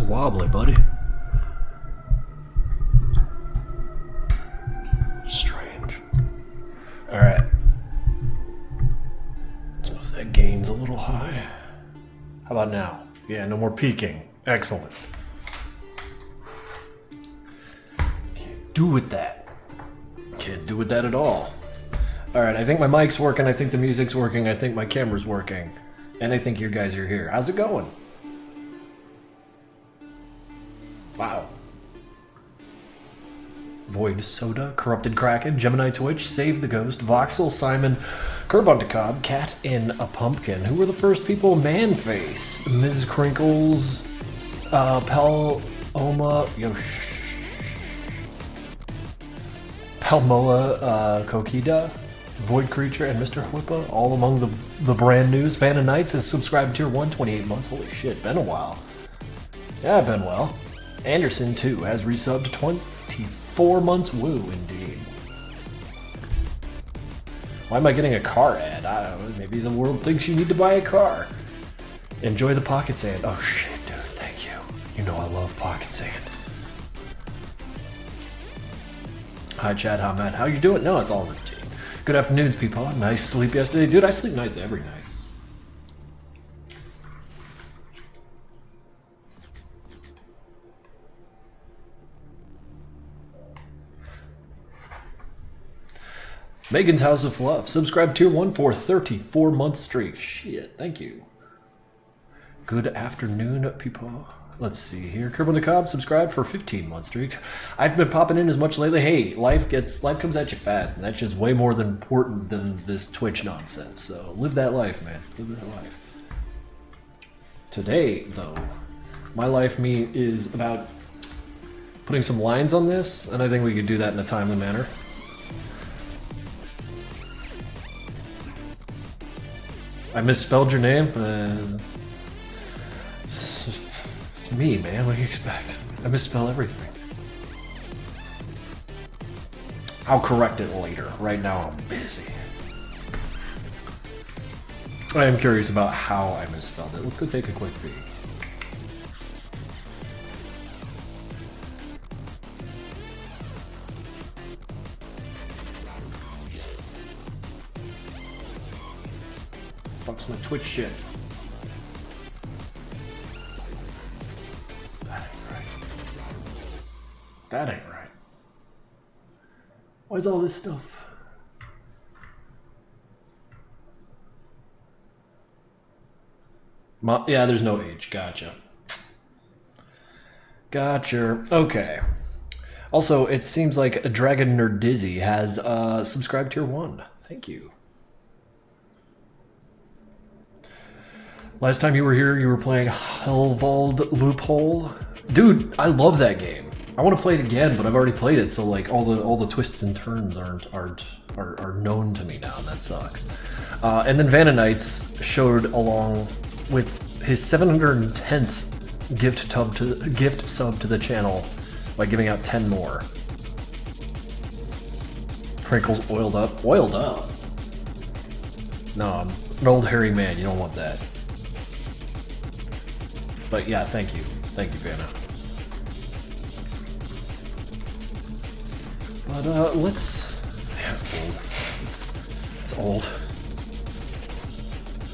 wobbly, buddy. Strange. Alright. Suppose that gain's a little high. How about now? Yeah, no more peaking. Excellent. Can't do with that. Can't do with that at all. Alright, I think my mic's working, I think the music's working, I think my camera's working. And I think you guys are here. How's it going? Wow. Void Soda, Corrupted Kraken, Gemini Twitch, Save the Ghost, Voxel, Simon, Curb on the Cob, Cat in a Pumpkin. Who were the first people? Manface, Ms. Krinkels, Paloma, Palmoa, Kokida, Void Creature, and Mr. Whippa, all among the brand news. Fan of Nights has subscribed tier 1, 28 months. Holy shit, been a while. Yeah, been well. Anderson, too, has resubbed 24 months. Woo, indeed. Why am I getting a car ad? I don't know. Maybe the world thinks you need to buy a car. Enjoy the pocket sand. Oh, shit, dude. Thank you. You know I love pocket sand. Hi, Chad. How, Matt? How you doing? No, it's all routine. Good afternoons, people. Nice sleep yesterday. Dude, I sleep nights every night. Megan's House of Fluff. Subscribe tier 1 for 34 month streak. Shit, thank you. Good afternoon, people. Let's see here. Curb on the Cob, subscribed for 15 month streak. I've been popping in as much lately. Hey, life comes at you fast, and that's just way more than important than this Twitch nonsense. So live that life, man. Live that life. Today, though, my life is about putting some lines on this, and I think we could do that in a timely manner. I misspelled your name? It's me, man. What do you expect? I misspell everything. I'll correct it later. Right now, I'm busy. I am curious about how I misspelled it. Let's go take a quick peek. Fuck's my Twitch shit. That ain't right. That ain't right. Why's all this stuff? Yeah, there's no H. Gotcha. Gotcha. Okay. Also, it seems like Dragon Nerd Dizzy has subscribed tier 1. Thank you. Last time you were here, you were playing Helvald Loophole. Dude, I love that game. I want to play it again, but I've already played it, so like all the twists and turns are known to me now, and that sucks. And then Vanna Knights showed along with his 710th gift sub to the channel by giving out 10 more. Krinkels oiled up. Oiled up? No, I'm an old hairy man. You don't want that. But yeah, thank you. Thank you, Vanna. But let's... Yeah, old. It's old.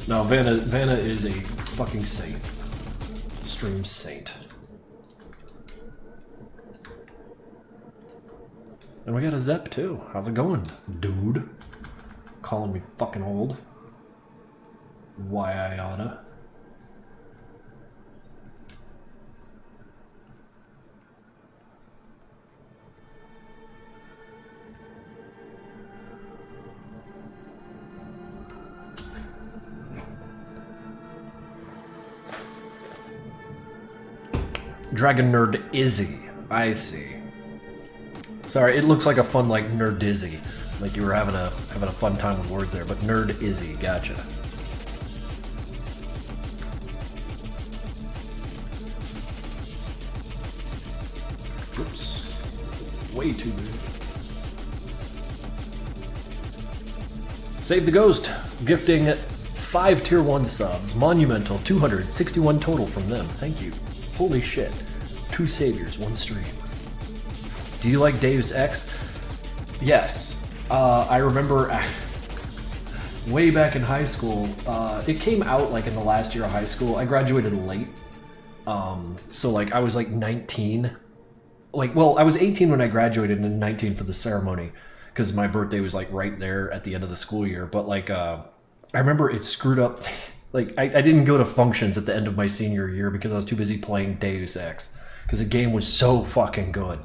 No, Vanna is a fucking saint. Stream saint. And we got a Zep too. How's it going, dude? Calling me fucking old. Why I oughta. Dragon Nerd Izzy. I see. Sorry, it looks like a fun like Nerd Dizzy. Like you were having a fun time with words there, but Nerd Izzy, gotcha. Oops. Way too big. Save the Ghost, gifting 5 tier 1 subs. Monumental, 261 total from them. Thank you. Holy shit. 2 saviors, 1 stream. Do you like Deus Ex? Yes. I remember way back in high school, it came out like in the last year of high school. I graduated late. So like I was like 19. Like, well, I was 18 when I graduated and 19 for the ceremony because my birthday was like right there at the end of the school year. But like, I remember it screwed up. Like I didn't go to functions at the end of my senior year because I was too busy playing Deus Ex because the game was so fucking good.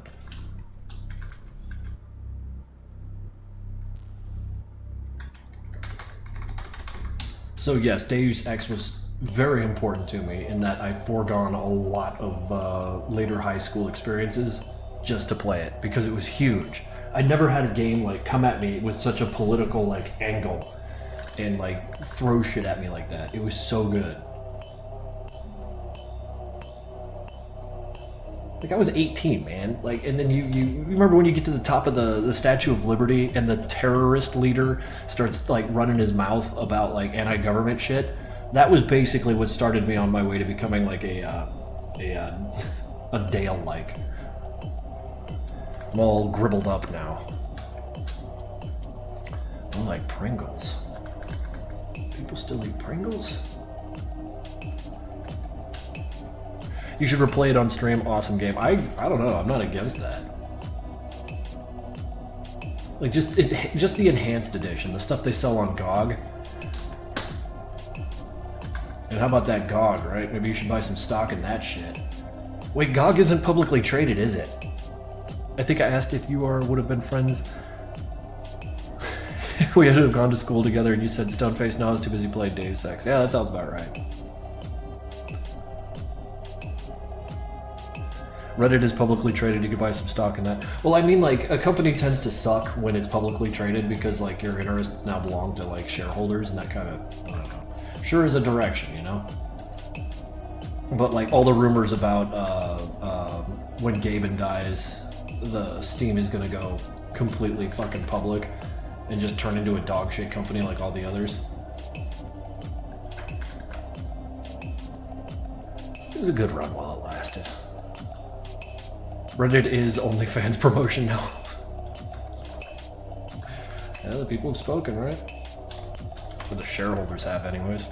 So yes, Deus Ex was very important to me in that I've foregone a lot of later high school experiences just to play it because it was huge. I never had a game like come at me with such a political like angle and like throw shit at me like that. It was so good. Like I was 18, man. Like, and then you remember when you get to the top of the Statue of Liberty and the terrorist leader starts like running his mouth about like anti-government shit. That was basically what started me on my way to becoming like a Dale like. I'm all gribbled up now. I like Pringles. People still eat Pringles? You should replay it on stream. Awesome game. I don't know. I'm not against that. Like just the enhanced edition, the stuff they sell on GOG. And how about that GOG, right? Maybe you should buy some stock in that shit. Wait, GOG isn't publicly traded, is it? I think I asked if you would have been friends. We had to have gone to school together and you said Stoneface, no, I was too busy playing Deus Ex. Yeah, that sounds about right. Reddit is publicly traded, you could buy some stock in that. Well, I mean, like, a company tends to suck when it's publicly traded because, like, your interests now belong to, like, shareholders, and that kind of, I don't know, sure is a direction, you know? But, like, all the rumors about when Gaben dies, the Steam is gonna go completely fucking public and just turn into a dog shit company like all the others. It was a good run while it lasted. Reddit is OnlyFans promotion now. Yeah, the people have spoken, right? Or the shareholders have, anyways.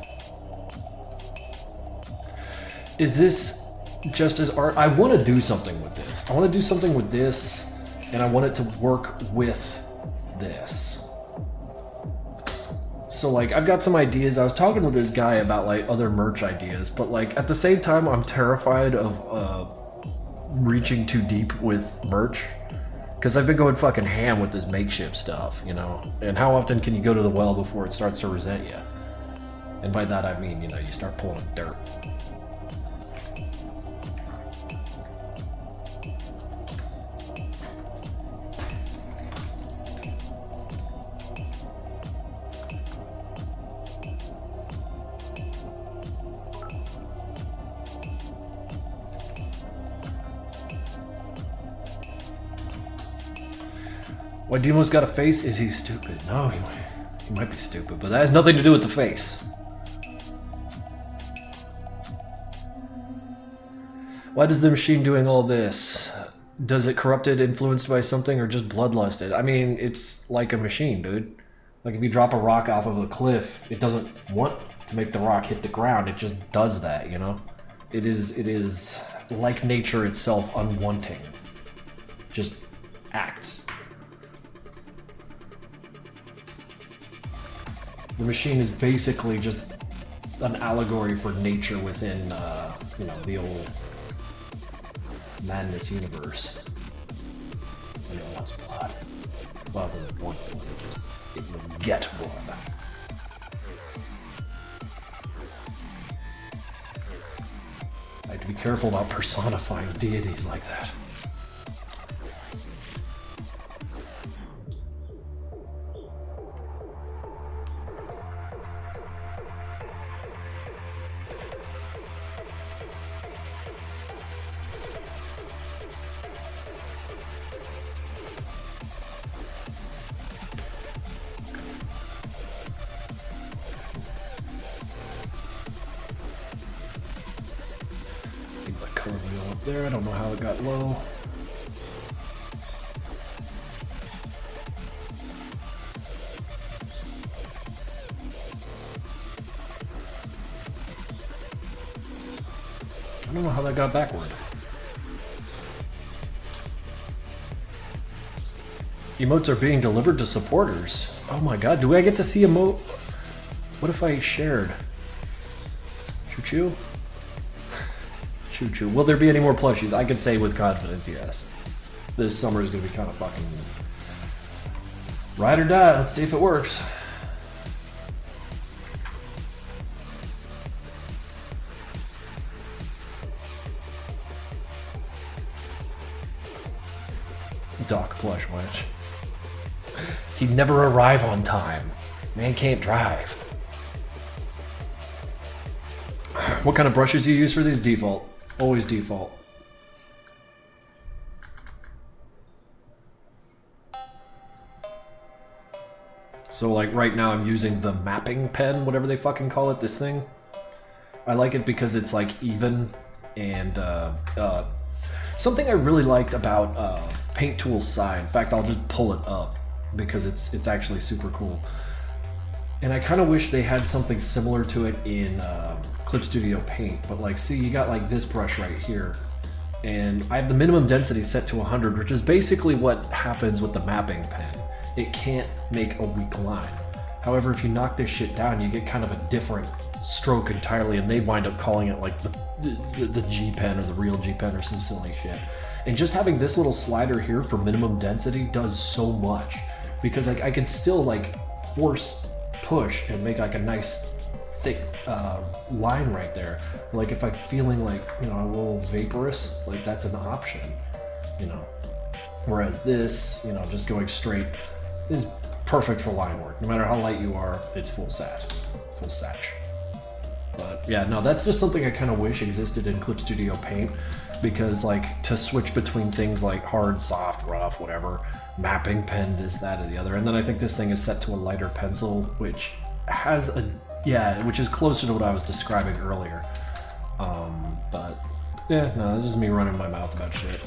Is this just as art? I want to do something with this. I want to do something with this, and I want it to work with this. So, like, I've got some ideas. I was talking with this guy about, like, other merch ideas, but, like, at the same time, I'm terrified of, reaching too deep with merch because I've been going fucking ham with this makeshift stuff, you know, and how often can you go to the well before it starts to resent you? And by that I mean, you know, you start pulling dirt. Why Demo's got a face? Is he stupid? No, he might be stupid, but that has nothing to do with the face. Why does the machine doing all this? Does it corrupted, influenced by something, or just bloodlusted? I mean, it's like a machine, dude. Like if you drop a rock off of a cliff, it doesn't want to make the rock hit the ground. It just does that, you know? It is like nature itself, unwanting. Just acts. The machine is basically just an allegory for nature within, you know, the old Madness universe. And it wants blood. Rather than want blood, it will get blood. I have to be careful about personifying deities like that. there. I don't know how it got low. I don't know how that got backward. Emotes are being delivered to supporters. Oh my god, do I get to see emote? What if I shared? Choo-choo? Choo-choo. Will there be any more plushies? I can say with confidence, yes. This summer is going to be kind of fucking ride or die. Let's see if it works. Doc plush wench. He'd never arrive on time. Man can't drive. What kind of brushes do you use for these? Default. Always default. So like right now I'm using the mapping pen, whatever they fucking call it, this thing. I like it because it's like even and something I really liked about Paint Tool's side. In fact, I'll just pull it up because it's actually super cool. And I kind of wish they had something similar to it in Clip Studio Paint, but like, see, you got like this brush right here, and I have the minimum density set to 100, which is basically what happens with the mapping pen. It can't make a weak line. However, if you knock this shit down, you get kind of a different stroke entirely, and they wind up calling it like the G pen or the real G pen or some silly shit. And just having this little slider here for minimum density does so much, because like I can still like force push and make like a nice thick line right there. Like if I'm feeling like, you know, a little vaporous, like that's an option, you know. Whereas this, you know, just going straight is perfect for line work. No matter how light you are, it's full satch. But yeah, no, that's just something I kind of wish existed in Clip Studio Paint, because like to switch between things like hard, soft, rough, whatever, mapping pen, this, that, or the other. And then I think this thing is set to a lighter pencil, which has a, yeah, which is closer to what I was describing earlier. But yeah, no, it's just me running my mouth about shit.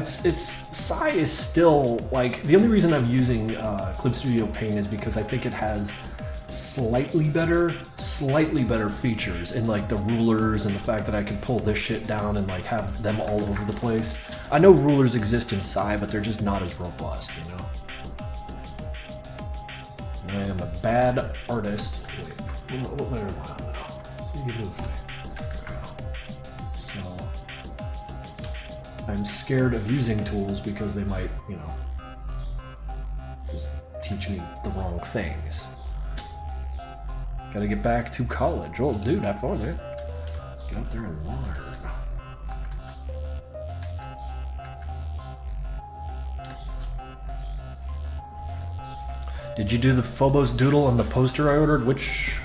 Psy is still, like, the only reason I'm using Clip Studio Paint is because I think it has slightly better features in like the rulers and the fact that I can pull this shit down and like have them all over the place. I know rulers exist in Psy, but they're just not as robust, you know? I am a bad artist. Wait, what layer am I on now? See, you move. So I'm scared of using tools because they might, you know, just teach me the wrong things. Gotta get back to college. Oh, dude, have fun, man. Get out there and learn. Did you do the Phobos doodle on the poster I ordered? Which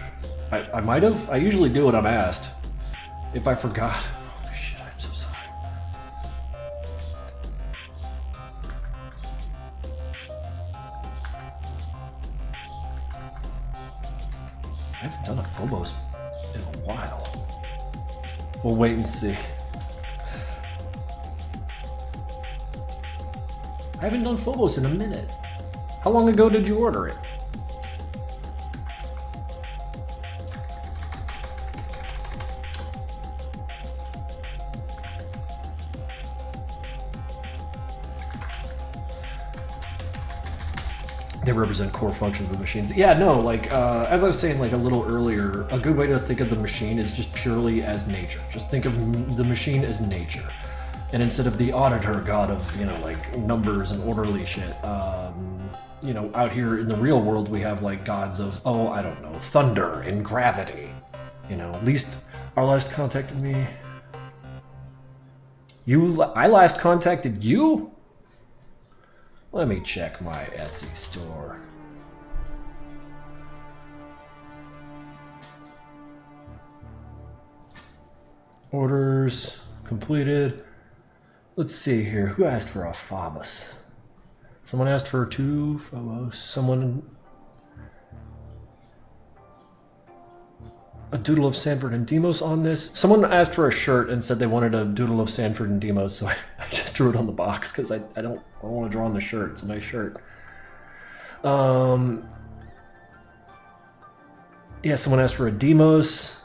I might have. I usually do what I'm asked. If I forgot. Holy shit, I'm so sorry. I haven't done a Phobos in a while. We'll wait and see. I haven't done Phobos in a minute. How long ago did you order it? They represent core functions of the machines. Yeah, no, like, as I was saying like a little earlier, a good way to think of the machine is just purely as nature. Just think of the machine as nature. And instead of the auditor god of, you know, like numbers and orderly shit, you know, out here in the real world we have like gods of, oh, I don't know, thunder and gravity. You know, at least our last contacted me. I last contacted you? Let me check my Etsy store. Orders completed. Let's see here. Who asked for a Phobos? Someone asked for 2 Phobos. Someone... a doodle of Sanford and Demos on this. Someone asked for a shirt and said they wanted a doodle of Sanford and Demos, so I just drew it on the box because I don't want to draw on the shirt. It's a nice shirt. Yeah, someone asked for a Demos.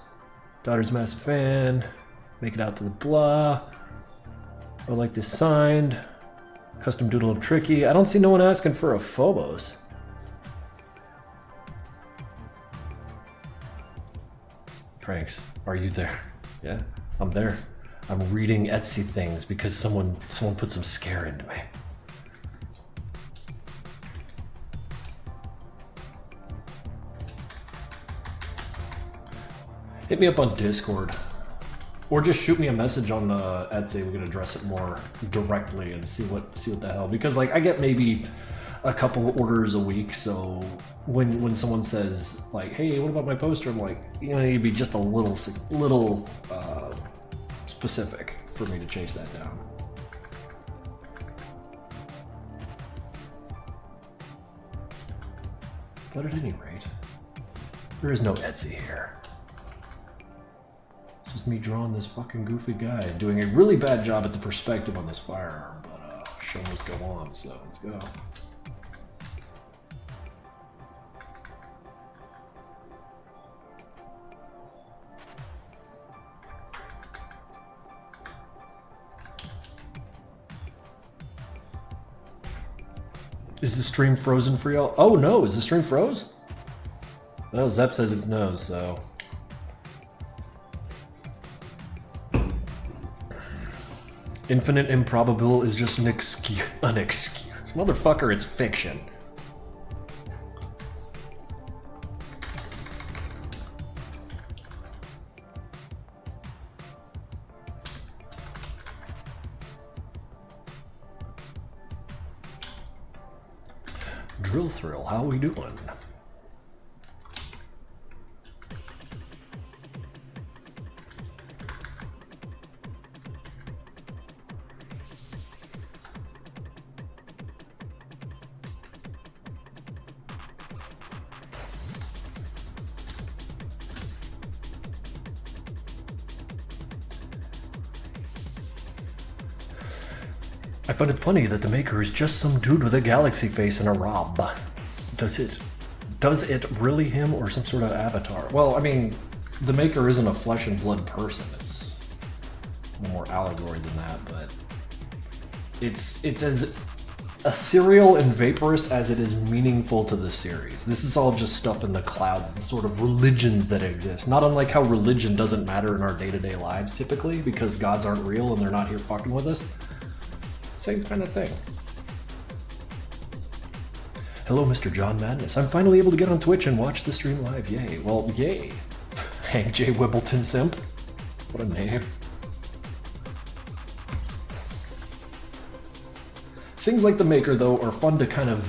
Daughter's massive fan. Make it out to the blah. I would like this signed. Custom doodle of Tricky. I don't see no one asking for a Phobos. Cranks, are you there? Yeah, I'm there. I'm reading Etsy things because someone put some scare into me. Hit me up on Discord. Or just shoot me a message on Etsy. We can address it more directly and see what the hell. Because like I get maybe a couple orders a week, so when someone says like, "Hey, what about my poster?" I'm like, you know, you'd be just a little specific for me to chase that down. But at any rate, there is no Etsy here. It's just me drawing this fucking goofy guy, doing a really bad job at the perspective on this firearm, but show must go on, so let's go. Is the stream frozen for y'all? Oh no, is the stream froze? Well, Zep says it's no, so. Infinite improbable is just an excuse. Motherfucker, it's fiction. Drill Thrill, how we doing? I find it funny that the maker is just some dude with a galaxy face and a rob. Does it really him or some sort of avatar? Well, I mean, the maker isn't a flesh and blood person. It's more allegory than that, but it's as ethereal and vaporous as it is meaningful to the series. This is all just stuff in the clouds, the sort of religions that exist. Not unlike how religion doesn't matter in our day-to-day lives typically because gods aren't real and they're not here fucking with us. Same kind of thing. Hello, Mr. John Madness. I'm finally able to get on Twitch and watch the stream live. Yay. Well, yay. Hank J. Wibbleton Simp. What a name. Things like the maker, though, are fun to kind of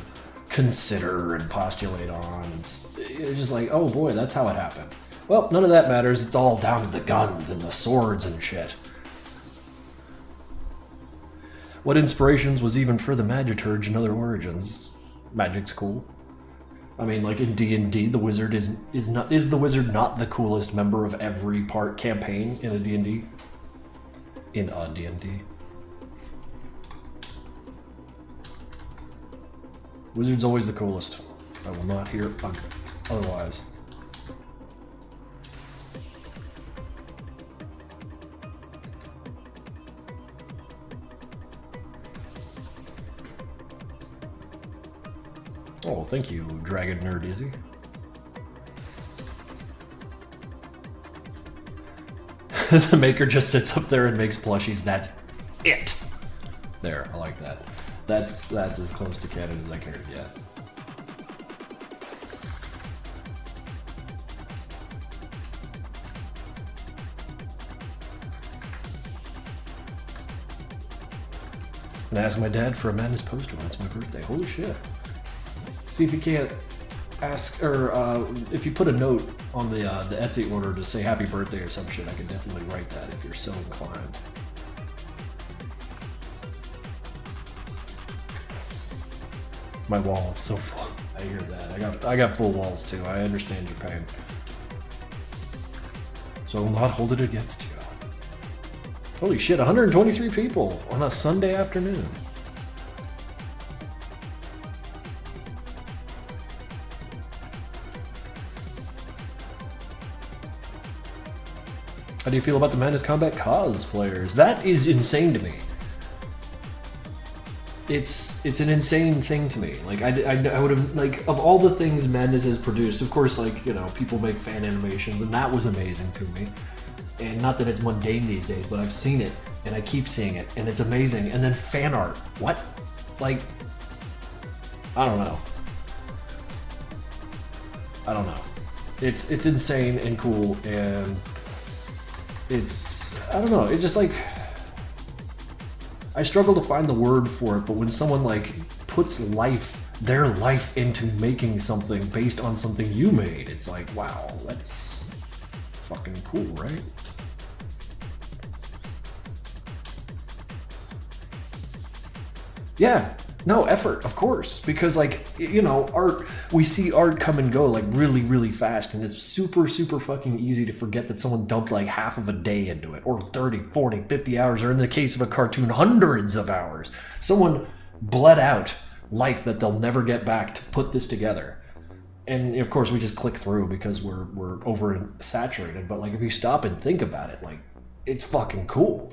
consider and postulate on. It's just like, oh boy, that's how it happened. Well, none of that matters. It's all down to the guns and the swords and shit. What inspirations was even for the Magiturge and other origins? Magic's cool. I mean, like in D&D, the wizard is the wizard not the coolest member of every part campaign in a D&D? In a D&D. Wizard's always the coolest. I will not hear otherwise. Oh, thank you, Dragon Nerd Izzy. The maker just sits up there and makes plushies. That's it. There, I like that. That's as close to canon as I care to get. And I asked my dad for a Madness poster when it's my birthday. Holy shit. See if you can't ask, or if you put a note on the Etsy order to say happy birthday or some shit, I can definitely write that if you're so inclined. My wall is so full. I hear that. I got full walls too. I understand your pain. so I will not hold it against you. Holy shit, 123 people on a Sunday afternoon. How do you feel about the Madness Combat cosplayers? That is insane to me. It's an insane thing to me. Like, I would have, like, of all the things Madness has produced, of course, like, you know, people make fan animations, and that was amazing to me. And not that it's mundane these days, but I've seen it, and I keep seeing it, and it's amazing. And then fan art. What? Like, I don't know. I don't know. It's insane and cool, and it's, I don't know, it just, like, I struggle to find the word for it, but when someone, like, puts their life into making something based on something you made, it's like, wow, that's fucking cool, right? Yeah, no, effort, of course, because, like, you know, art, we see art come and go, like, really, really fast, and it's super, super fucking easy to forget that someone dumped, like, half of a day into it, or 30, 40, 50 hours, or in the case of a cartoon, hundreds of hours. Someone bled out life that they'll never get back to put this together. And, of course, we just click through because we're oversaturated, but, like, if you stop and think about it, like, it's fucking cool.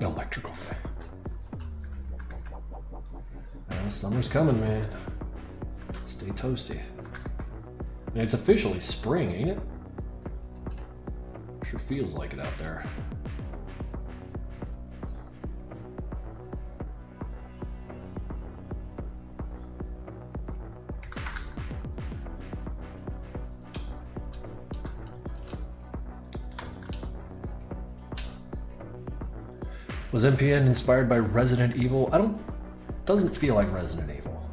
Electrical fans. Summer's coming, man. Stay toasty. And it's officially spring, ain't it? Sure feels like it out there. Was MPN inspired by Resident Evil? Doesn't feel like Resident Evil.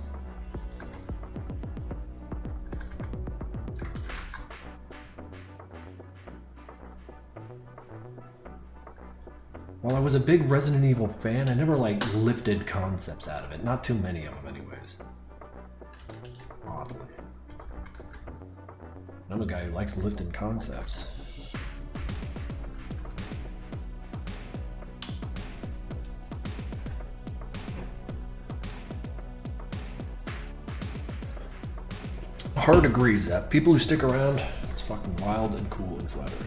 While I was a big Resident Evil fan, I never, like, lifted concepts out of it. Not too many of them, anyways. Oddly. I'm a guy who likes lifting concepts. Hard agrees that people who stick around, it's fucking wild and cool and flattering.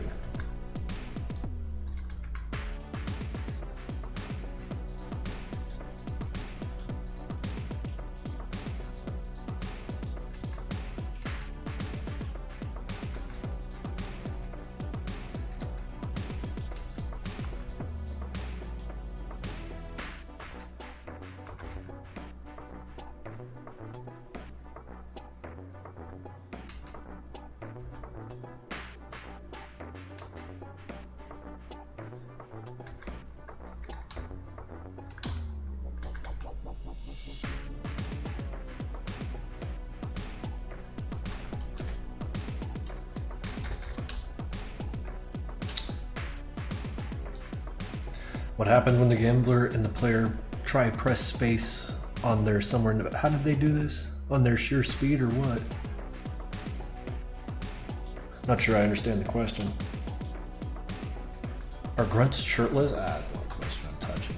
What happened when the gambler and the player try press space on their somewhere in the... How did they do this? On their sheer speed or what? Not sure I understand the question. Are grunts shirtless? That's not a question I'm touching.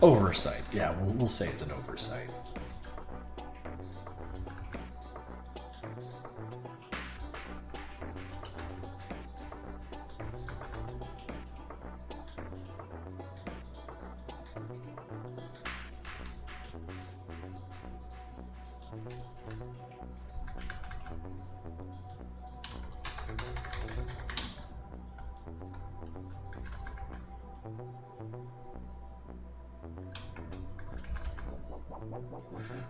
Oversight. Yeah, we'll say it's an oversight.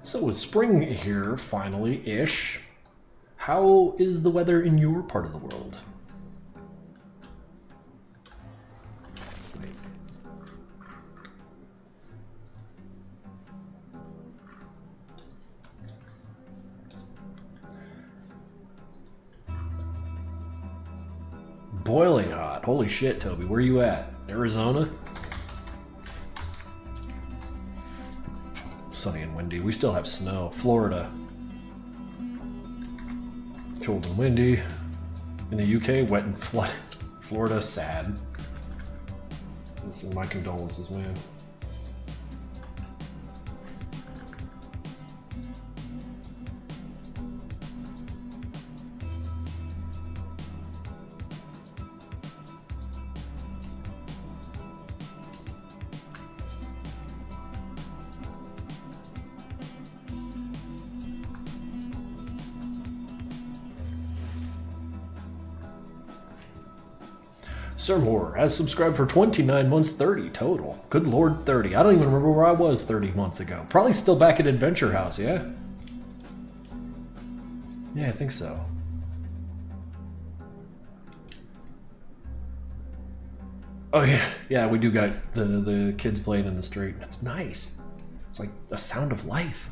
So with spring here, finally-ish, how is the weather in your part of the world? Boiling hot. Holy shit, Toby. Where you at? Arizona? Sunny and windy. We still have snow. Florida. Cold and windy. In the UK, wet and flooded. Florida, sad. Listen, my condolences, man. Sir Moore has subscribed for 29 months, 30 total. Good lord, 30. I don't even remember where I was 30 months ago. Probably still back at Adventure House, yeah? Yeah, I think so. Oh yeah, yeah, we do got the kids playing in the street. It's nice. It's like a sound of life.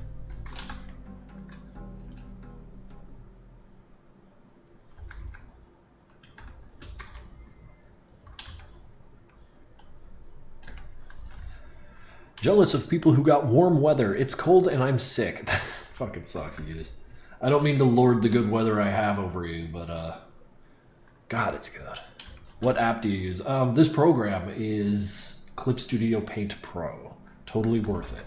Jealous of people who got warm weather. It's cold and I'm sick. Fucking sucks, Aegis. I don't mean to lord the good weather I have over you, but God, it's good. What app do you use? This program is Clip Studio Paint Pro. Totally worth it.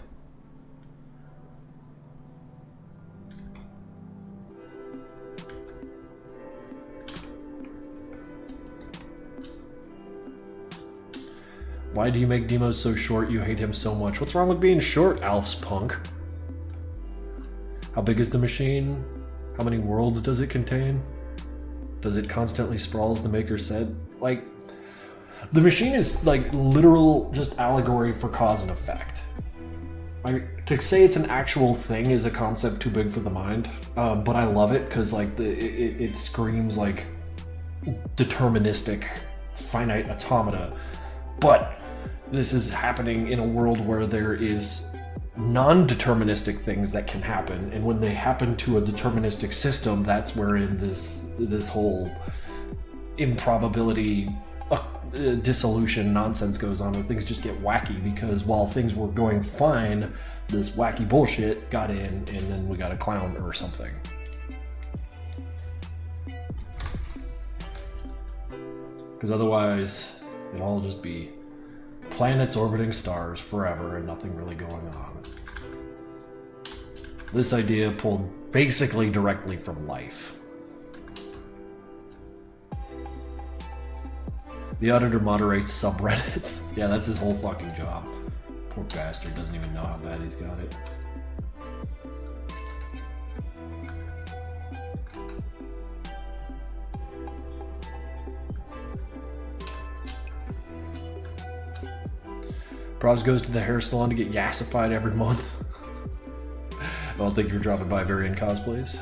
Why do you make Demos so short? You hate him so much. What's wrong with being short, Alf's punk? How big is the machine? How many worlds does it contain? Does it constantly sprawl, as the maker said? Like, the machine is like literal just allegory for cause and effect. Like, to say it's an actual thing is a concept too big for the mind, but I love it because like it screams like deterministic, finite automata. But this is happening in a world where there is non-deterministic things that can happen, and when they happen to a deterministic system, that's wherein this whole improbability dissolution nonsense goes on, where things just get wacky, because while things were going fine, this wacky bullshit got in, and then we got a clown or something. Because otherwise it'll all just be planets orbiting stars forever and nothing really going on. This idea pulled basically directly from life. The auditor moderates subreddits. Yeah, that's his whole fucking job. Poor bastard doesn't even know how bad he's got it. Probs goes to the hair salon to get yassified every month. Well, thank you for dropping by, Varian Cosplays.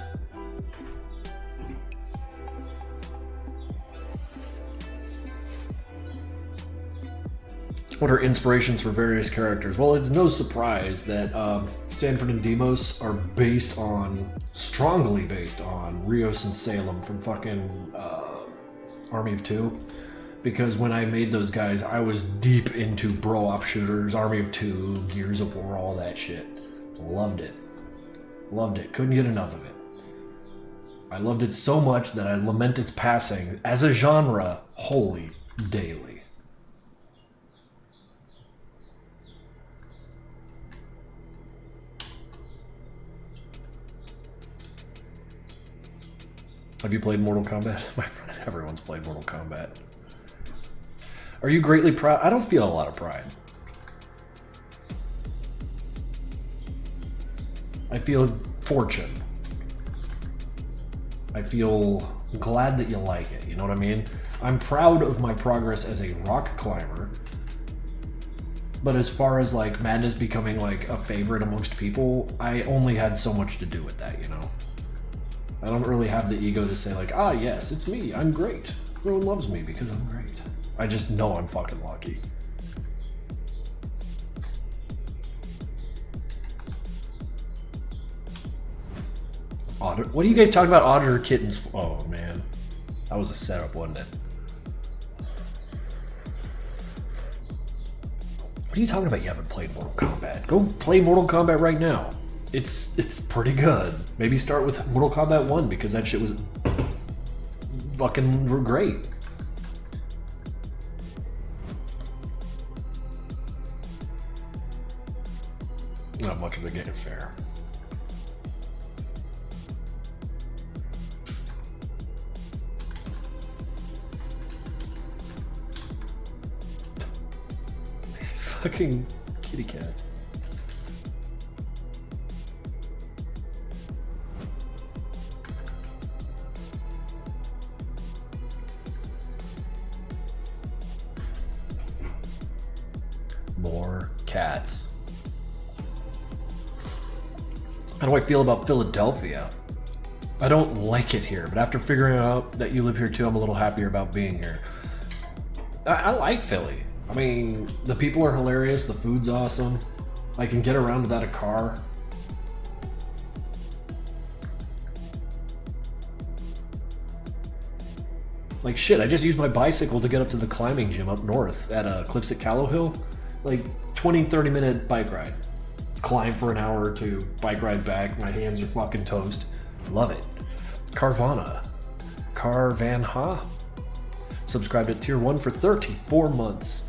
What are inspirations for various characters? Well, it's no surprise that Sanford and Demos are strongly based on Rios and Salem from fucking Army of Two. Because when I made those guys, I was deep into bro-op shooters, Army of Two, Gears of War, all that shit. Loved it. Loved it. Couldn't get enough of it. I loved it so much that I lament its passing as a genre wholly daily. Have you played Mortal Kombat? My friend, everyone's played Mortal Kombat. Are you greatly proud? I don't feel a lot of pride. I feel fortune. I feel glad that you like it, you know what I mean? I'm proud of my progress as a rock climber, but as far as like Madness becoming like a favorite amongst people, I only had so much to do with that, you know? I don't really have the ego to say like, ah yes, it's me, I'm great. Everyone loves me because I'm great. I just know I'm fucking lucky. What are you guys talking about? Auditor Kittens? Oh man, that was a setup, wasn't it? What are you talking about? You haven't played Mortal Kombat? Go play Mortal Kombat right now. It's pretty good. Maybe start with Mortal Kombat 1 because that shit was fucking great. Not much of a game fair. Fucking kitty cats. More cats. How do I feel about Philadelphia? I don't like it here, but after figuring out that you live here too, I'm a little happier about being here. I like Philly. I mean, the people are hilarious, the food's awesome. I can get around without a car. Like shit, I just used my bicycle to get up to the climbing gym up north at Cliffs at Callow Hill. Like 20-30 minute bike ride. Climb for an hour or two, bike ride back, my hands are fucking toast. Love it. Carvana. Carvanha? Subscribed at tier 1 for 34 months.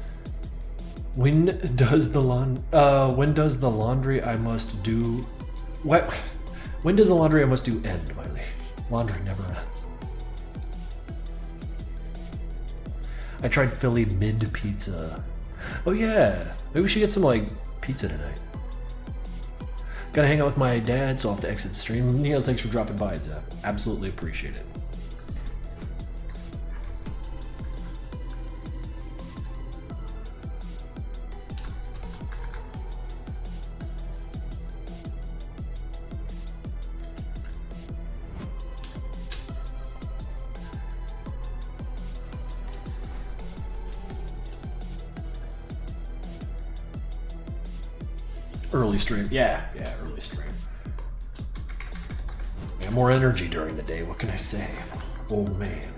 When does the laundry I must do... What? When does the laundry I must do end, Miley? Laundry never ends. I tried Philly mid pizza. Oh yeah, maybe we should get some like pizza tonight. Gotta hang out with my dad, so I'll have to exit the stream. Neil, thanks for dropping by, Zach. Absolutely appreciate it. Early stream. Yeah, early stream. Yeah, more energy during the day, what can I say? Old man.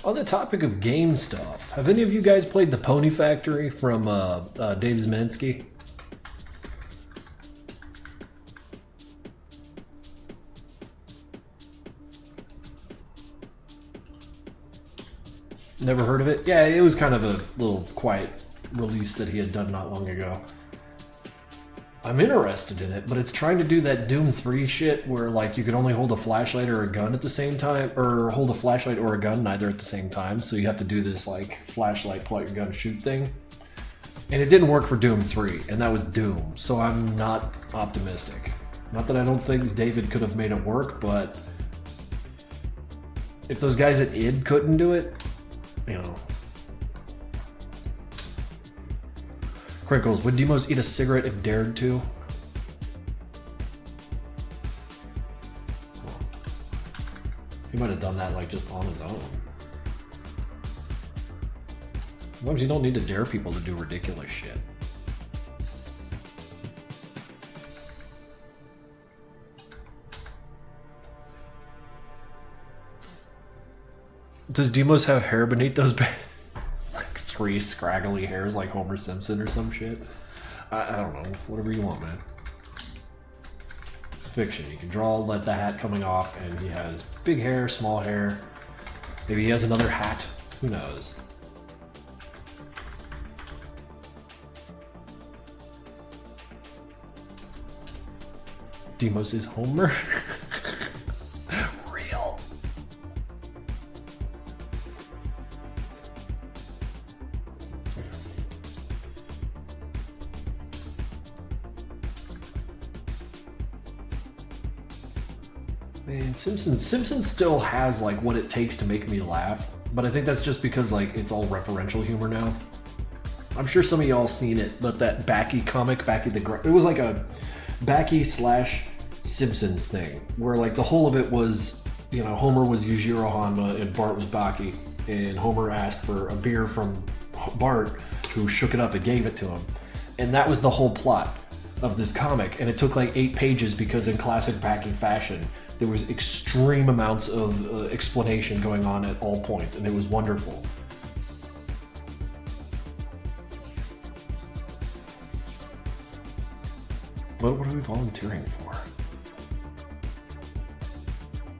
On the topic of game stuff, have any of you guys played the Pony Factory from Dave Zemensky? Never heard of it? Yeah, it was kind of a little quiet release that he had done not long ago. I'm interested in it, but it's trying to do that Doom 3 shit where like you could only hold a flashlight or a gun at the same time, or hold a flashlight or a gun neither at the same time, so you have to do this like flashlight, pull out your gun, shoot thing. And it didn't work for Doom 3, and that was Doom, so I'm not optimistic. Not that I don't think David could have made it work, but if those guys at id couldn't do it, you know. Krinkels, would Demos eat a cigarette if dared to? He might have done that like just on his own. Sometimes you don't need to dare people to do ridiculous shit. Does Demos have hair beneath those like 3 scraggly hairs like Homer Simpson or some shit? I don't know. Whatever you want, man. It's fiction. You can draw like the hat coming off and he has big hair, small hair. Maybe he has another hat. Who knows? Demos is Homer. Real. Man, Simpson still has like what it takes to make me laugh, but I think that's just because like it's all referential humor now. I'm sure some of y'all seen it, but that Backy comic, Backy the Grunt, it was like a Backy / Simpsons thing, where like the whole of it was, you know, Homer was Yujiro Hanma and Bart was Baki, and Homer asked for a beer from Bart, who shook it up and gave it to him, and that was the whole plot of this comic, and it took like 8 pages because in classic Baki fashion, there was extreme amounts of explanation going on at all points, and it was wonderful. What are we volunteering for?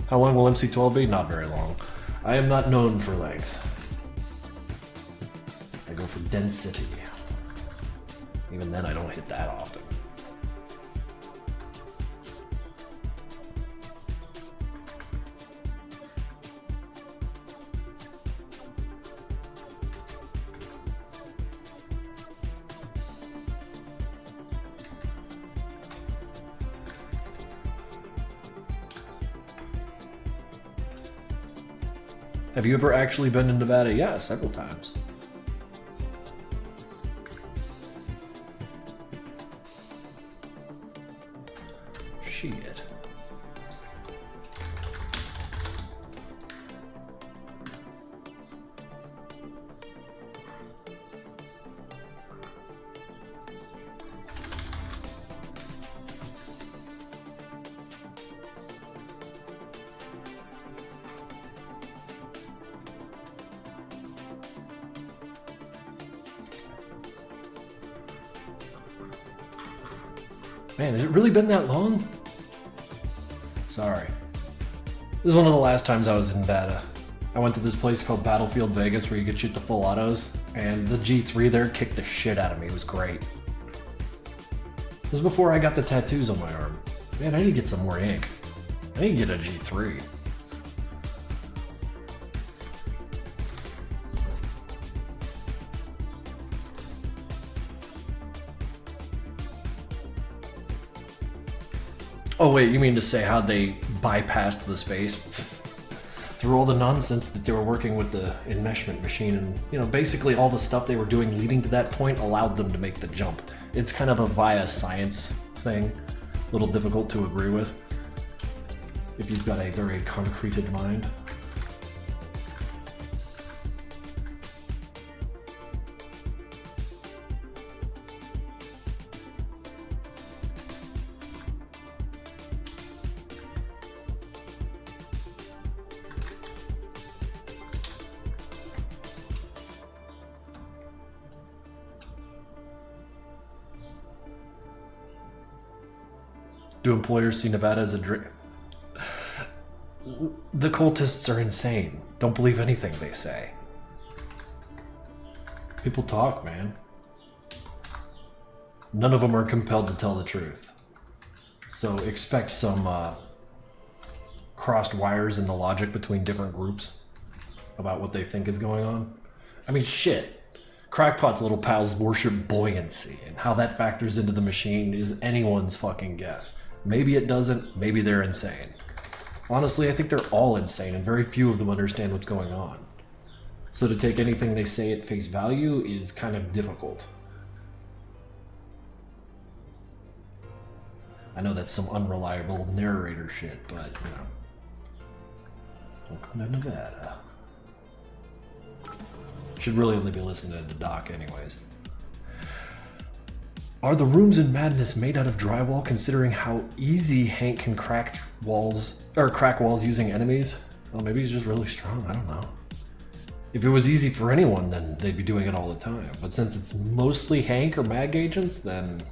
How long will MC12 be? Not very long. I am not known for length. I go for density. Even then, I don't hit that often. Have you ever actually been to Nevada? Yeah, several times. Shit. Man, has it really been that long? Sorry. This is one of the last times I was in Nevada. I went to this place called Battlefield Vegas where you could shoot the full autos, and the G3 there kicked the shit out of me. It was great. This was before I got the tattoos on my arm. Man, I need to get some more ink. I need to get a G3. Oh wait, you mean to say how they bypassed the space through all the nonsense that they were working with the enmeshment machine, and you know, basically all the stuff they were doing leading to that point allowed them to make the jump. It's kind of a via science thing, a little difficult to agree with if you've got a very concreted mind. Do employers see Nevada as a dream? The cultists are insane. Don't believe anything they say. People talk, man. None of them are compelled to tell the truth. So expect some crossed wires in the logic between different groups about what they think is going on. I mean, shit. Crackpot's little pals worship buoyancy, and how that factors into the machine is anyone's fucking guess. Maybe it doesn't, maybe they're insane. Honestly, I think they're all insane, and very few of them understand what's going on. So to take anything they say at face value is kind of difficult. I know that's some unreliable narrator shit, but, you know. Welcome to Nevada. Should really only be listening to Doc anyways. Are the rooms in Madness made out of drywall, considering how easy Hank can crack walls using enemies? Well, maybe he's just really strong, I don't know. If it was easy for anyone, then they'd be doing it all the time. But since it's mostly Hank or mag agents, then...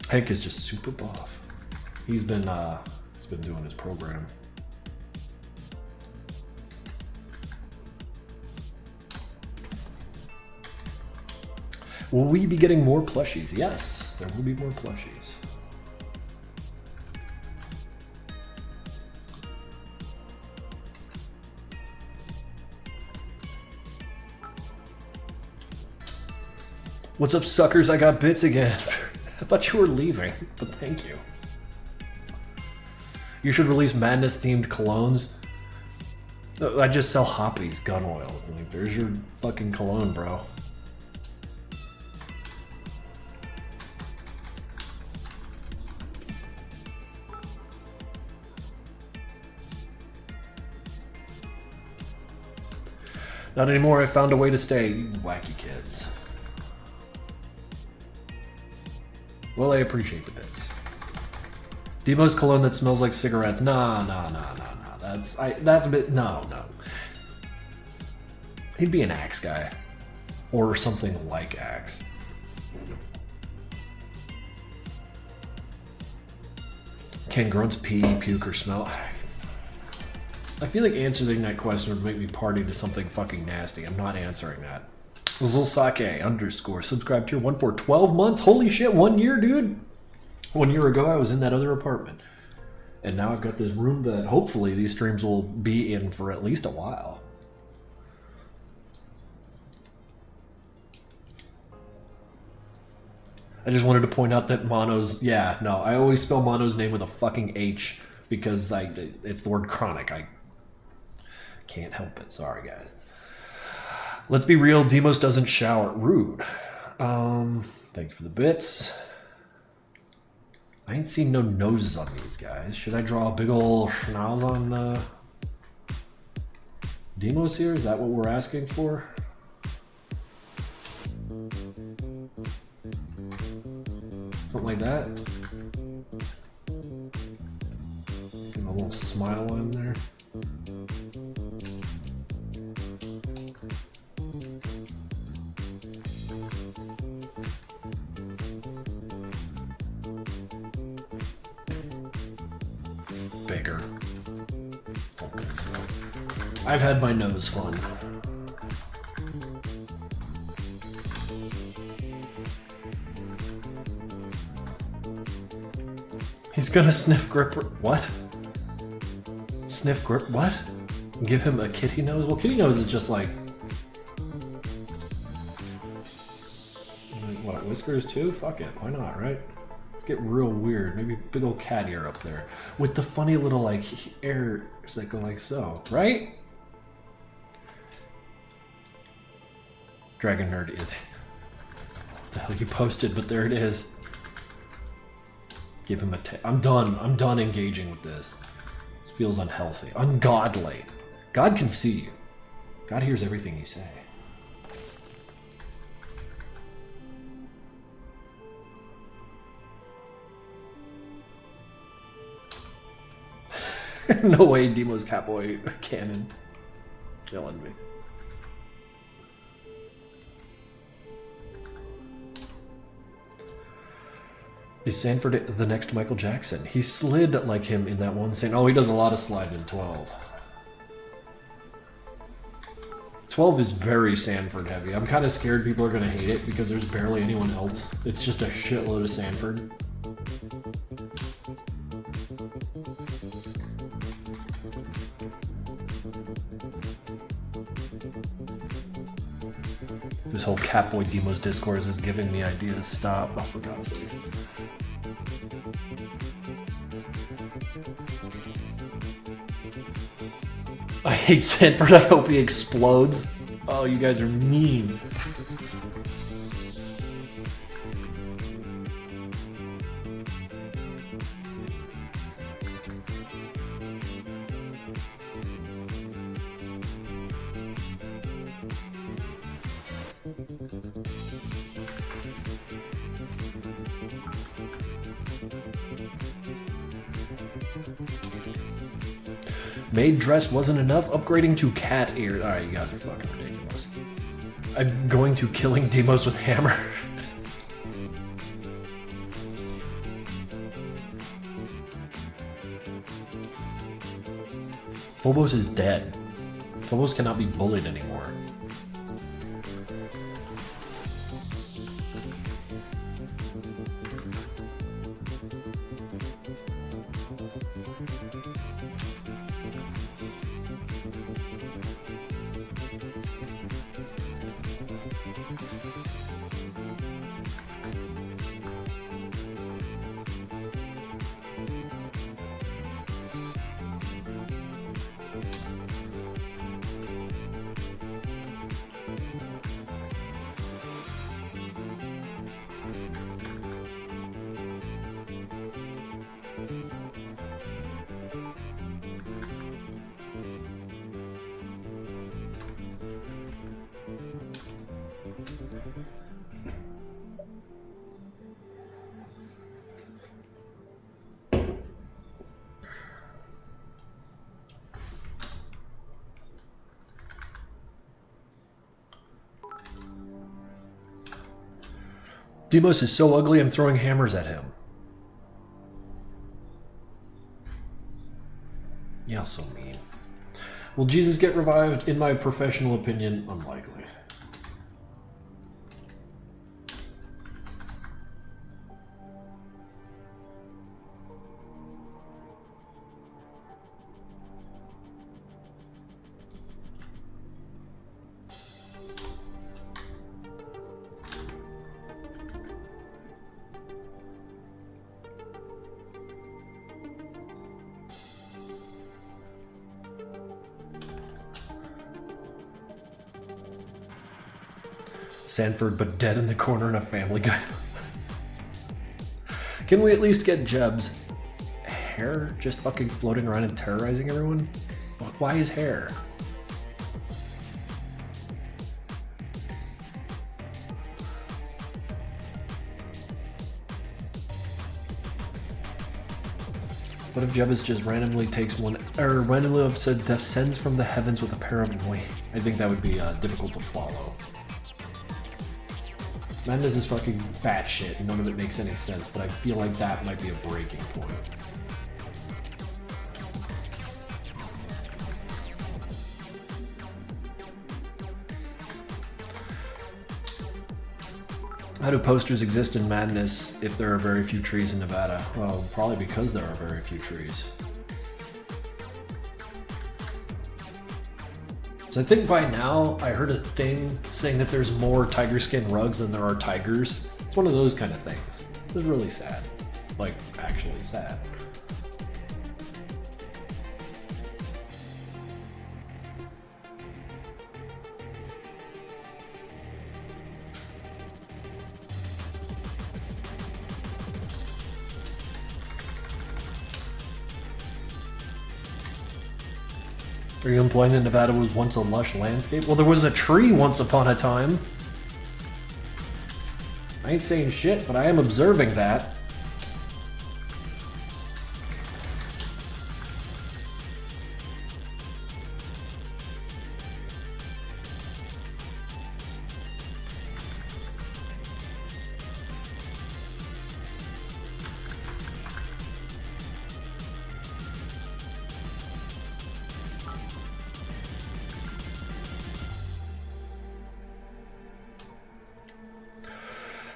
Hank is just super buff. He's been doing his program. Will we be getting more plushies? Yes, there will be more plushies. What's up, suckers? I got bits again. I thought you were leaving, but thank you. You should release Madness-themed colognes. I just sell Hoppy's gun oil. Like, there's your fucking cologne, bro. Not anymore, I found a way to stay. You wacky kids. Well, I appreciate the bits. Demo's cologne that smells like cigarettes. Nah. That's a bit, no. He'd be an Axe guy. Or something like Axe. Can grunts pee, puke, or smell? I feel like answering that question would make me party to something fucking nasty. I'm not answering that. Zulsake _ subscribe tier 1 for 12 months. Holy shit, 1 year, dude. 1 year ago, I was in that other apartment. And now I've got this room that hopefully these streams will be in for at least a while. I just wanted to point out that Mono's, yeah, no, I always spell Mono's name with a fucking H because it's the word chronic. I can't help it. Sorry, guys. Let's be real, Demos doesn't shower. Rude. Thank you for the bits. I ain't seen no noses on these guys. Should I draw a big ol' schnoz on Demos here? Is that what we're asking for? Something like that. Give him a little smile on there. Bigger. Don't think so. I've had my nose fun. He's gonna sniff grip. What? Sniff grip? What? Give him a kitty nose? Well, kitty nose is just like. What, whiskers too? Fuck it. Why not, right? Let's get real weird. Maybe big old cat ear up there. With the funny little, like, airs that go like so, right? Dragon Nerd is. What the hell you posted, but there it is. Give him a I'm done. I'm done engaging with this. This feels unhealthy. Ungodly. God can see you. God hears everything you say. No way, Demo's Catboy cannon. Killing me. Is Sanford the next Michael Jackson? He slid like him in that one scene. Oh, he does a lot of sliding in 12. 12 is very Sanford heavy. I'm kind of scared people are going to hate it because there's barely anyone else. It's just a shitload of Sanford. This whole Catboy Demos discourse is giving me ideas to stop. Oh, for God's sake. I hate Sanford. I hope he explodes. Oh, you guys are mean. Maid dress wasn't enough. Upgrading to cat ears. Alright, you guys are fucking ridiculous. I'm going to killing Demos with hammer. Phobos is dead. Phobos cannot be bullied anymore. Demos is so ugly I'm throwing hammers at him. Yeah, so mean. Will Jesus get revived? In my professional opinion, unlikely. Sanford, but dead in the corner in a Family Guy. Can we at least get Jeb's hair just fucking floating around and terrorizing everyone? Why his hair? What if Jebus just randomly takes one, or randomly descends from the heavens with a pair of wings? I think that would be difficult to follow. Madness is fucking batshit and none of it makes any sense, but I feel like that might be a breaking point. How do posters exist in Madness if there are very few trees in Nevada? Well, probably because there are very few trees. So I think by now I heard a thing saying that there's more tiger skin rugs than there are tigers. It's one of those kind of things. It was really sad. Like, actually sad. Are you implying that Nevada was once a lush landscape? Well, there was a tree once upon a time. I ain't saying shit, but I am observing that.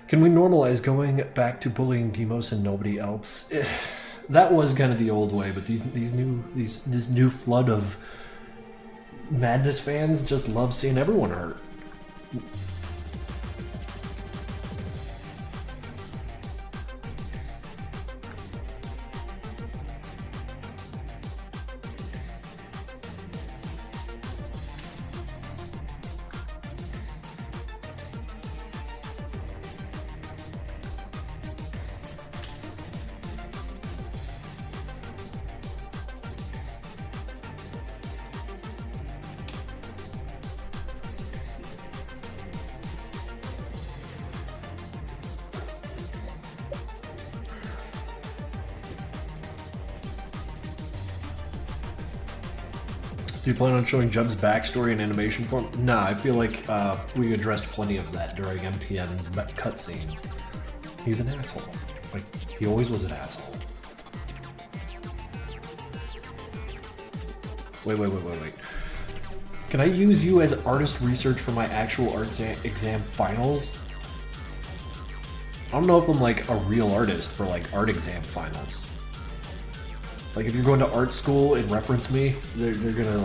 Can we normalize going back to bullying Demos and nobody else? That was kind of the old way, but this new flood of Madness fans just love seeing everyone hurt. Do you plan on showing Jub's backstory in animation form? Nah, I feel like we addressed plenty of that during MPN's cutscenes. He's an asshole. Like, he always was an asshole. Wait. Can I use you as artist research for my actual art exam finals? I don't know if I'm like a real artist for like art exam finals. Like, if you're going to art school and reference me, they're gonna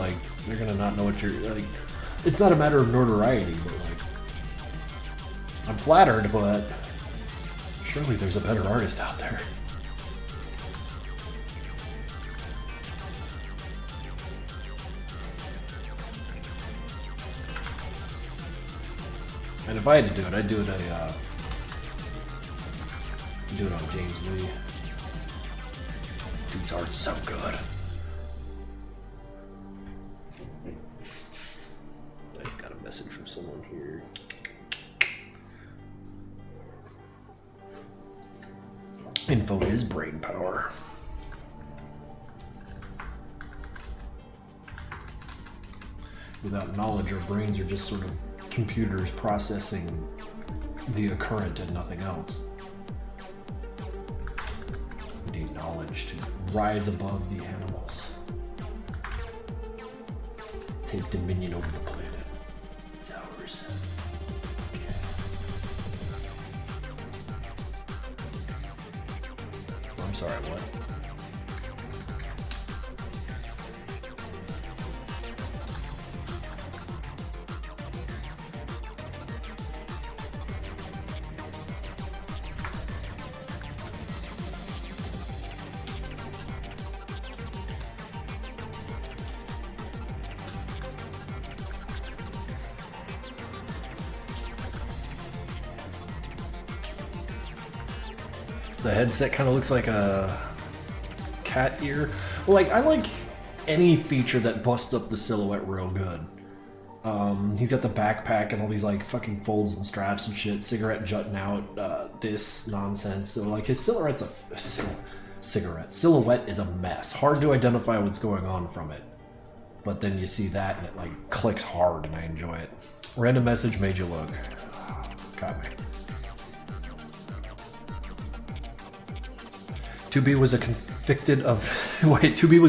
not know what you're, like, it's not a matter of notoriety, but, like, I'm flattered, but surely there's a better artist out there. And if I had to do it, I'd do it on James Lee. Dude's art's so good. I got a message from someone here. Info is brain power. Without knowledge, our brains are just sort of computers processing the occurrent and nothing else. We need knowledge to rise above the animals. Take dominion over the planet. It's ours. Okay. I'm sorry, what? The headset kind of looks like a cat ear. Like, I like any feature that busts up the silhouette real good. He's got the backpack and all these like fucking folds and straps and shit, cigarette jutting out, this nonsense. So like his silhouette's silhouette is a mess. Hard to identify what's going on from it. But then you see that and it like clicks hard and I enjoy it. Random message made you look. Got me. 2B was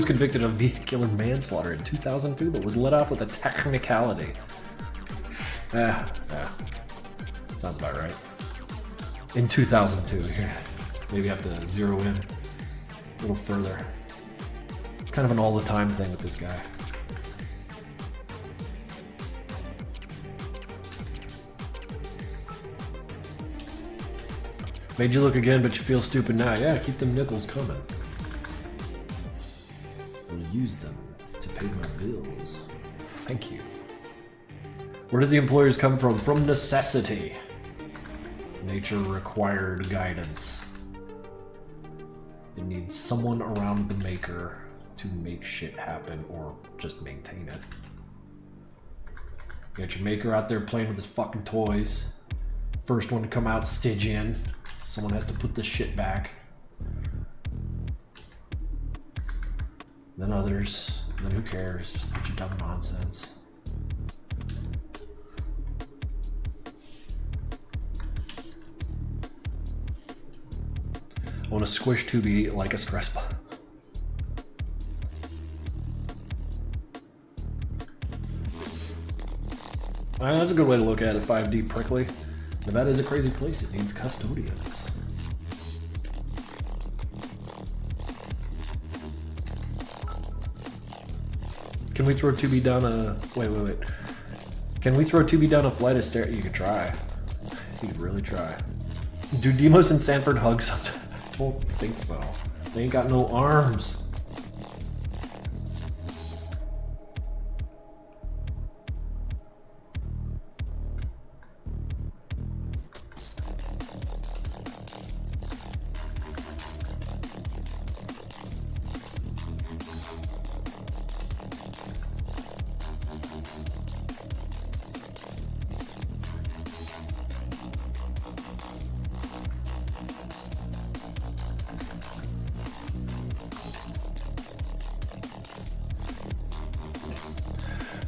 convicted of vehicular manslaughter in 2002, but was let off with a technicality. Sounds about right. In 2002, here, maybe have to zero in a little further. It's kind of an all-the-time thing with this guy. Made you look again, but you feel stupid now. Yeah, keep them nickels coming. We'll use them to pay my bills. Thank you. Where did the employers come from? From necessity. Nature required guidance. It needs someone around the maker to make shit happen or just maintain it. You got your maker out there playing with his fucking toys. First one to come out, Stygian. Someone has to put this shit back. Then others. Then who cares? Just put your dumb nonsense. I want to squish 2B like a stress ball. That's a good way to look at it, 5D prickly. Nevada is a crazy place. It needs custodians. Can we throw 2B down a... Wait. Can we throw 2B down a flight of stairs? You could try. You could really try. Do Demos and Sanford hug sometimes? I don't think so. They ain't got no arms.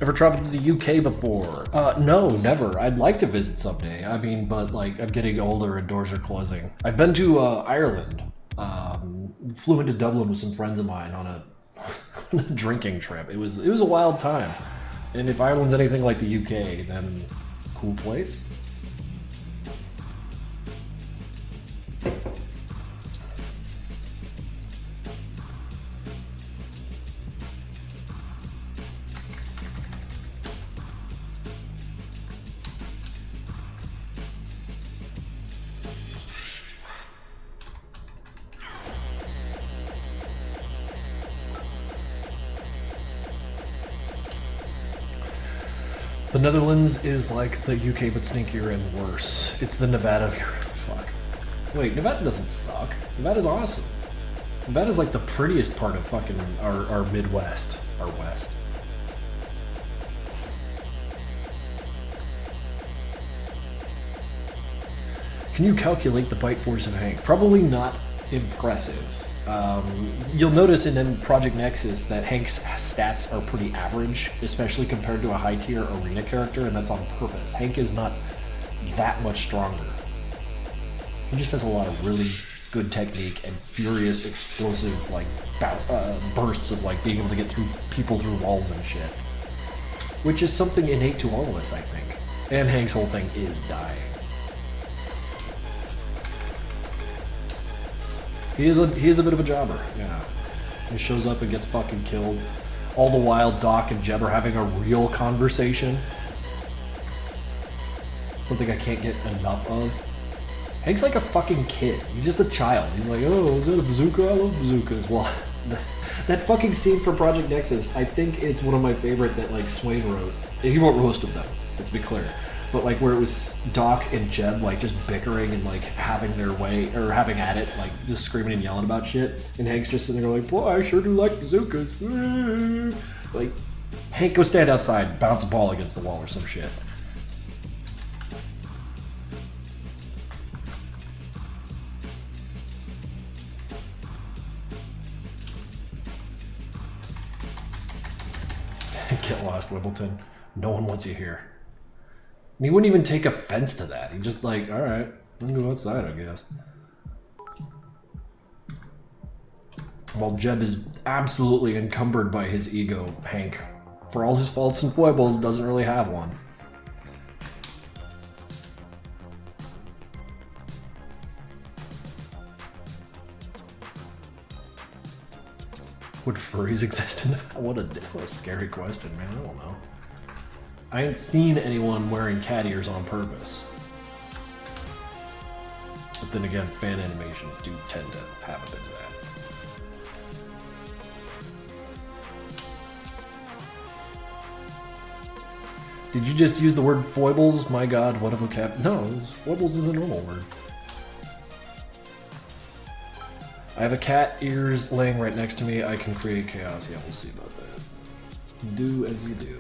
Ever traveled to the UK before? No, never. I'd like to visit someday. I mean, but like, I'm getting older and doors are closing. I've been to Ireland. Flew into Dublin with some friends of mine on a drinking trip. It was a wild time. And if Ireland's anything like the UK, then cool place. The Netherlands is like the UK but sneakier and worse. It's the Nevada of Europe. Fuck. Wait, Nevada doesn't suck. Nevada's awesome. Nevada's like the prettiest part of fucking our Midwest. Our West. Can you calculate the bite force of Hank? Probably not impressive. You'll notice in Project Nexus that Hank's stats are pretty average, especially compared to a high tier arena character, and that's on purpose. Hank is not that much stronger. He just has a lot of really good technique and furious, explosive, like, bursts of, like, being able to get through people through walls and shit. Which is something innate to all of us, I think. And Hank's whole thing is dying. He is a bit of a jobber, yeah. He shows up and gets fucking killed. All the while, Doc and Jeb are having a real conversation. Something I can't get enough of. Hank's like a fucking kid. He's just a child. He's like, oh, is that a bazooka? I love bazookas. Well, that fucking scene from Project Nexus, I think it's one of my favorite that, like, Swain wrote. He wrote most of them, let's be clear. But, like, where it was Doc and Jeb, like, just bickering and, like, having their way, or having at it, like, just screaming and yelling about shit. And Hank's just sitting there like, boy, I sure do like bazookas. Like, Hank, go stand outside, bounce a ball against the wall or some shit. Get lost, Wimbledon. No one wants you here. And he wouldn't even take offense to that. He just like, alright, I'm gonna go outside, I guess. While Jeb is absolutely encumbered by his ego, Hank, for all his faults and foibles, doesn't really have one. Would furries exist in the... What a scary question, man. I don't know. I ain't seen anyone wearing cat ears on purpose. But then again, fan animations do tend to have a bit of that. Did you just use the word foibles? My god, what a vocab... No, foibles is a normal word. I have a cat ears laying right next to me. I can create chaos. Yeah, we'll see about that. Do as you do.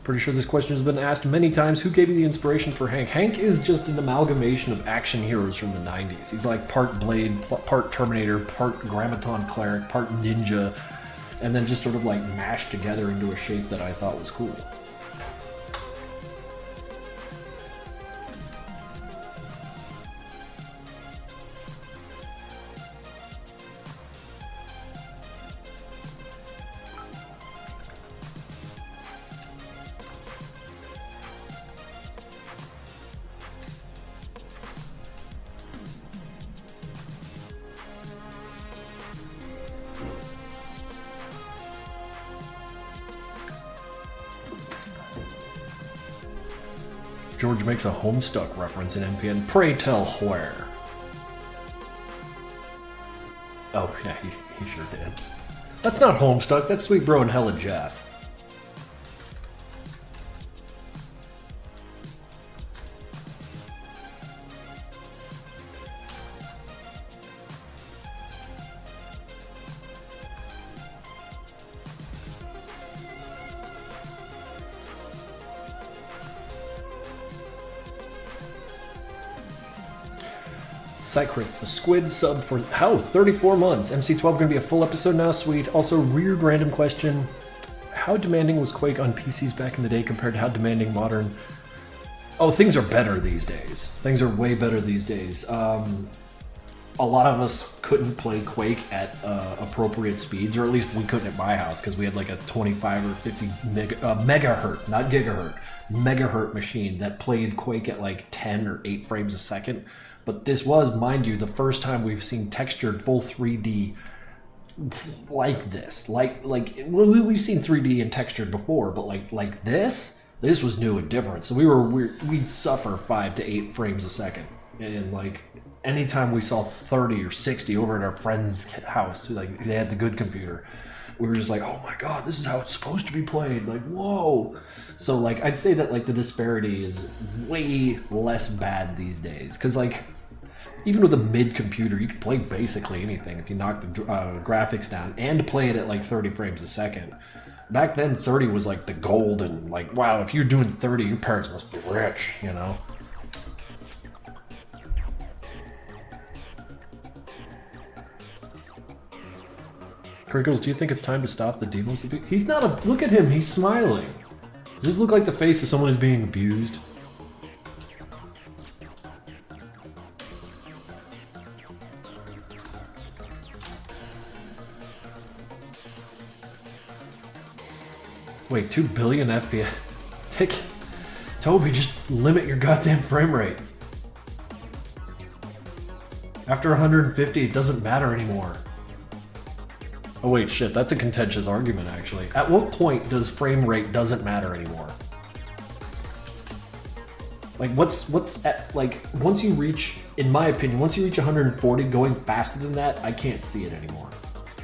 Pretty sure this question has been asked many times. Who gave you the inspiration for Hank? Hank is just an amalgamation of action heroes from the 90s. He's like part Blade, part Terminator, part Grammaton Cleric, part Ninja, and then just sort of like mashed together into a shape that I thought was cool. George makes a Homestuck reference in MPN. Pray tell where. Oh, yeah, he sure did. That's not Homestuck, that's Sweet Bro and Hella Jeff. Cycrith, the squid sub for how 34 months. MC12 gonna be a full episode now, sweet. Also, weird random question. How demanding was Quake on PCs back in the day compared to how demanding modern? Oh, things are better these days. Things are way better these days. A lot of us couldn't play Quake at appropriate speeds, or at least we couldn't at my house because we had like a 25 or 50 megahertz, not gigahertz, megahertz machine that played Quake at like 10 or 8 frames a second. But this was, mind you, the first time we've seen textured full 3D like this. We've seen 3D and textured before, but like this was new and different. So we'd suffer 5 to 8 frames a second, and like anytime we saw 30 or 60 over at our friend's house, like they had the good computer, we were just like, oh my god, this is how it's supposed to be played. Like, whoa. So like I'd say that like the disparity is way less bad these days, because like even with a mid computer, you could play basically anything if you knock the graphics down and play it at like 30 frames a second. Back then, 30 was like the gold, and like, wow, if you're doing 30, your parents must be rich, you know? Krinkels, do you think it's time to stop the demos? He's not a... Look at him, he's smiling. Does this look like the face of someone who's being abused? Wait, 2 billion FPS? Toby, just limit your goddamn frame rate. After 150, it doesn't matter anymore. Oh wait, shit, that's a contentious argument, actually. At what point does frame rate doesn't matter anymore? Like, what's at, like, once you reach, in my opinion, once you reach 140, going faster than that, I can't see it anymore.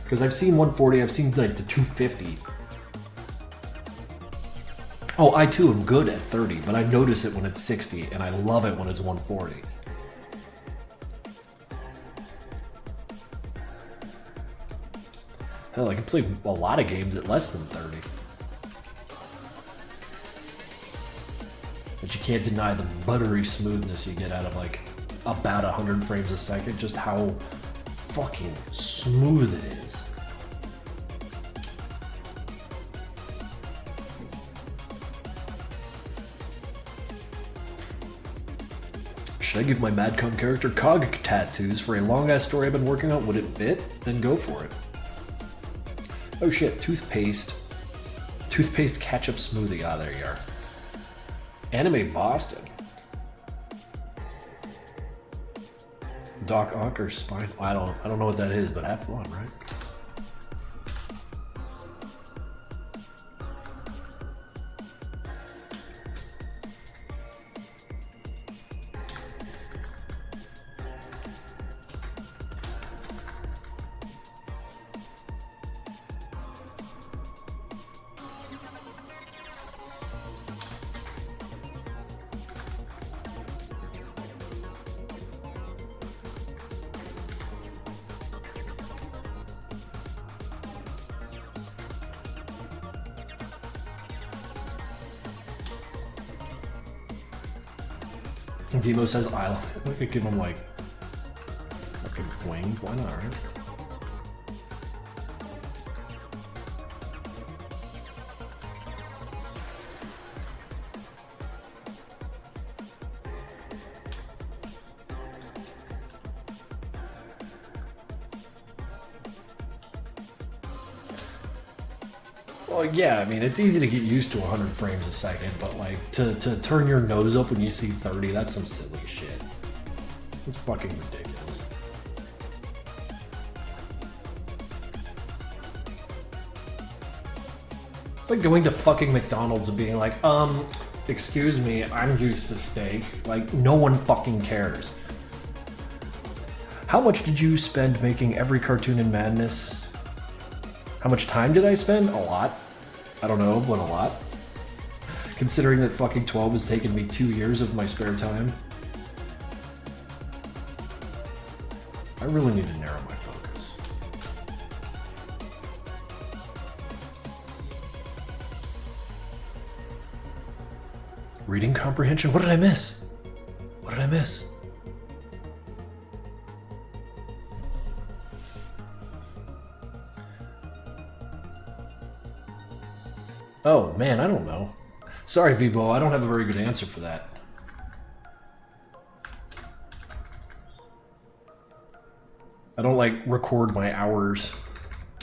Because I've seen 140, I've seen, like, the 250. Oh, I too am good at 30, but I notice it when it's 60, and I love it when it's 140. Hell, I can play a lot of games at less than 30. But you can't deny the buttery smoothness you get out of like about 100 frames a second, just how fucking smooth it is. Should I give my Madcon character cog tattoos for a long-ass story I've been working on? Would it fit? Then go for it. Oh shit, toothpaste. Toothpaste ketchup smoothie. Ah, there you are. Anime Boston. Doc Ock or spine? Well, I don't know what that is, but have fun, right? Demo says Island. I could give him like fucking wings. Why not, right? Well, yeah, I mean, it's easy to get used to 100 frames a second, but like, to turn your nose up when you see 30, that's some silly shit. It's fucking ridiculous. It's like going to fucking McDonald's and being like, excuse me, I'm used to steak. Like, no one fucking cares. How much did you spend making every cartoon in Madness? How much time did I spend? A lot. I don't know, but a lot. Considering that fucking 12 has taken me 2 years of my spare time. I really need to narrow my focus. Reading comprehension? What did I miss? What did I miss? Oh, man, I don't know. Sorry, Vibo, I don't have a very good answer for that. I don't, like, record my hours.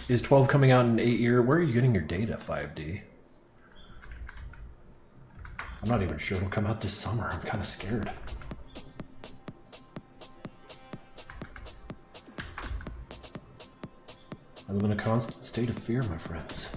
Is 12 coming out in 8 years? Where are you getting your data, 5D? I'm not even sure it'll come out this summer. I'm kind of scared. I live in a constant state of fear, my friends.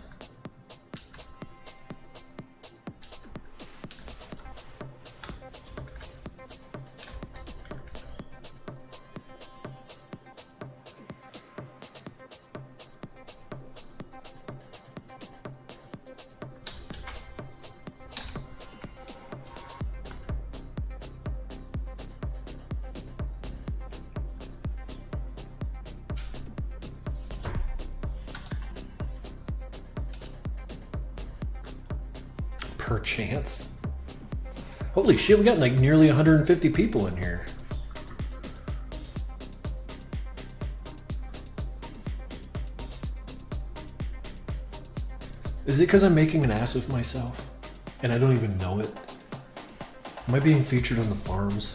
Per chance. Holy shit, we got like nearly 150 people in here. Is it because I'm making an ass of myself? And I don't even know it. Am I being featured on the farms?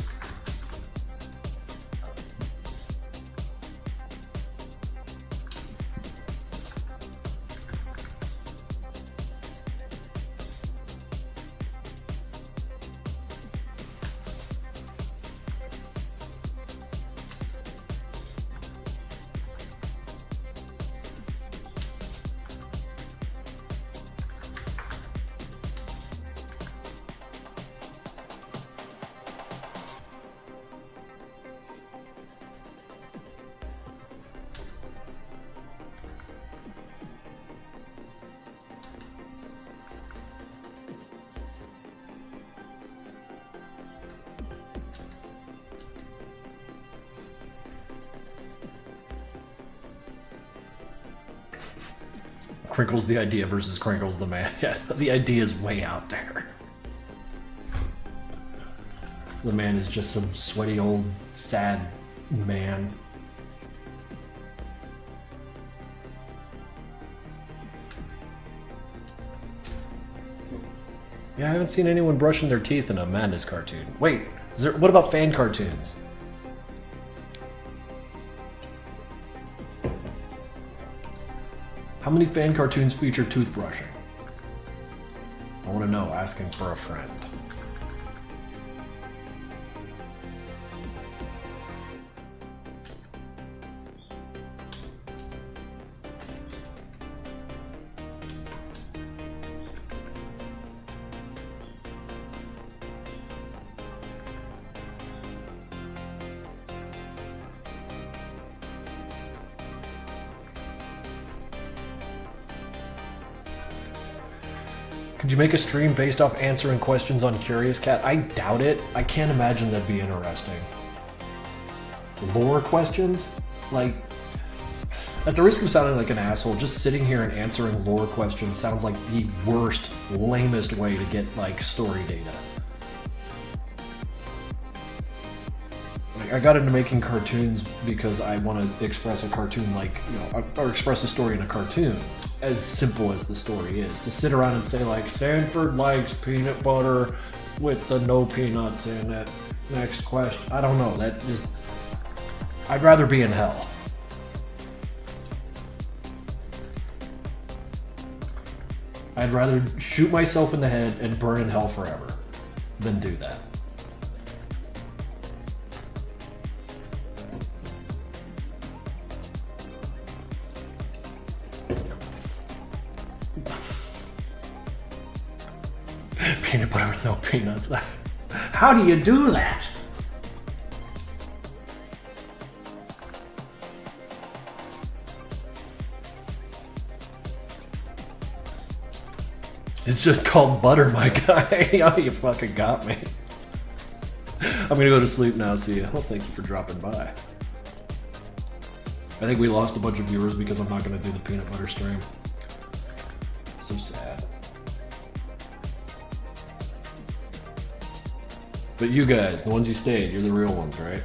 Krinkels the idea versus Krinkels the man. Yeah, the idea is way out there. The man is just some sweaty old sad man. Yeah, I haven't seen anyone brushing their teeth in a Madness cartoon. Wait, what about fan cartoons? How many fan cartoons feature toothbrushing? I want to know, asking for a friend. Could you make a stream based off answering questions on Curious Cat? I doubt it. I can't imagine that'd be interesting. Lore questions? Like, at the risk of sounding like an asshole, just sitting here and answering lore questions sounds like the worst, lamest way to get, like, story data. Like, I got into making cartoons because I want to express a cartoon like, you know, or express a story in a cartoon. As simple as the story is. To sit around and say like, Sanford likes peanut butter with the no peanuts in it. Next question. I don't know. That just... I'd rather be in hell. I'd rather shoot myself in the head and burn in hell forever than do that. Peanut butter with no peanuts. How do you do that? It's just called butter, my guy. Oh, you fucking got me. I'm gonna go to sleep now. See you. Well, thank you for dropping by. I think we lost a bunch of viewers because I'm not gonna do the peanut butter stream. So sad. But you guys, the ones you stayed, you're the real ones, right?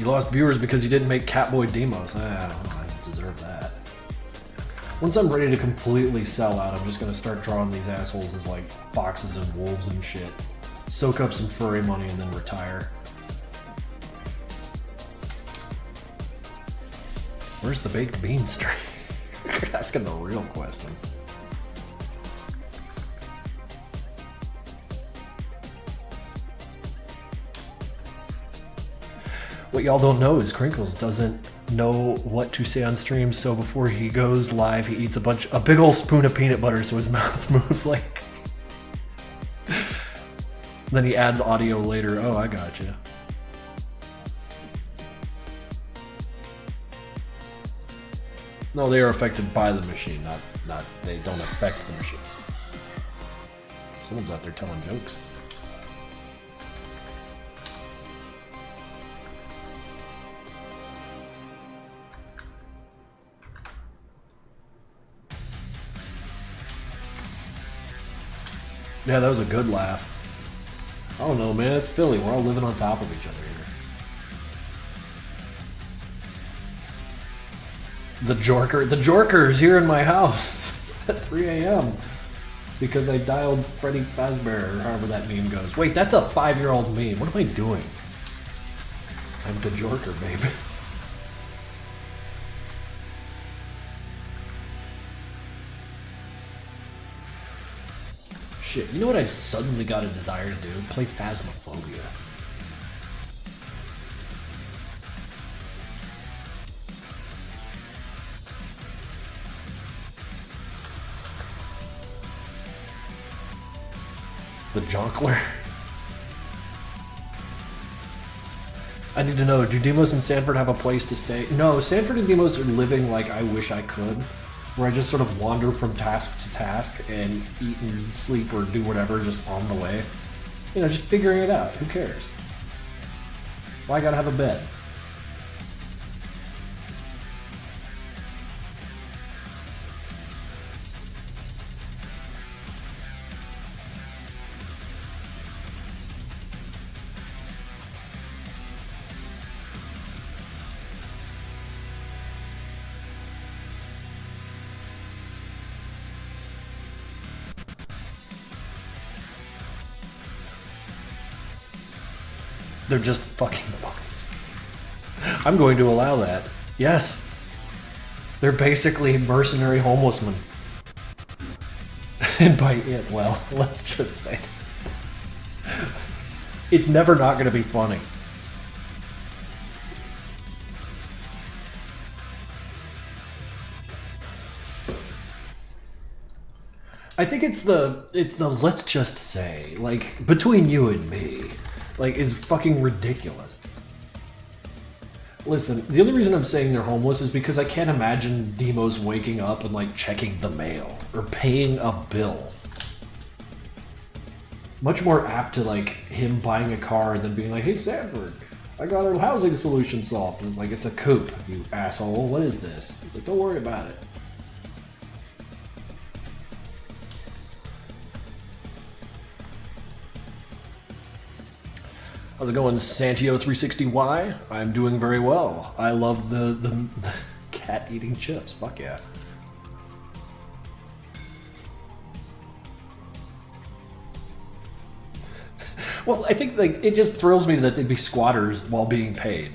You lost viewers because you didn't make Catboy Demos. I deserve that. Once I'm ready to completely sell out, I'm just gonna start drawing these assholes as like foxes and wolves and shit. Soak up some furry money and then retire. Where's the baked bean stream? Asking the real questions. What y'all don't know is Krinkels doesn't know what to say on stream, so before he goes live, he eats a big old spoon of peanut butter so his mouth moves like... Then he adds audio later. Oh, I gotcha. No, they are affected by the machine, not they don't affect the machine. Someone's out there telling jokes. Yeah, that was a good laugh. I don't know, man. It's Philly. We're all living on top of each other here. The Jorker's here in my house. It's at 3 a.m. because I dialed Freddy Fazbear, or however that meme goes. Wait, that's a 5-year-old meme. What am I doing? I'm the Jorker, baby. Shit, you know what I suddenly got a desire to do? Play Phasmophobia. The Jonkler. I need to know, do Demos and Sanford have a place to stay? No, Sanford and Demos are living like I wish I could, where I just sort of wander from task to task and eat and sleep or do whatever just on the way. You know, just figuring it out. Who cares? Why I gotta have a bed? They're just fucking bums. I'm going to allow that. Yes. They're basically mercenary homelessmen. And by it, well, let's just say it's never not going to be funny. I think it's the let's just say, like, between you and me, like, is fucking ridiculous. Listen, the only reason I'm saying they're homeless is because I can't imagine Demos waking up and, like, checking the mail or paying a bill. Much more apt to, like, him buying a car and then being like, hey, Sanford, I got our housing solution solved. And it's like, it's a coupe, you asshole. What is this? He's like, don't worry about it. How's it going, Santio360Y? I'm doing very well. I love the cat eating chips. Fuck yeah. Well, I think, like, it just thrills me that they'd be squatters while being paid.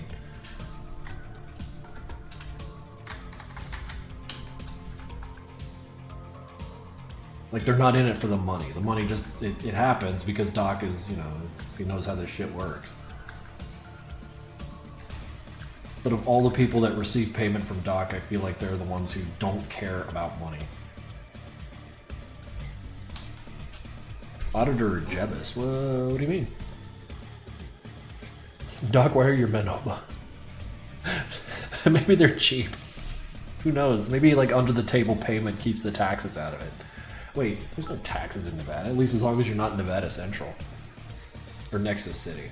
Like, they're not in it for the money. The money just, it happens because Doc is, you know, he knows how this shit works. But of all the people that receive payment from Doc, I feel like they're the ones who don't care about money. Auditor Jebus, what do you mean? Doc, why are your men hobos? Maybe they're cheap. Who knows? Maybe, like, under the table payment keeps the taxes out of it. Wait, there's no taxes in Nevada, at least as long as you're not in Nevada Central. Or Nexus City.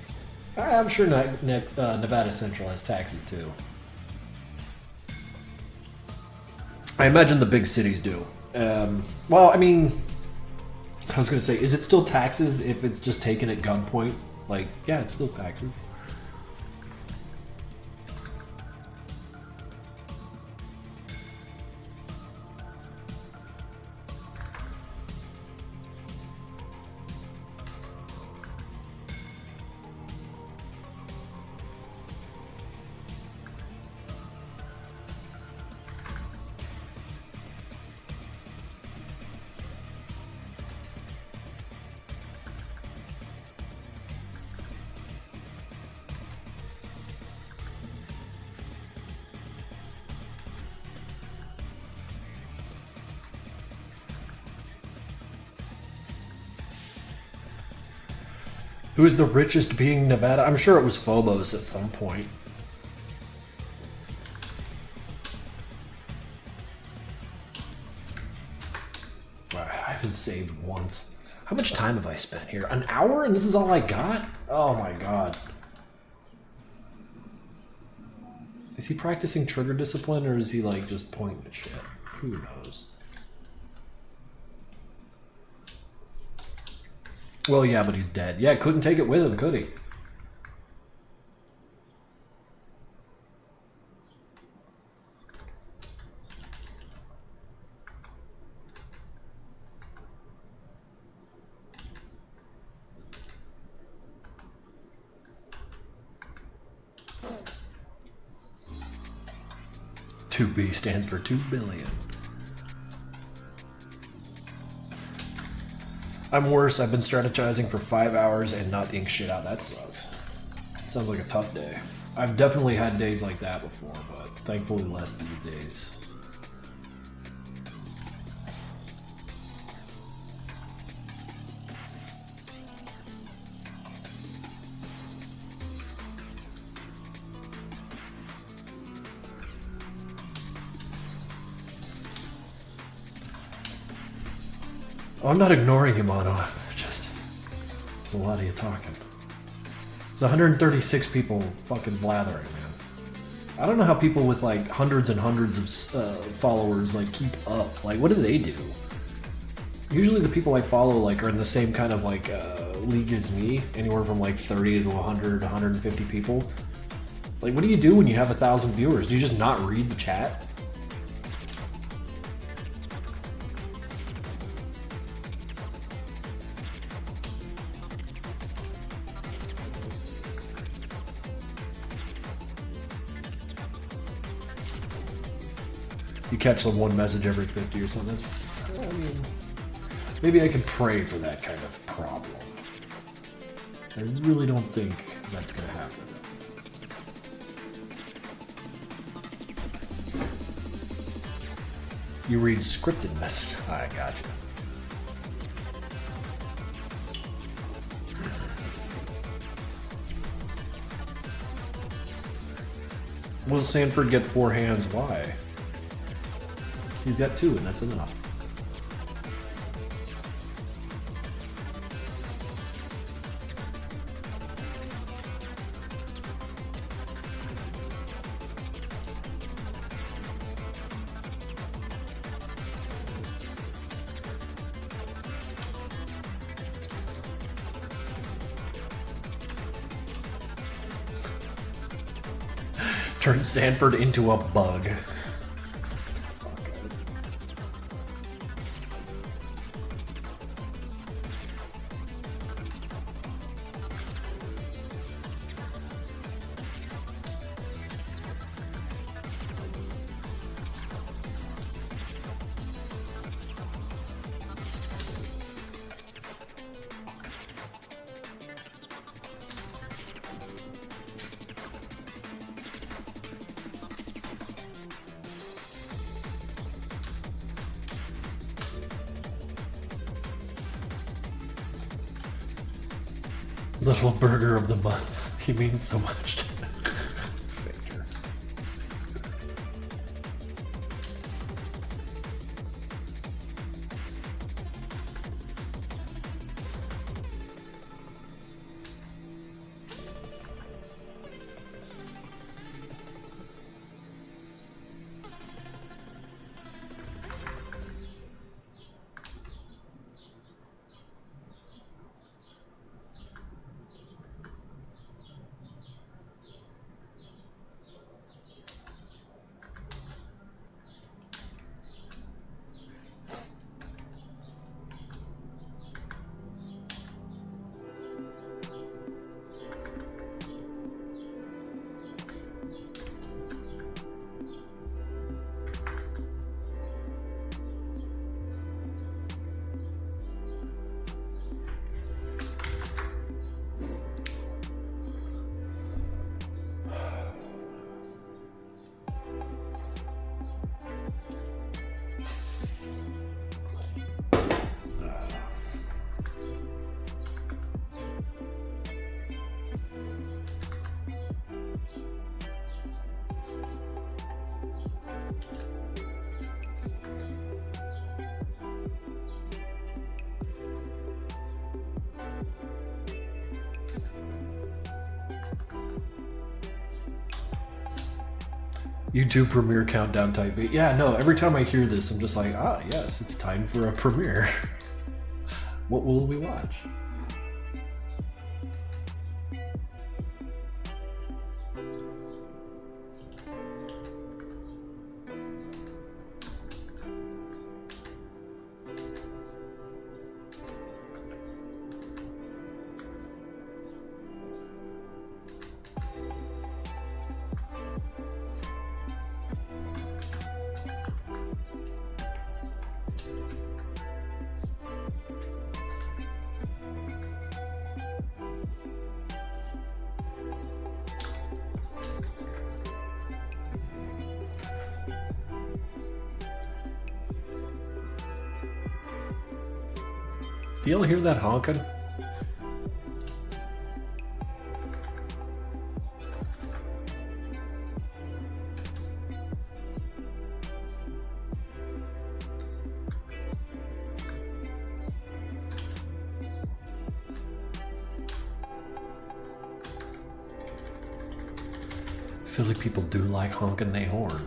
I'm sure Nevada Central has taxes too. I imagine the big cities do. Well, I mean, I was going to say, is it still taxes if it's just taken at gunpoint? Like, yeah, it's still taxes. Who is the richest being Nevada? I'm sure it was Phobos at some point. I haven't saved once. How much time have I spent here? An hour and this is all I got? Oh my god. Is he practicing trigger discipline or is he, like, just pointing at shit? Who knows? Well, yeah, but he's dead. Yeah, couldn't take it with him, could he? $2B stands for 2 billion. I'm worse. I've been strategizing for 5 hours and not ink shit out. That sucks. Sounds like a tough day. I've definitely had days like that before, but thankfully less these days. Oh, I'm not ignoring you, Mono. Just, there's a lot of you talking. There's 136 people fucking blathering, man. I don't know how people with like hundreds and hundreds of followers like keep up. Like, what do they do? Usually the people I follow like are in the same kind of like league as me, anywhere from like 30 to 100, 150 people. Like, what do you do when you have 1,000 viewers? Do you just not read the chat? You catch them one message every 50 or something. That's, I mean, maybe I can pray for that kind of problem. I really don't think that's gonna happen. You read scripted message. I gotcha. Will Sanford get 4 hands? Why? He's got 2, and that's enough. Turn Sanford into a bug. Little burger of the month. He means so much to Victor. YouTube premiere countdown type beat. Yeah, no, every time I hear this, I'm just like, ah, yes, it's time for a premiere. What will we watch? Do y'all hear that honking? Philly people do like honking they horn.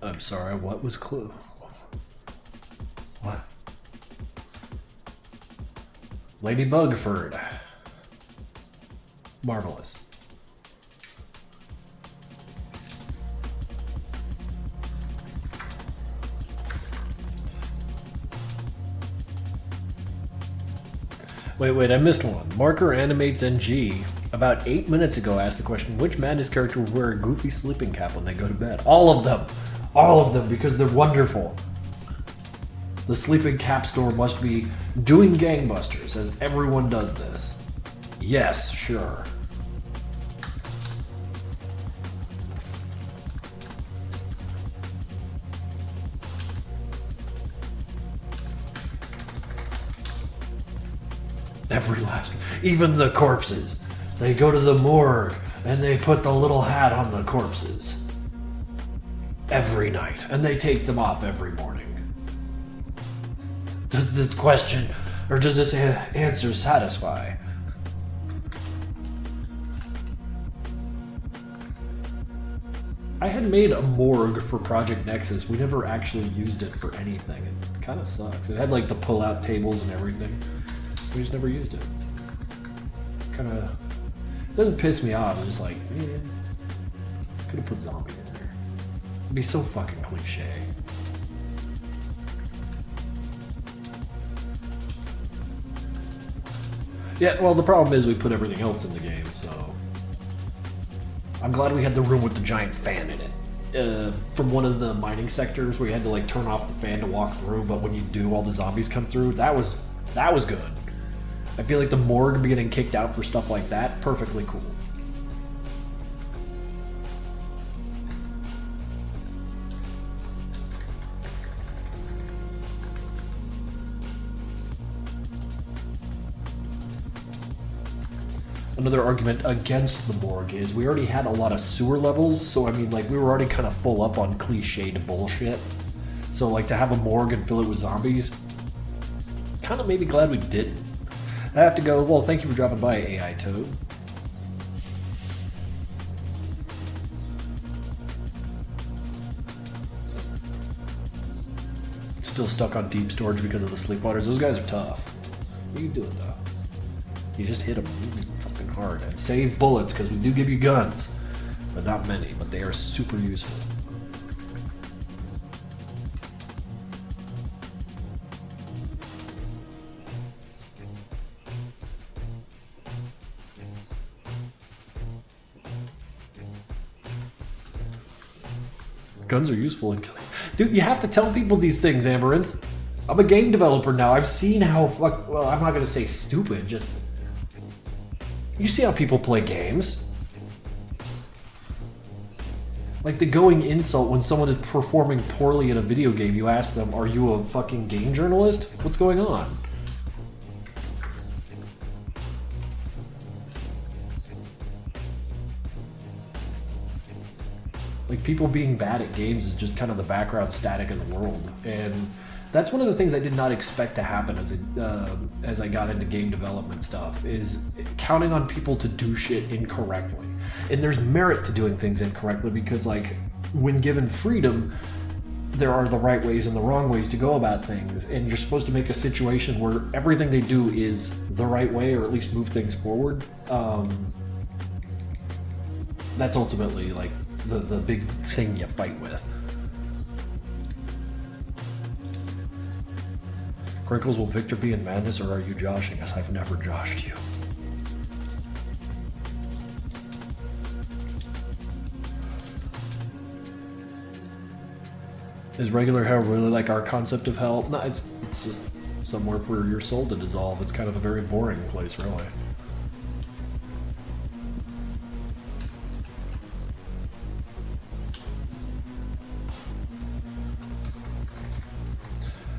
I'm sorry, what was clue? What? Lady Bugford. Marvelous. Wait, I missed one. Marker Animates NG about 8 minutes ago asked the question, which Madness character would wear a goofy sleeping cap when they go to bed? All of them! All of them, because they're wonderful. The sleeping cap store must be doing gangbusters, as everyone does this. Yes, sure. Every last, even the corpses. They go to the morgue and they put the little hat on the corpses. Every night. And they take them off every morning. Does this question, or does this answer satisfy? I had made a morgue for Project Nexus. We never actually used it for anything. It kind of sucks. It had like the pull-out tables and everything. We just never used it. Kind of doesn't piss me off. I'm just like, man, could have put zombies in there. It'd be so fucking cliche. Yeah, well, the problem is we put everything else in the game, so I'm glad we had the room with the giant fan in it. From one of the mining sectors where you had to like turn off the fan to walk through, but when you do, all the zombies come through. That was good. I feel like the morgue be getting kicked out for stuff like that. Perfectly cool. Another argument against the morgue is we already had a lot of sewer levels, so I mean, like, we were already kind of full up on cliched bullshit. So, like, to have a morgue and fill it with zombies, kind of maybe glad we didn't. I have to go, well, thank you for dropping by, AI Toad. Still stuck on deep storage because of the sleepwaters. Those guys are tough. You can do it, though. You just hit them fucking hard. And save bullets, because we do give you guns. But not many, but they are super useful. Guns are useful in killing. Dude, you have to tell people these things, Amaranth. I'm a game developer now. I've seen how well, I'm not gonna say stupid, just you see how people play games. Like the going insult when someone is performing poorly in a video game, you ask them, are you a fucking game journalist? What's going on? Like, people being bad at games is just kind of the background static of the world, and that's one of the things I did not expect to happen as I got into game development stuff, is counting on people to do shit incorrectly. And there's merit to doing things incorrectly because, like, when given freedom, there are the right ways and the wrong ways to go about things, and you're supposed to make a situation where everything they do is the right way, or at least move things forward. That's ultimately, like, the big thing you fight with. Krinkels, will Victor be in Madness, or are you joshing us? I've never joshed you. Is regular hell really like our concept of hell? No, it's just somewhere for your soul to dissolve. It's kind of a very boring place, really.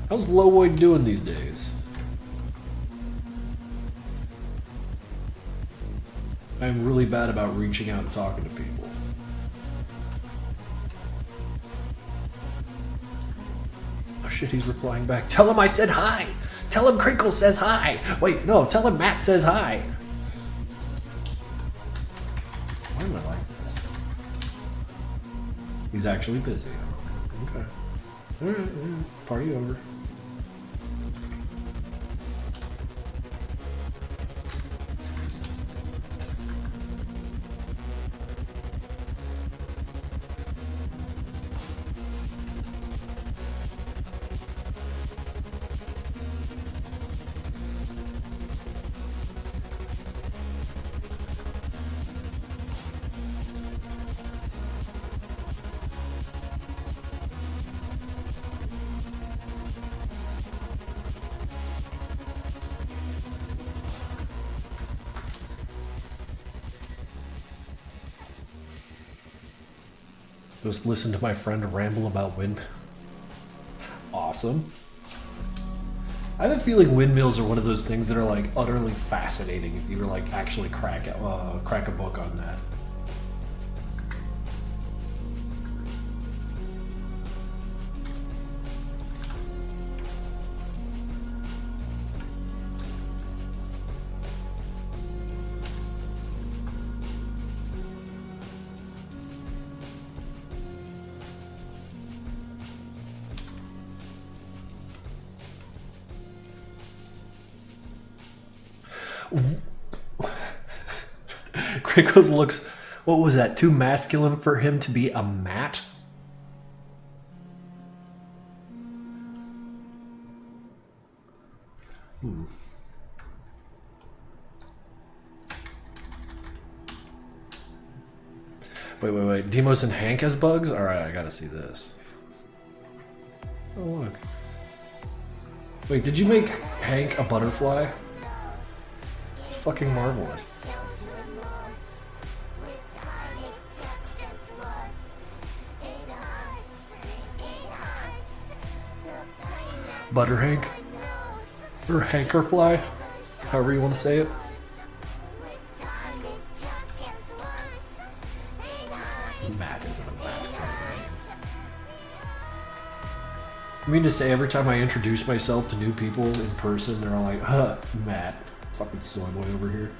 How's Lowoid doing these days? I'm really bad about reaching out and talking to people. Oh shit, he's replying back. Tell him I said hi! Tell him Krinkels says hi! Wait, no, tell him Matt says hi! Why am I like this? He's actually busy. Okay. Alright, party over. Just listen to my friend ramble about wind. Awesome. I have a feeling windmills are one of those things that are like utterly fascinating if you were like actually crack a book on that. Krinkels looks, what was that, too masculine for him to be a Matt? Wait. Demos and Hank as bugs? Alright, I gotta see this. Oh, look. Wait, did you make Hank a butterfly? It's fucking marvelous. Butter Hank? Or Hankerfly? However you want to say it. Matt isn't a master. I mean to say, every time I introduce myself to new people in person, they're all like, huh, Matt. Fucking soy boy over here.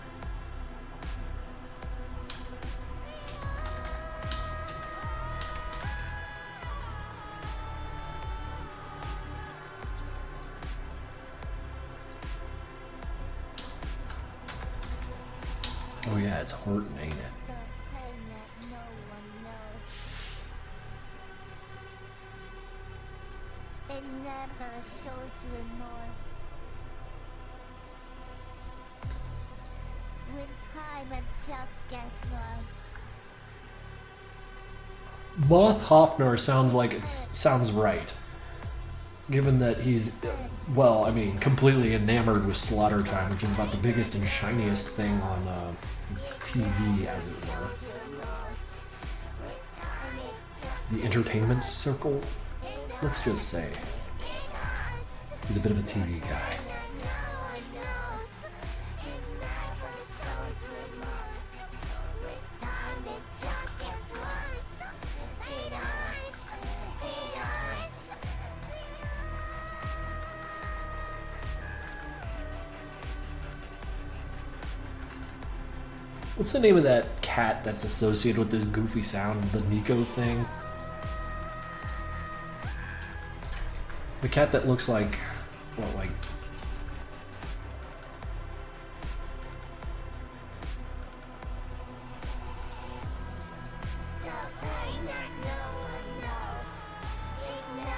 Oh yeah, it's hurting, ain't it? It never shows remorse. With time it just gets worse. Moth Hoffner sounds like it sounds right. Given that he's, well, I mean, completely enamored with Slaughter Time, which is about the biggest and shiniest thing on TV, as it were. The entertainment circle, let's just say. He's a bit of a TV guy. What's the name of that cat that's associated with this goofy sound? The Nico thing? The cat that looks like, what, like...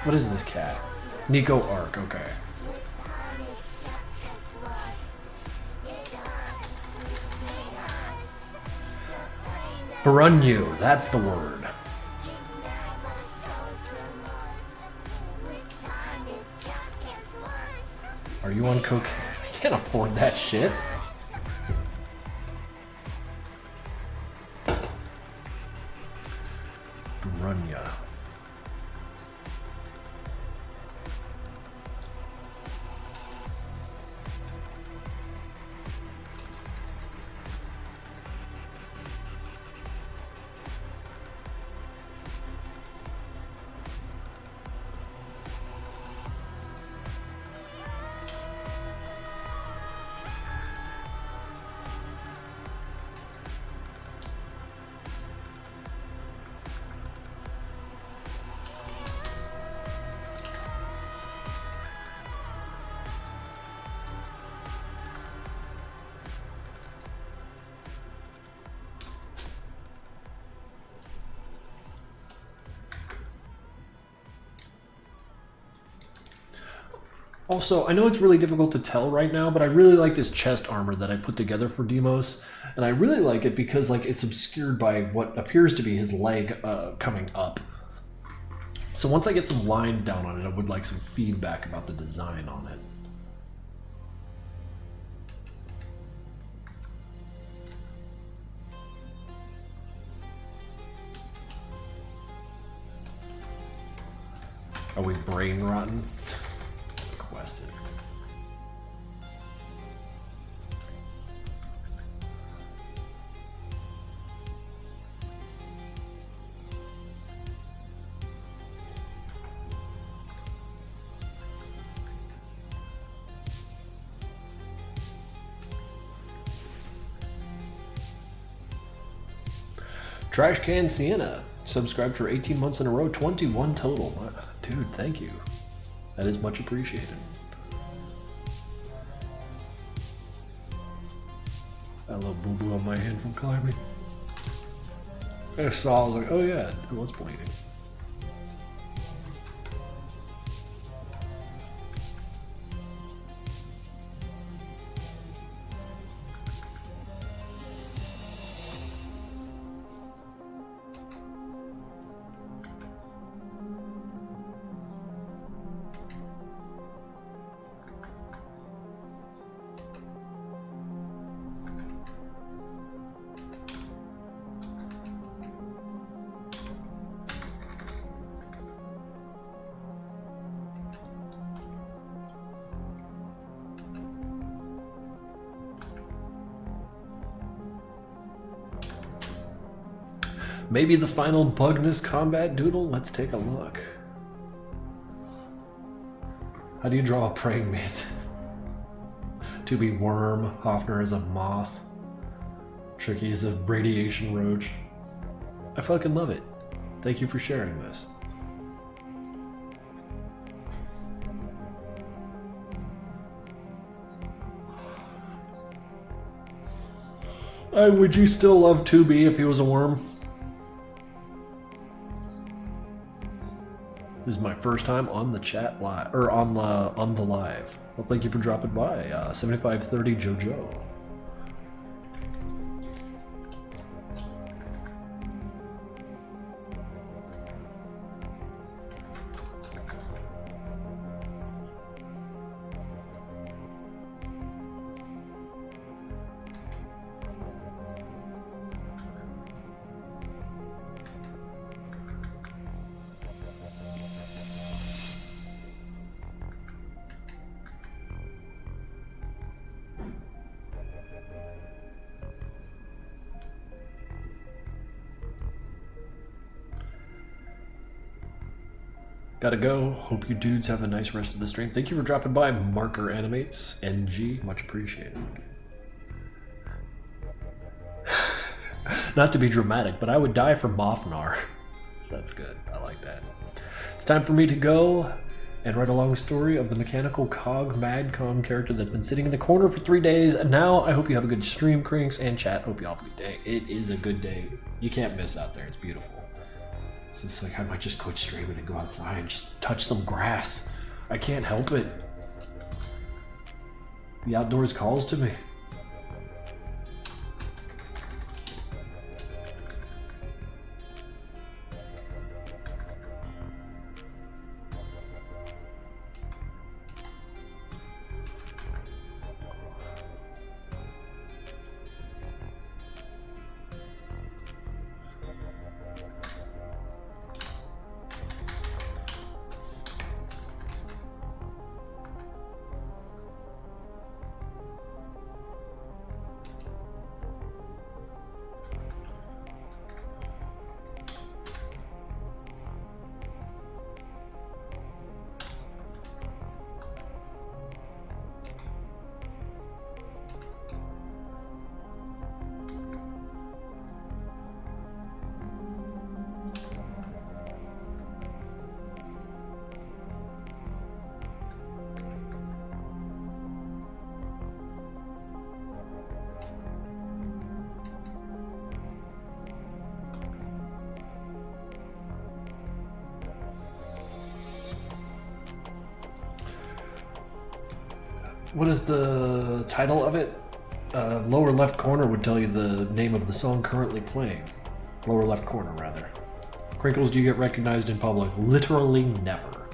What is this cat? Nico Arc, okay. Barunyu, that's the word. Are you on cocaine? I can't afford that shit. Barunya. Also, I know it's really difficult to tell right now, but I really like this chest armor that I put together for Demos. And I really like it because like it's obscured by what appears to be his leg coming up. So once I get some lines down on it, I would like some feedback about the design on it. Are we brain rotten? Requested. Trash Can Sienna subscribed for 18 months in a row, 21 total. Dude, thank you. That is much appreciated. I love Boo Boo on my hand from climbing. I saw, I was like, oh yeah, it was bleeding. Maybe the final Bugness combat doodle? Let's take a look. How do you draw a praying mantis? To be worm, Hoffner is a moth, Tricky is a radiation roach. I fucking love it. Thank you for sharing this. Would you still love 2B if he was a worm? This is my first time on the chat live, or on the live. Well, thank you for dropping by, 7530 JoJo. Gotta go. Hope you dudes have a nice rest of the stream. Thank you for dropping by, Marker Animates, NG. Much appreciated. Not to be dramatic, but I would die for Mofnar. So that's good. I like that. It's time for me to go and write a long story of the mechanical cog Madcom character that's been sitting in the corner for 3 days. And now I hope you have a good stream, Krinks, and chat. Hope you all have a good day. It is a good day. You can't miss out there. It's beautiful. It's just like I might just quit streaming and go outside and just touch some grass. I can't help it. The outdoors calls to me. What is the title of it? Lower left corner would tell you the name of the song currently playing. Lower left corner, rather. Krinkels, do you get recognized in public? Literally never.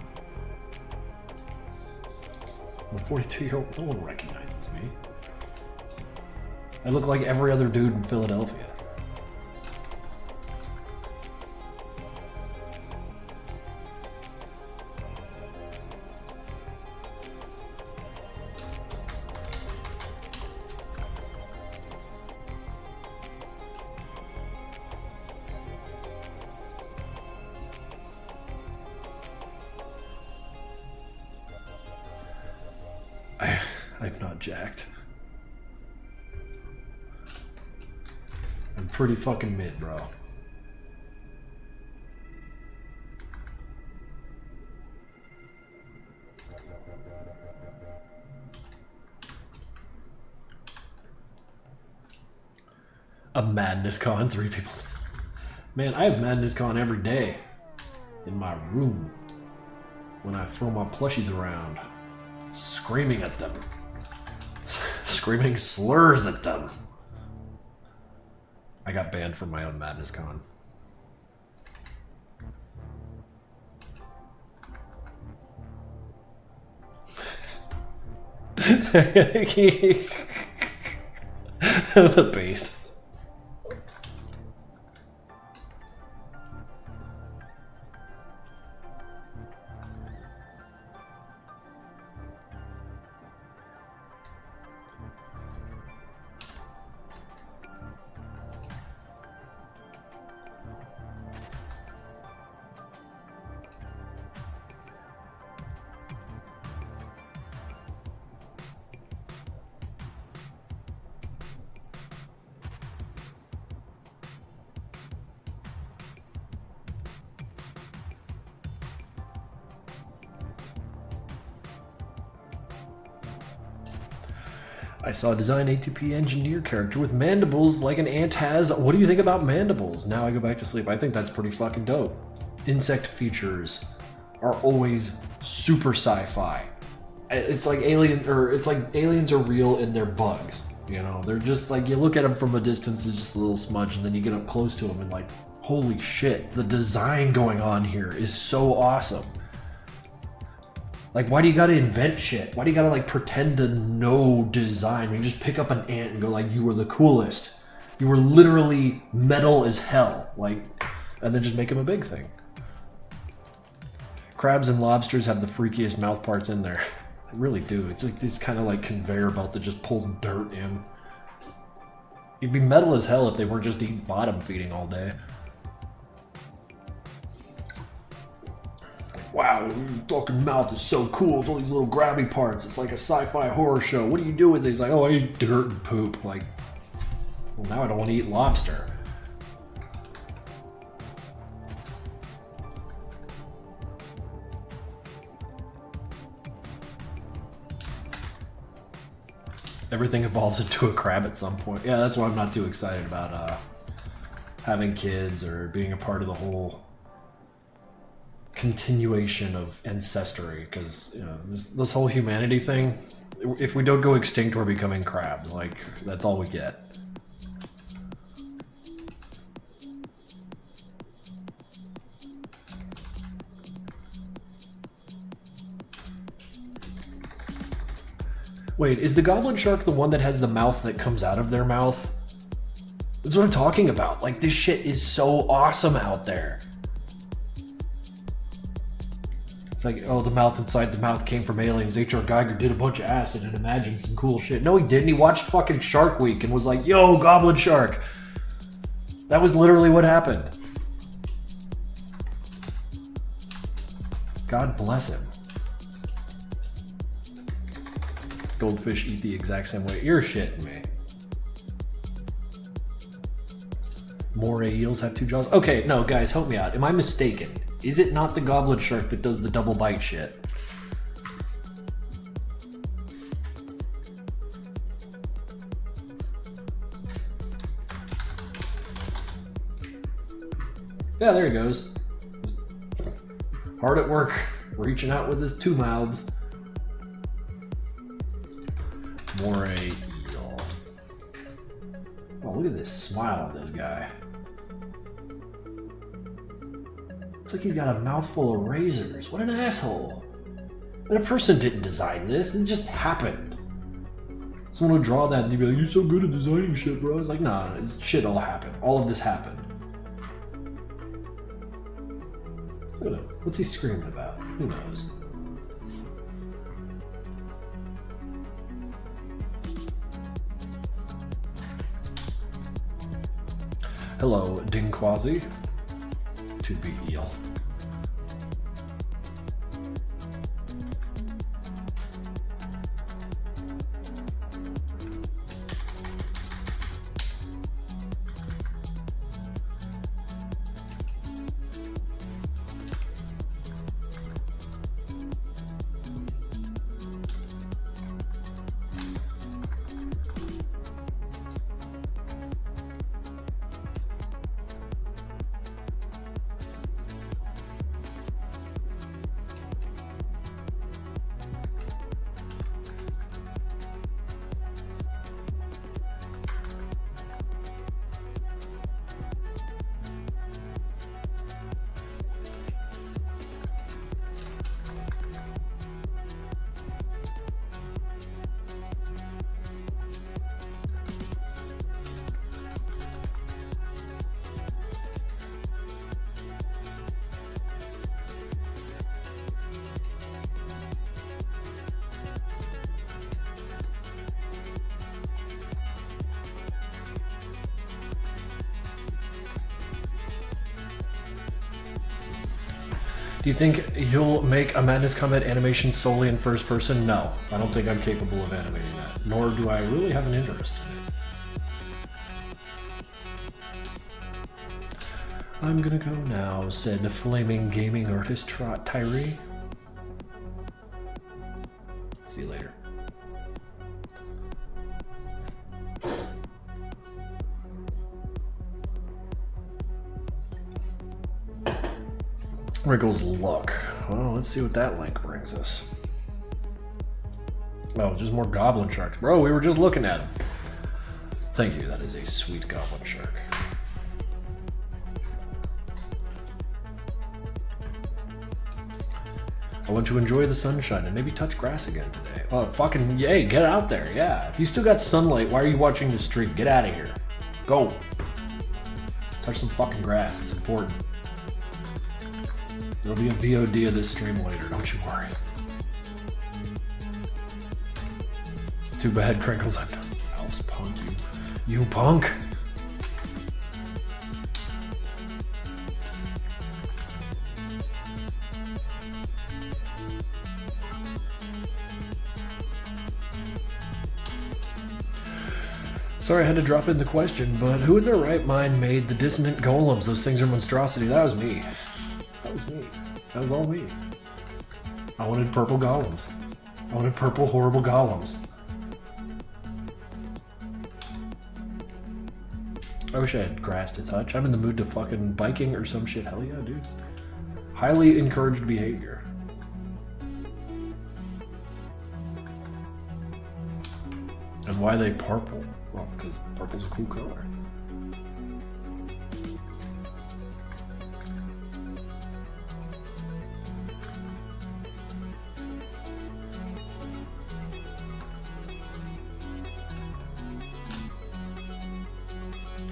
I'm a 42-year-old. No one recognizes me. I look like every other dude in Philadelphia. I'm not jacked. I'm pretty fucking mid, bro. A Madness Con, 3 people. Man, I have Madness Con every day in my room when I throw my plushies around, screaming at them. Screaming slurs at them. I got banned from my own Madness Con. The beast. I saw a design ATP engineer character with mandibles like an ant has. What do you think about mandibles? Now I go back to sleep. I think that's pretty fucking dope. Insect features are always super sci-fi. It's like aliens are real and they're bugs. You know, they're just like, you look at them from a distance, it's just a little smudge, and then you get up close to them and like, holy shit, the design going on here is so awesome. Like, why do you gotta invent shit? Why do you gotta, like, pretend to know design? When you just pick up an ant and go, like, you were the coolest. You were literally metal as hell. Like, and then just make them a big thing. Crabs and lobsters have the freakiest mouth parts in there. They really do. It's like this kind of, like, conveyor belt that just pulls dirt in. You'd be metal as hell if they weren't just eating bottom feeding all day. Wow, your fucking mouth is so cool. It's all these little grabby parts. It's like a sci-fi horror show. What do you do with it? He's like, oh, I eat dirt and poop. Like, well, now I don't want to eat lobster. Everything evolves into a crab at some point. Yeah, that's why I'm not too excited about having kids or being a part of the whole continuation of ancestry, because you know this whole humanity thing, if we don't go extinct, we're becoming crabs. Like, that's all we get. Wait, is the goblin shark the one that has the mouth that comes out of their mouth? That's what I'm talking about. Like, this shit is so awesome out there. Like, oh, the mouth inside the mouth came from aliens. H.R. Geiger did a bunch of acid and imagined some cool shit. No, he didn't. He watched fucking Shark Week and was like, yo, goblin shark. That was literally what happened. God bless him. Goldfish eat the exact same way. You're shitting me. Moray eels have 2 jaws. Okay, no, guys, help me out. Am I mistaken? Is it not the goblin shark that does the double bite shit? Yeah, there he goes. Hard at work, reaching out with his 2 mouths. Moray eel. Oh, look at this smile on this guy. It's like he's got a mouthful of razors. What an asshole. And a person didn't design this, it just happened. Someone would draw that and they'd be like, you're so good at designing shit, bro. It's like, nah, it's shit all happened. All of this happened. Look at him. What's he screaming about? Who knows? Hello, Dingquazi. To be eel. Do you think you'll make a Madness Combat animation solely in first person? No, I don't think I'm capable of animating that, nor do I really have an interest in it. I'm gonna go now, said flaming gaming artist Tyree. See you later. Wriggles luck. Well, let's see what that link brings us. Oh, just more goblin sharks. Bro, we were just looking at them. Thank you, that is a sweet goblin shark. I want to enjoy the sunshine and maybe touch grass again today. Oh, fucking yay, get out there, yeah. If you still got sunlight, why are you watching the stream? Get out of here. Go. Touch some fucking grass, it's important. There'll be a VOD of this stream later, don't you worry. Too bad, Krinkels. I'm done. Elves punk, you punk. Sorry I had to drop in the question, but who in their right mind made the dissonant golems? Those things are monstrosity. That was me. That was me. That was all me. I wanted purple golems. I wanted purple horrible golems. I wish I had grass to touch. I'm in the mood to fucking biking or some shit. Hell yeah, dude. Highly encouraged behavior. And why are they purple? Well, because purple's a cool color.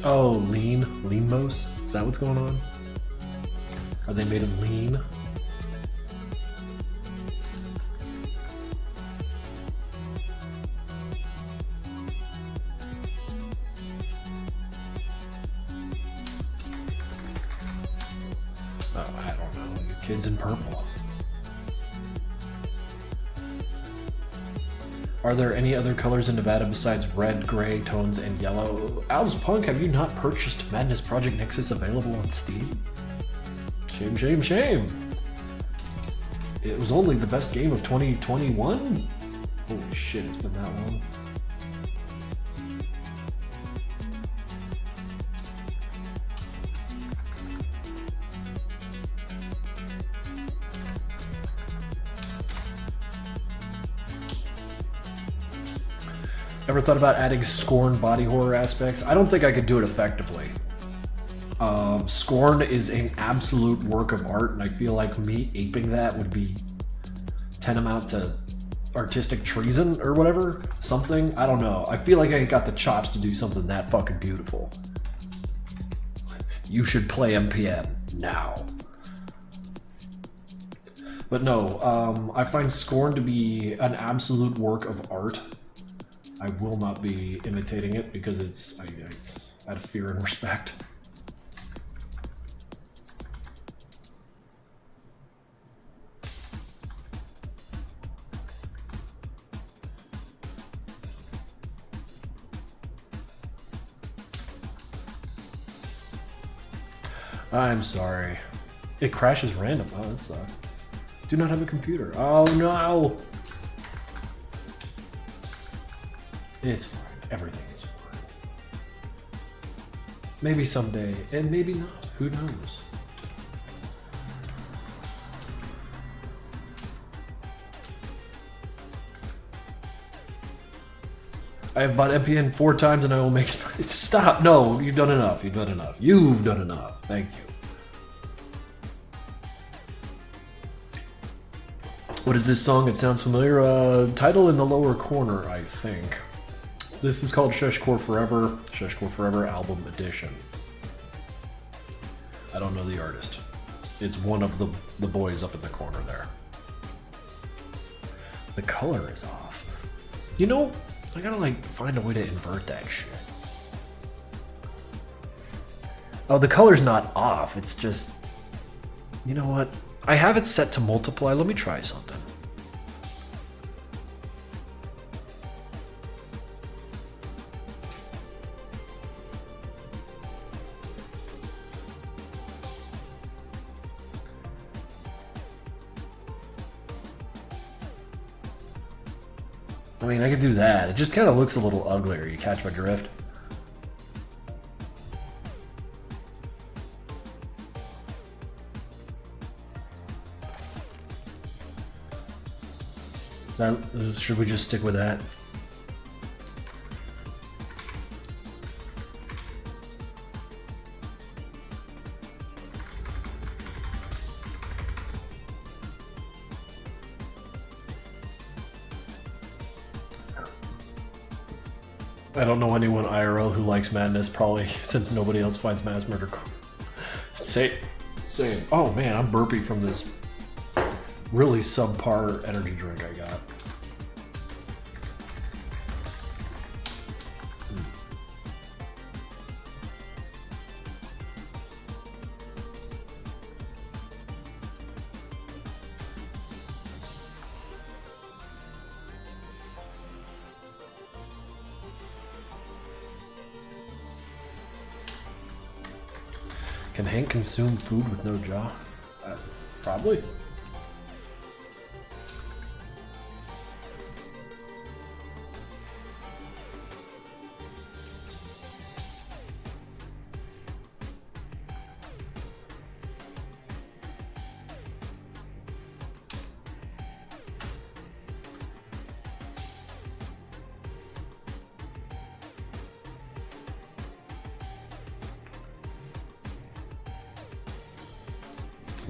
Oh, lean? Leanmos? Is that what's going on? Are they made of lean? Oh, I don't know. Kids in purple. Are there any other colors in Nevada besides red, gray, tones, and yellow? Al's Punk, have you not purchased Madness Project Nexus available on Steam? Shame, shame, shame. It was only the best game of 2021? Holy shit, it's been that long. Ever thought about adding Scorn body horror aspects? I don't think I could do it effectively. Scorn is an absolute work of art, and I feel like me aping that would be tantamount to artistic treason or whatever. Something. I don't know. I feel like I ain't got the chops to do something that fucking beautiful. You should play MPN now. But no, I find Scorn to be an absolute work of art. I will not be imitating it because it's out of fear and respect. I'm sorry. It crashes random. Oh, that sucks. Do not have a computer. Oh no! It's fine. Everything is fine. Maybe someday, and maybe not. Who knows? I have bought MPN 4 times and I will make it. Stop! No, you've done enough. You've done enough. You've done enough. Thank you. What is this song? It sounds familiar. Title in the lower corner, I think. This is called Sheshcore Forever. Sheshcore Forever Album Edition. I don't know the artist. It's one of the boys up in the corner there. The color is off. You know, I gotta like find a way to invert that shit. Oh, the color's not off. It's just, you know what? I have it set to multiply. Let me try something. I mean, I could do that. It just kind of looks a little uglier. You catch my drift? Should we just stick with that? I don't know anyone IRL who likes madness, probably since nobody else finds mass murder. Same. Oh man, I'm burpy from this really subpar energy drink I got. Can Hank consume food with no jaw? Probably.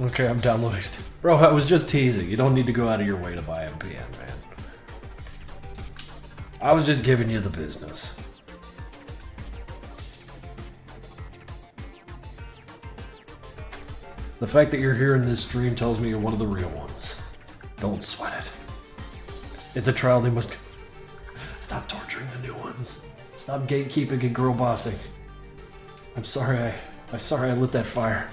Okay, I'm downloading. Bro, I was just teasing. You don't need to go out of your way to buy MPN, man. I was just giving you the business. The fact that you're here in this stream tells me you're one of the real ones. Don't sweat it. It's a trial they must... Stop torturing the new ones. Stop gatekeeping and girl bossing. I'm sorry I lit that fire.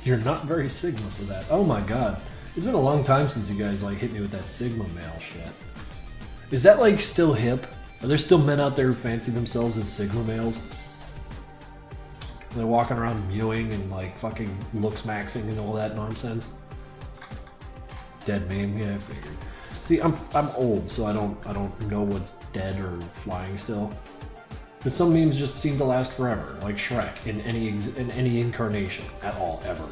You're not very Sigma for that. Oh my god. It's been a long time since you guys like hit me with that Sigma male shit. Is that like still hip? Are there still men out there who fancy themselves as Sigma males? They're walking around mewing and like fucking looks maxing and all that nonsense? Dead meme, yeah, I figured. See, I'm old, so I don't know what's dead or flying still. But some memes just seem to last forever, like Shrek in any incarnation at all ever.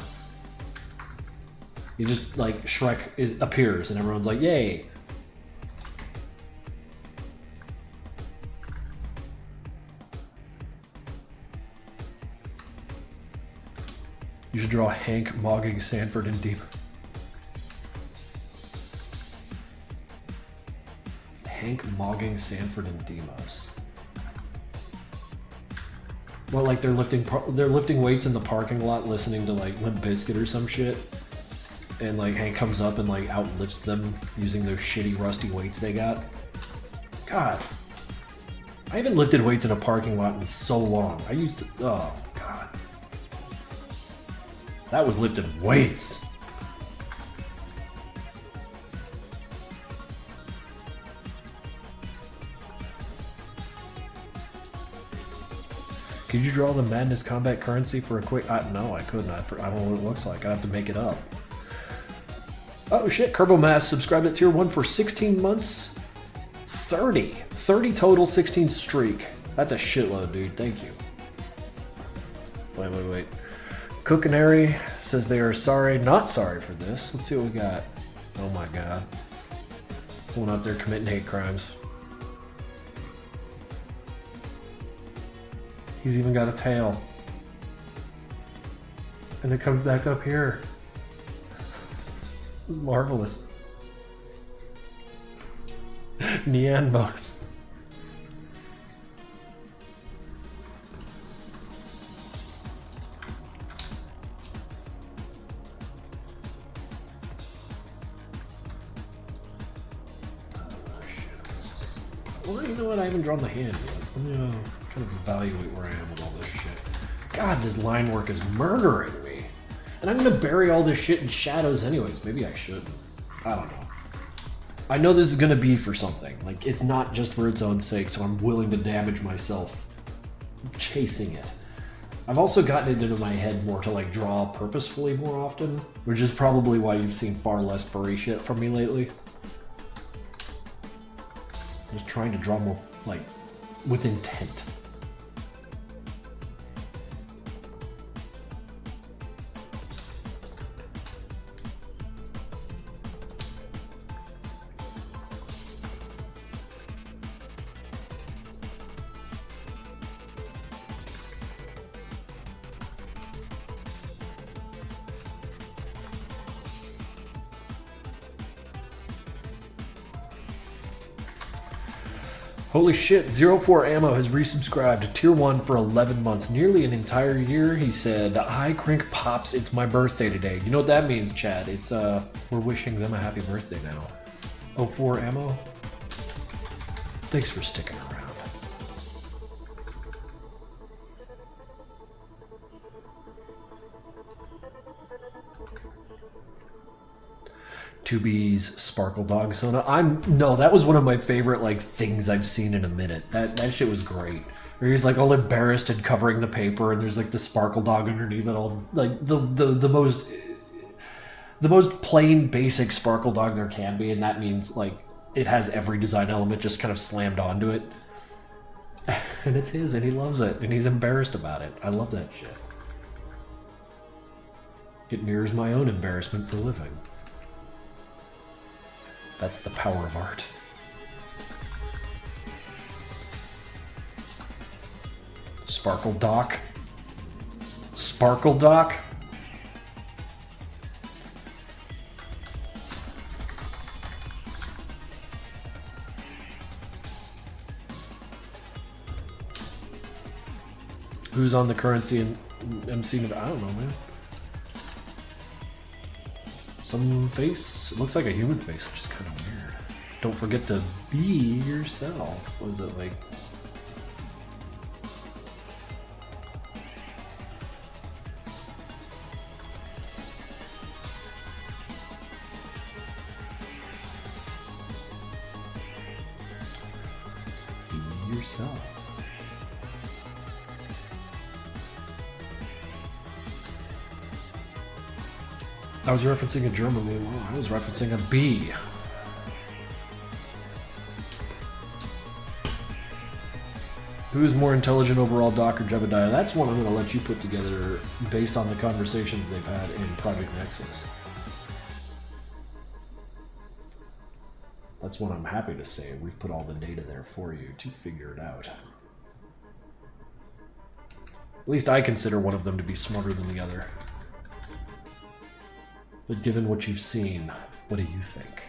You just like Shrek appears and everyone's like, yay! You should draw Hank mogging Sanford and Deep. Hank mogging Sanford and Demos. Well, like they're lifting weights in the parking lot, listening to like Limp Bizkit or some shit, and like Hank comes up and like outlifts them using those shitty rusty weights they got. God, I haven't lifted weights in a parking lot in so long. I used to. Oh God, that was lifting weights. Could you draw the Madness Combat currency for a quick... no, I couldn't. I don't know what it looks like. I'd have to make it up. Oh shit, Kerbomass subscribed at tier 1 for 16 months. 30 total, 16 streak. That's a shitload, dude. Thank you. Wait. Cookinary says they are not sorry for this. Let's see what we got. Oh my god. Someone out there committing hate crimes. He's even got a tail. And it comes back up here. Marvelous. Neanmos. Well, you know what? I haven't drawn the hand yet. Let me kind of evaluate where I am with all this shit. God, this line work is murdering me. And I'm gonna bury all this shit in shadows anyways. Maybe I shouldn't. I don't know. I know this is gonna be for something. Like, it's not just for its own sake, so I'm willing to damage myself chasing it. I've also gotten it into my head more to like draw purposefully more often, which is probably why you've seen far less furry shit from me lately. Just trying to draw more, like, with intent. Holy shit, 04 Ammo has resubscribed to tier 1 for 11 months, nearly an entire year. He said, "Hi Krink Pops, it's my birthday today." You know what that means, Chad? It's we're wishing them a happy birthday now. 04 Ammo, thanks for sticking around. Tubi's Sparkle Dog Sona. No, that was one of my favorite like things I've seen in a minute. That shit was great. Where he's like all embarrassed and covering the paper, and there's like the Sparkle Dog underneath it all, like the most plain basic Sparkle Dog there can be, and that means like it has every design element just kind of slammed onto it. And it's his, and he loves it, and he's embarrassed about it. I love that shit. It mirrors my own embarrassment for living. That's the power of art. Sparkle Doc. Sparkle Doc. Who's on the currency and MC? I don't know, man. Some face. It looks like a human face, which is kind of weird. Don't forget to be yourself. What is it like? Be yourself. I was referencing a German meme. Oh, I was referencing a bee. Who's more intelligent overall, Doc or Jebediah? That's one I'm going to let you put together based on the conversations they've had in Project Nexus. That's one I'm happy to say. We've put all the data there for you to figure it out. At least I consider one of them to be smarter than the other. But given what you've seen, what do you think?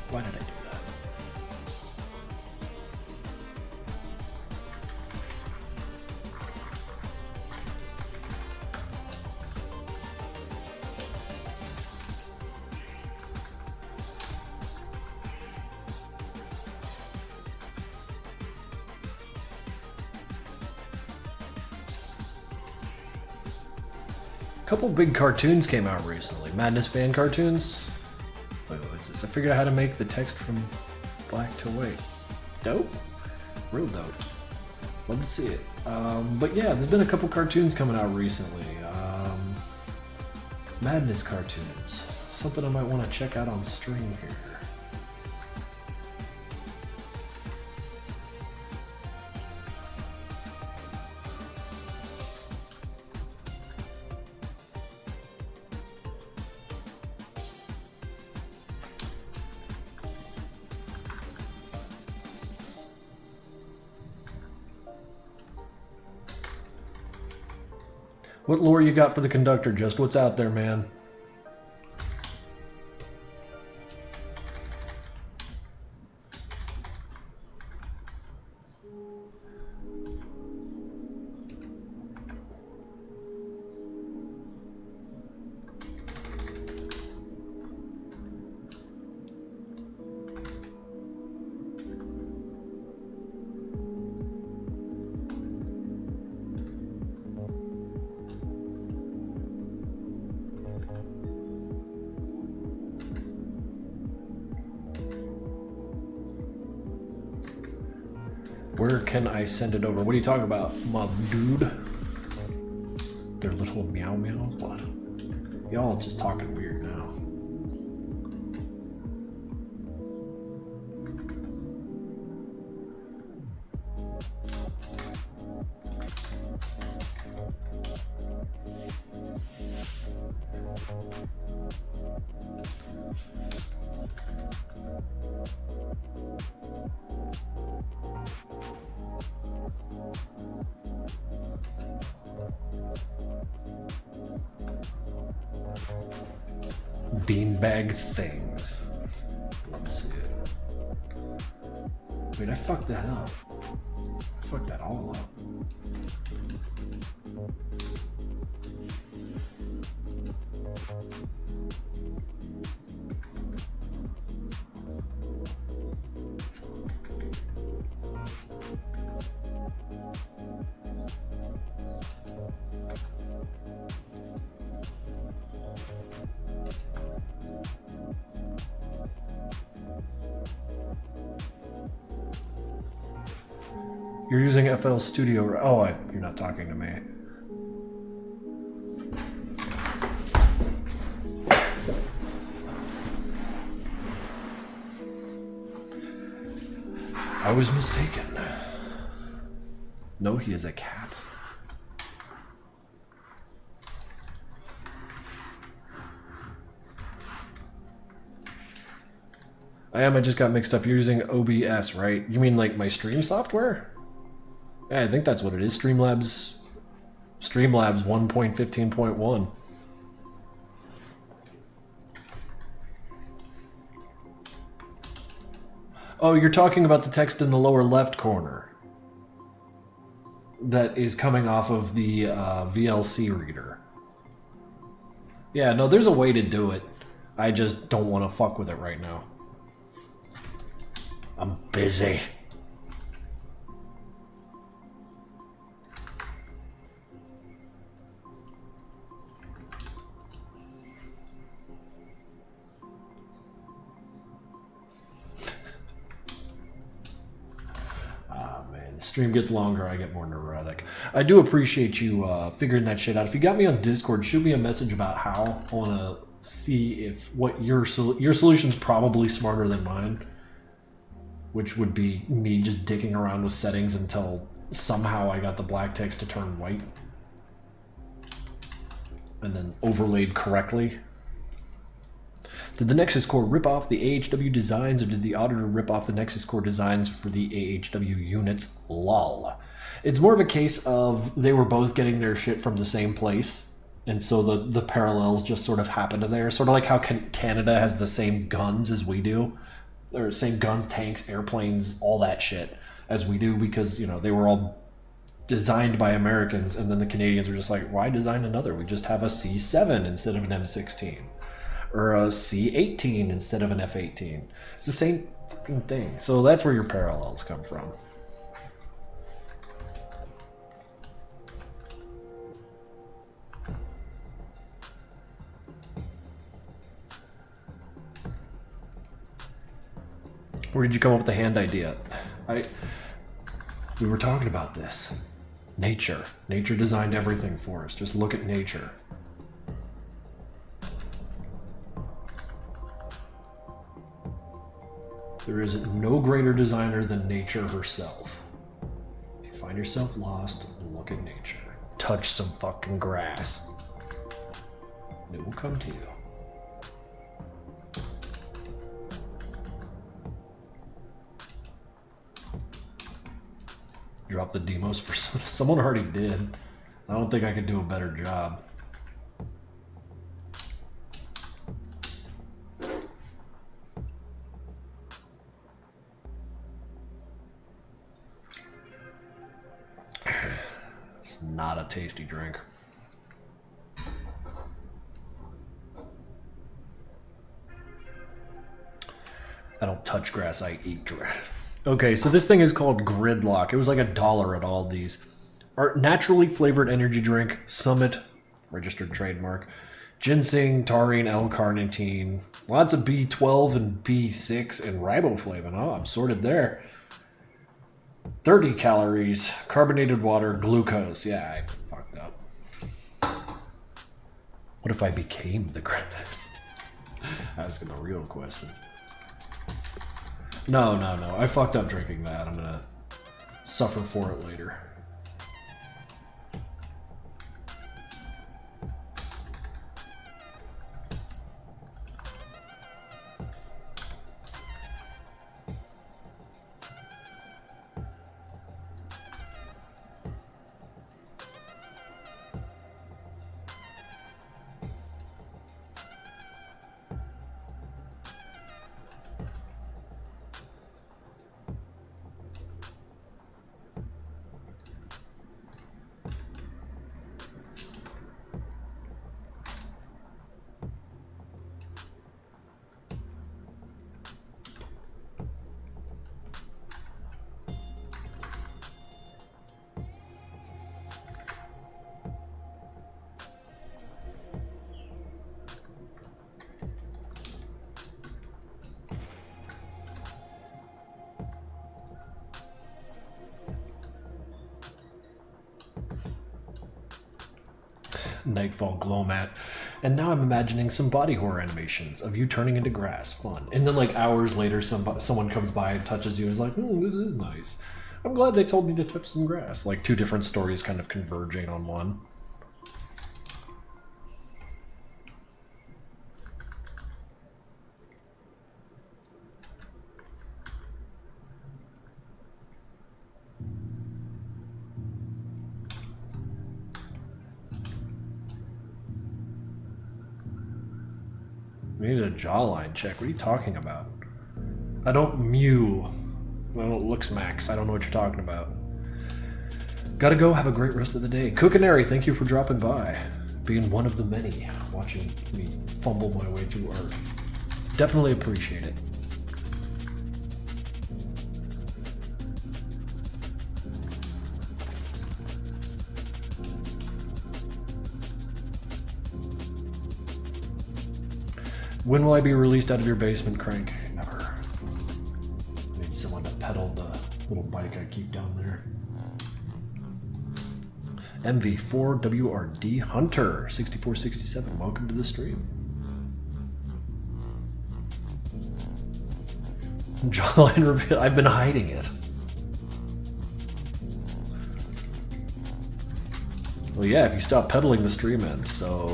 Why did I do that? A couple big cartoons came out recently. Madness fan cartoons. Wait, what's this? I figured out how to make the text from black to white. Dope. Real dope. Love to see it. But yeah, there's been a couple cartoons coming out recently. Madness cartoons. Something I might want to check out on stream here. What lore you got for the conductor? Just what's out there, man? Where can I send it over? What are you talking about, my dude? Their little meow meows? What? Y'all just talking weird now. Beanbag things. Love to see it. Wait, I fucked that up. I fucked that all up. You're using FL Studio. Oh, you're not talking to me. I was mistaken. No, he is a cat. I just got mixed up. You're using OBS, right? You mean like my stream software? Yeah, I think that's what it is. Streamlabs 1.15.1. Oh, you're talking about the text in the lower left corner that is coming off of the VLC reader. Yeah, no, there's a way to do it. I just don't want to fuck with it right now. I'm busy. Stream gets longer, I get more neurotic. I do appreciate you figuring that shit out. If you got me on Discord, shoot me a message about how. I want to see if what your solution's probably smarter than mine, which would be me just dicking around with settings until somehow I got the black text to turn white and then overlaid correctly. Did the Nexus Core rip off the AHW designs, or did the auditor rip off the Nexus Core designs for the AHW units? Lol. It's more of a case of they were both getting their shit from the same place, and so the parallels just sort of happened there. Sort of like how Canada has the same guns as we do, or same guns, tanks, airplanes, all that shit as we do, because, you know, they were all designed by Americans, and then the Canadians were just like, why design another? We just have a C7 instead of an M16. Or a C-18 instead of an F-18. It's the same fucking thing. So that's where your parallels come from. Where did you come up with the hand idea? We were talking about this. Nature. Nature designed everything for us. Just look at nature. There is no greater designer than nature herself. If you find yourself lost, look at nature. Touch some fucking grass. And it will come to you. Drop the demos for someone already did. I don't think I could do a better job. Not a tasty drink. I don't touch grass, I eat grass. Okay, so this thing is called Gridlock. It was like $1 at Aldi's. Our naturally flavored energy drink, Summit, registered trademark, ginseng, taurine, L-carnitine, lots of B12 and B6 and riboflavin. Oh, I'm sorted there. 30 calories, carbonated water, glucose. Yeah, I fucked up. What if I became the grass? Asking the real questions. No. I fucked up drinking that. I'm gonna suffer for it later. Nightfall glow mat. And now I'm imagining some body horror animations of you turning into grass. Fun. And then like hours later, someone comes by and touches you and is like, this is nice. I'm glad they told me to touch some grass. Like two different stories kind of converging on one. We need a jawline check. What are you talking about? I don't mew. I don't looks max. I don't know what you're talking about. Gotta go. Have a great rest of the day. Cookinary, thank you for dropping by. Being one of the many watching me fumble my way through art. Definitely appreciate it. When will I be released out of your basement, Crank? Never. Need someone to pedal the little bike I keep down there. MV4WRD Hunter 6467. Welcome to the stream. Jawline reveal. I've been hiding it. Well, yeah, if you stop pedaling, the stream ends. So,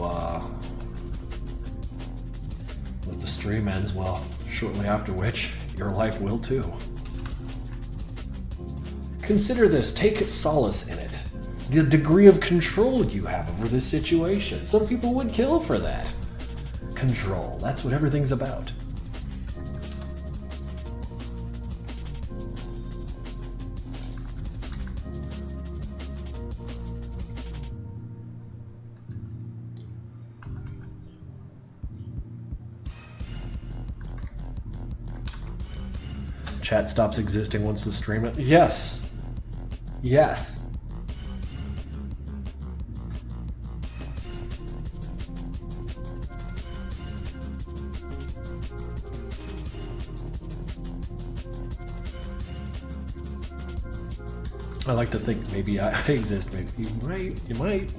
when the stream ends, well, shortly after which, your life will too. Consider this. Take solace in it. The degree of control you have over this situation. Some people would kill for that. Control. That's what everything's about. Chat stops existing once the stream... Yes. Yes. I like to think maybe I exist. Maybe you might. You might.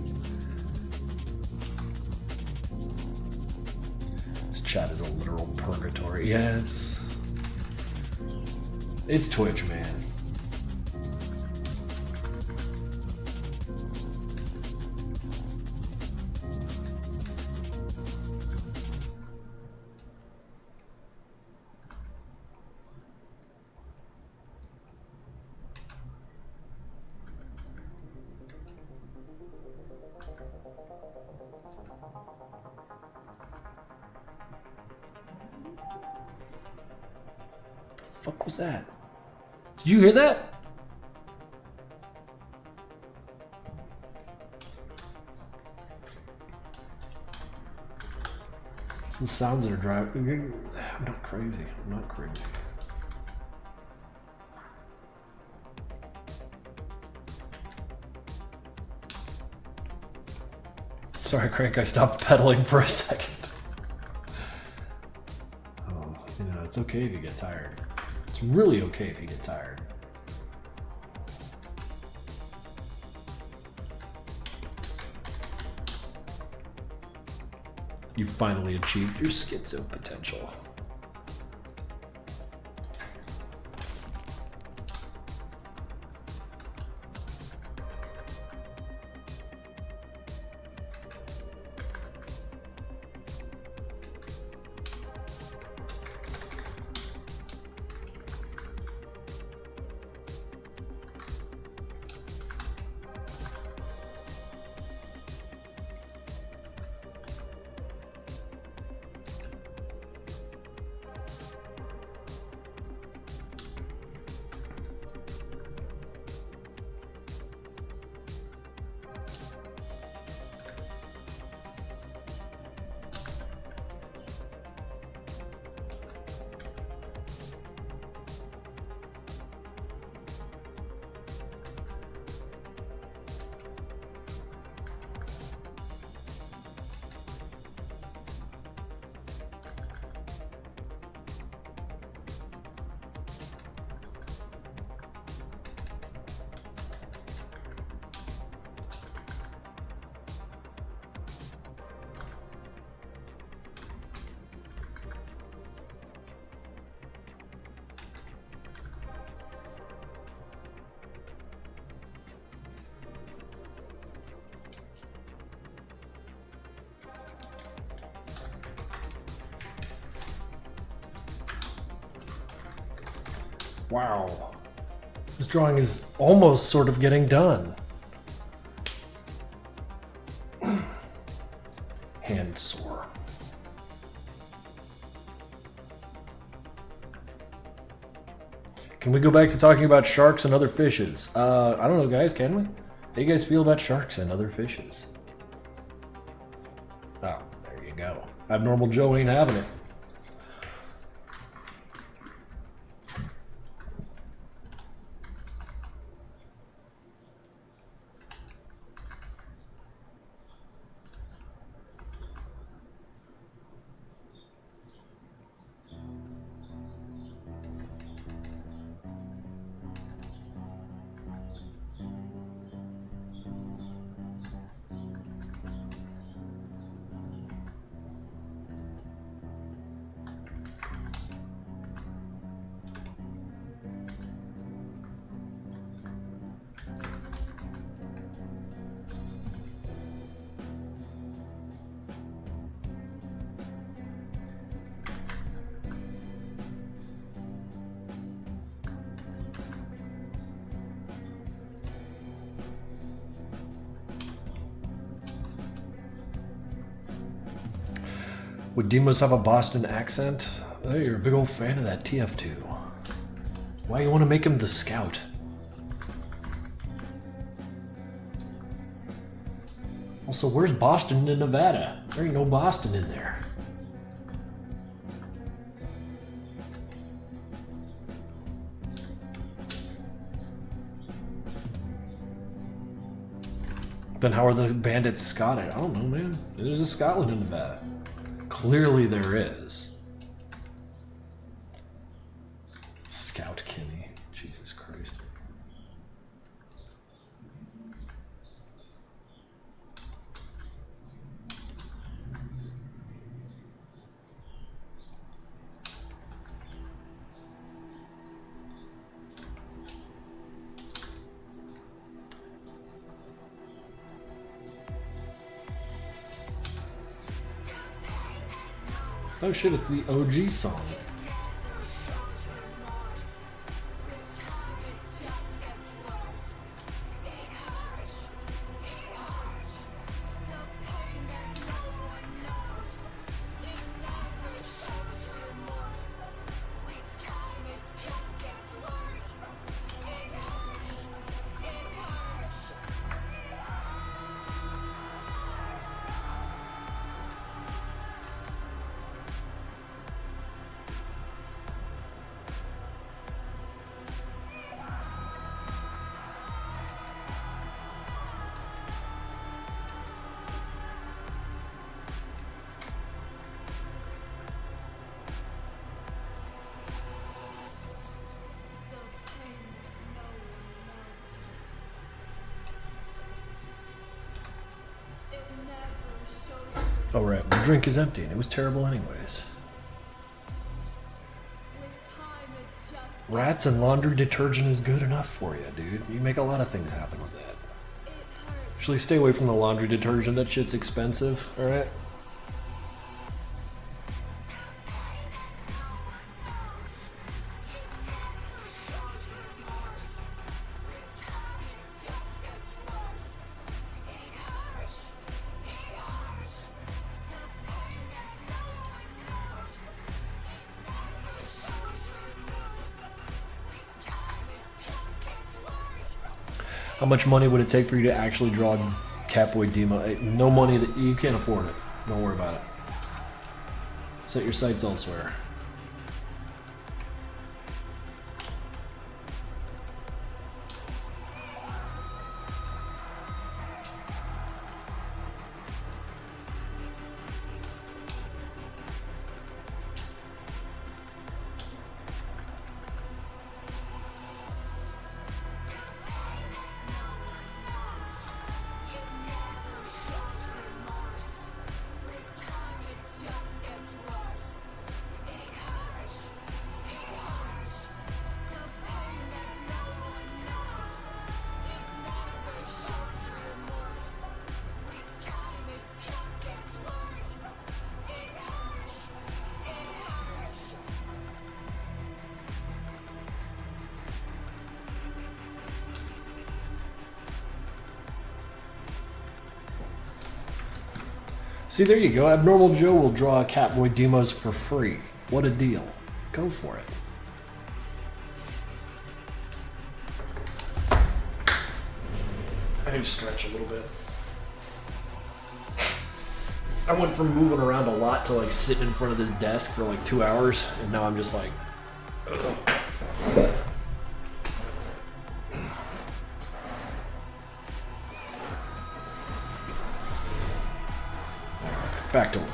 This chat is a literal purgatory. Yeah, it's Twitch, man. The fuck was that? Did you hear that? Some sounds that are driving. I'm not crazy. I'm not crazy. Sorry, Crank, I stopped pedaling for a second. Oh, you know, it's okay if you get tired. It's really okay if you get tired. You finally achieved your schizo potential. Wow. This drawing is almost sort of getting done. Hand sore. Can we go back to talking about sharks and other fishes? I don't know, guys, can we? How do you guys feel about sharks and other fishes? Oh, there you go. Abnormal Joe ain't having it. Would Demos have a Boston accent? Oh, you're a big old fan of that TF2. Why you want to make him the scout? Also, where's Boston in Nevada? There ain't no Boston in there. Then how are the bandits Scottish? I don't know, man. There's a Scotland in Nevada. Clearly there is. Scout Kinney. Jesus Christ. Oh shit, it's the OG song. Oh right, the drink is empty and it was terrible anyways. Rats and laundry detergent is good enough for you, dude. You make a lot of things happen with that. Actually, stay away from the laundry detergent. That shit's expensive, alright? How much money would it take for you to actually draw Catboy Demo? No money, that you can't afford it. Don't worry about it. Set your sights elsewhere. See, there you go. Abnormal Joe will draw Catboy demos for free. What a deal. Go for it. I need to stretch a little bit. I went from moving around a lot to like sitting in front of this desk for like 2 hours, and now I'm just like... Back to work.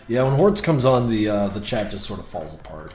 Yeah, when Hordes comes on, the chat just sort of falls apart.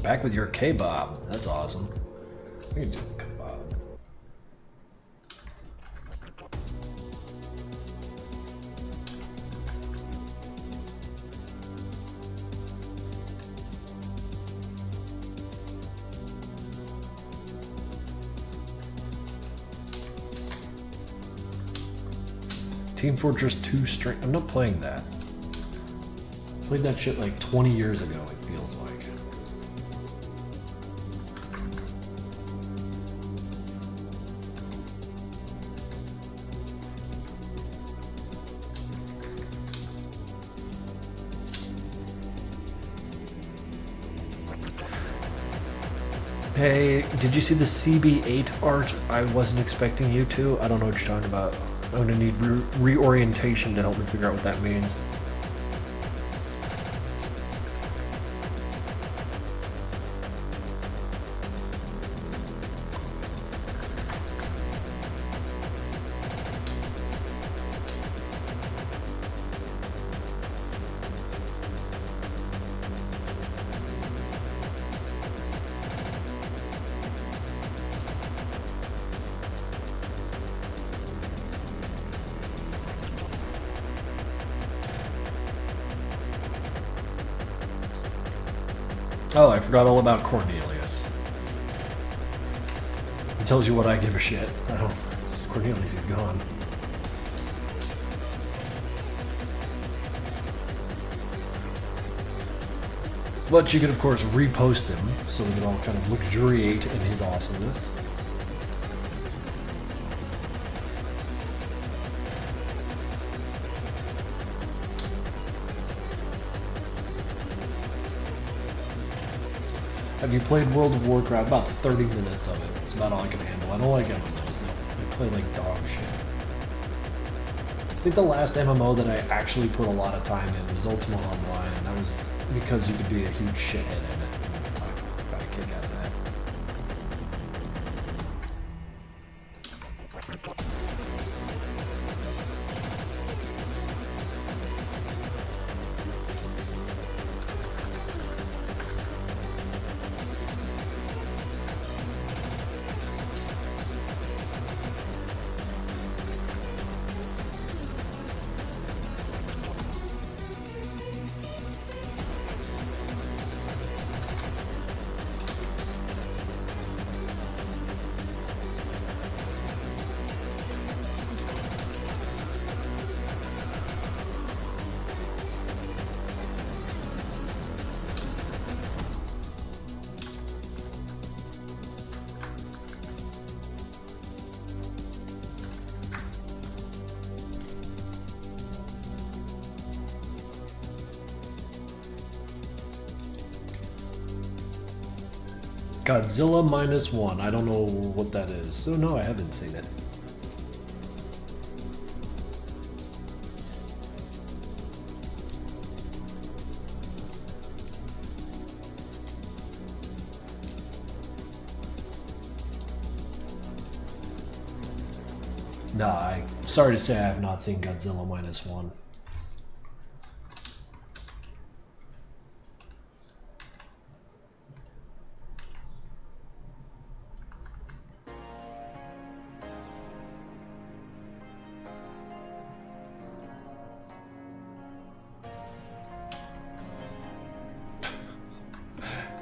Back with your kebab. That's awesome. We can do the kebab. Team Fortress 2 string. I'm not playing that. Played that shit like 20 years ago, it feels like. Hey, did you see the CB8 art? I wasn't expecting you to. I don't know what you're talking about. I'm gonna need reorientation to help me figure out what that means. Oh, I forgot all about Cornelius. It tells you what I give a shit. I don't. It's Cornelius, he's gone. But you can, of course, repost him so we can all kind of luxuriate in his awesomeness. Have you played World of Warcraft? About 30 minutes of it. It's about all I can handle. I don't like MMOs though. I play like dog shit. I think the last MMO that I actually put a lot of time in was Ultima Online, and that was because you could be a huge shithead in it. I got a kick out of that. Godzilla -1. I don't know what that is. So no, I haven't seen it. Nah, sorry to say I have not seen Godzilla -1.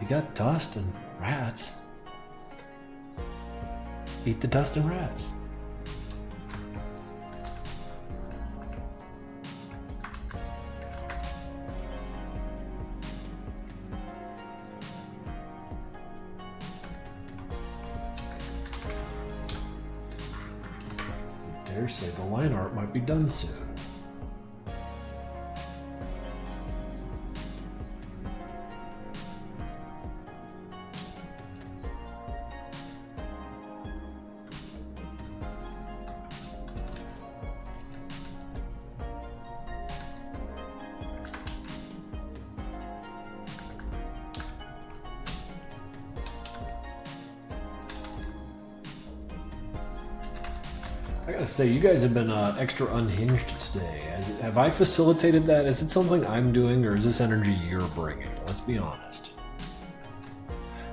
You got dust and rats. Eat the dust and rats. I dare say the line art might be done soon. I gotta say, you guys have been extra unhinged today. Have I facilitated that? Is it something I'm doing, or is this energy you're bringing? Let's be honest.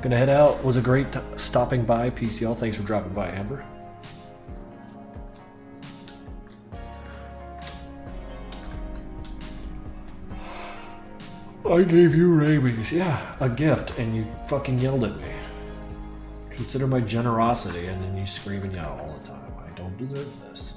Gonna head out. Was a great stopping by, PCL. Thanks for dropping by, Amber. I gave you rabies. Yeah, a gift, and you fucking yelled at me. Consider my generosity, and then you scream and yell all the time. I don't deserve this.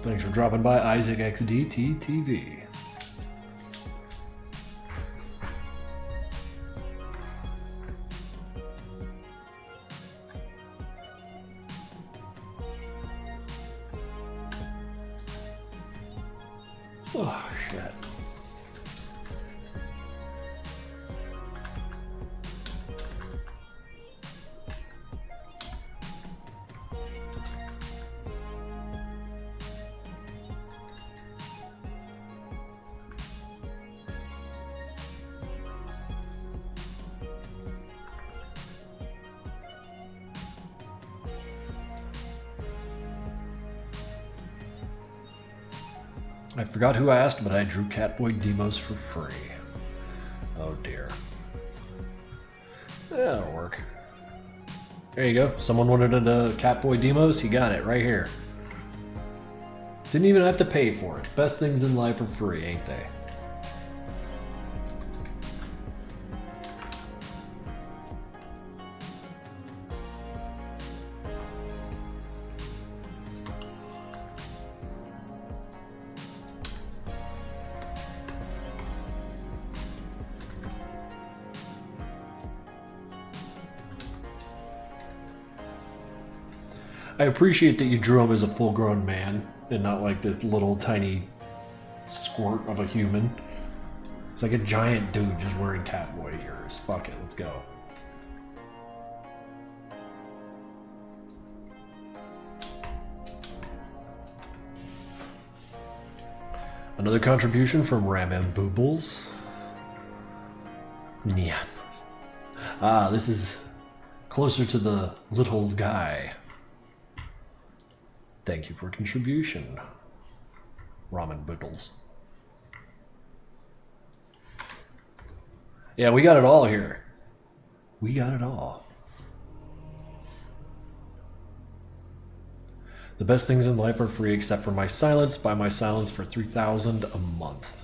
Thanks for dropping by, Isaac XDTTV. Oh, shit. I forgot who asked, but I drew Catboy Demos for free. Oh dear. That'll work. There you go. Someone wanted a Catboy Demos, you got it right here. Didn't even have to pay for it. Best things in life are free, ain't they? I appreciate that you drew him as a full-grown man and not like this little tiny squirt of a human. It's like a giant dude just wearing Catboy ears. Fuck it, let's go. Another contribution from Ramam Boobles. Yeah. Ah, this is closer to the little guy. Thank you for contribution, Ramen Boodles. Yeah, we got it all here. We got it all. The best things in life are free except for my silence. Buy my silence for $3,000 a month.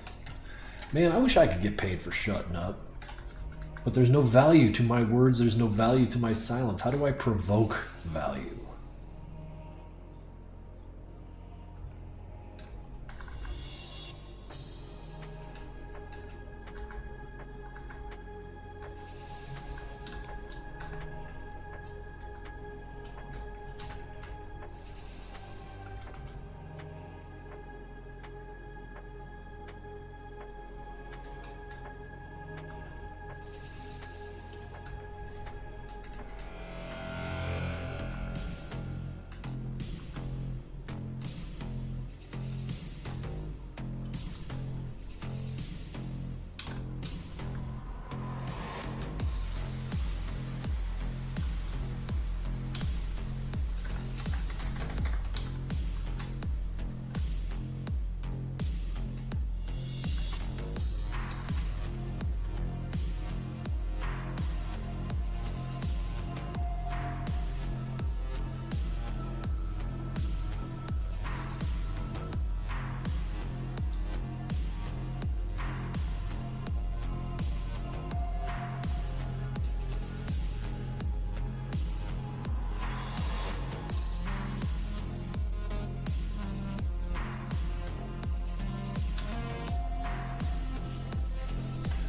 Man, I wish I could get paid for shutting up. But there's no value to my words. There's no value to my silence. How do I provoke value?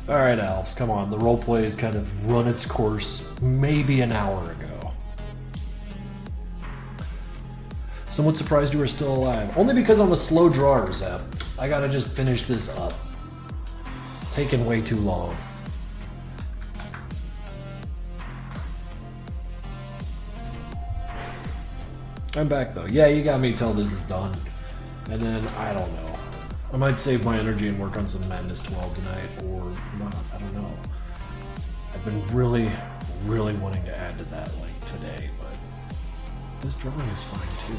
Alright, Alves, come on. The roleplay has kind of run its course maybe an hour ago. Somewhat surprised you were still alive. Only because I'm a slow drawer, Zep. I gotta just finish this up. Taking way too long. I'm back though. Yeah, you got me till this is done. And then, I don't know. I might save my energy and work on some Madness 12 tonight, or not. I don't know. I've been really, really wanting to add to that, like, today, but this drawing is fine, too.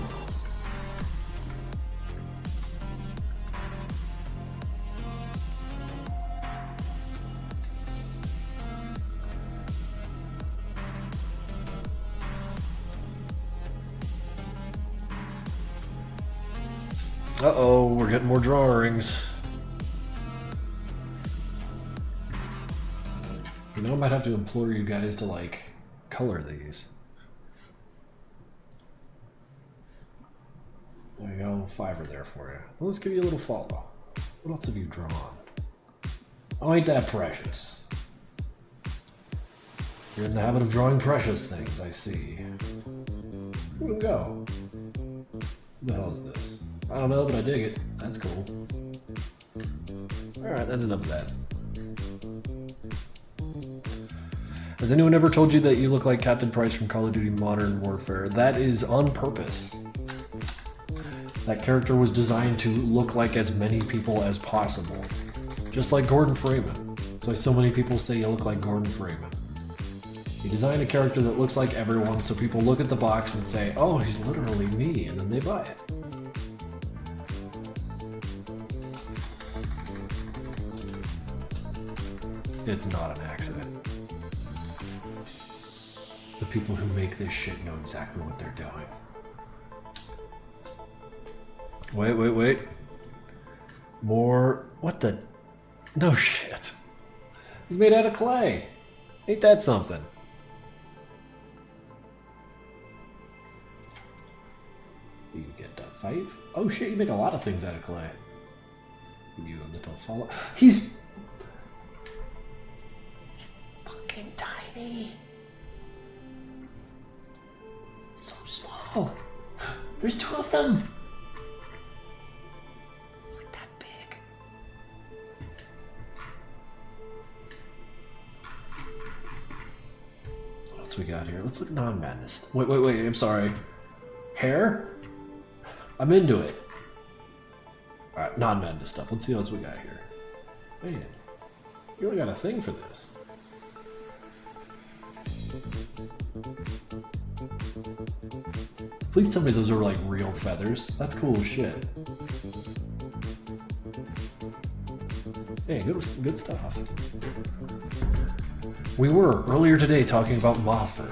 Uh-oh, we're getting more drawings. You know, I might have to implore you guys to, like, color these. There you go, a little fiber there for you. Well, let's give you a little follow. What else have you drawn? Oh, ain't that precious. You're in the habit of drawing precious things, I see. Where'd it go? What the hell is this? I don't know, but I dig it. That's cool. Alright, that's enough of that. Has anyone ever told you that you look like Captain Price from Call of Duty Modern Warfare? That is on purpose. That character was designed to look like as many people as possible. Just like Gordon Freeman. That's why so many people say you look like Gordon Freeman. He designed a character that looks like everyone, so people look at the box and say, oh, he's literally me, and then they buy it. It's not an accident. The people who make this shit know exactly what they're doing. Wait. More... What the... No shit. He's made out of clay. Ain't that something? You get a 5? Oh shit, you make a lot of things out of clay. You a little follow... He's fucking tiny. So small. There's 2 of them. It's like that big. What else we got here? Let's look non-madness. Wait, I'm sorry. Hair? I'm into it. Alright, non-madness stuff. Let's see what else we got here. Man, you really got a thing for this. Please tell me those are like real feathers. That's cool as shit. Hey, good stuff. We were earlier today talking about Moffat.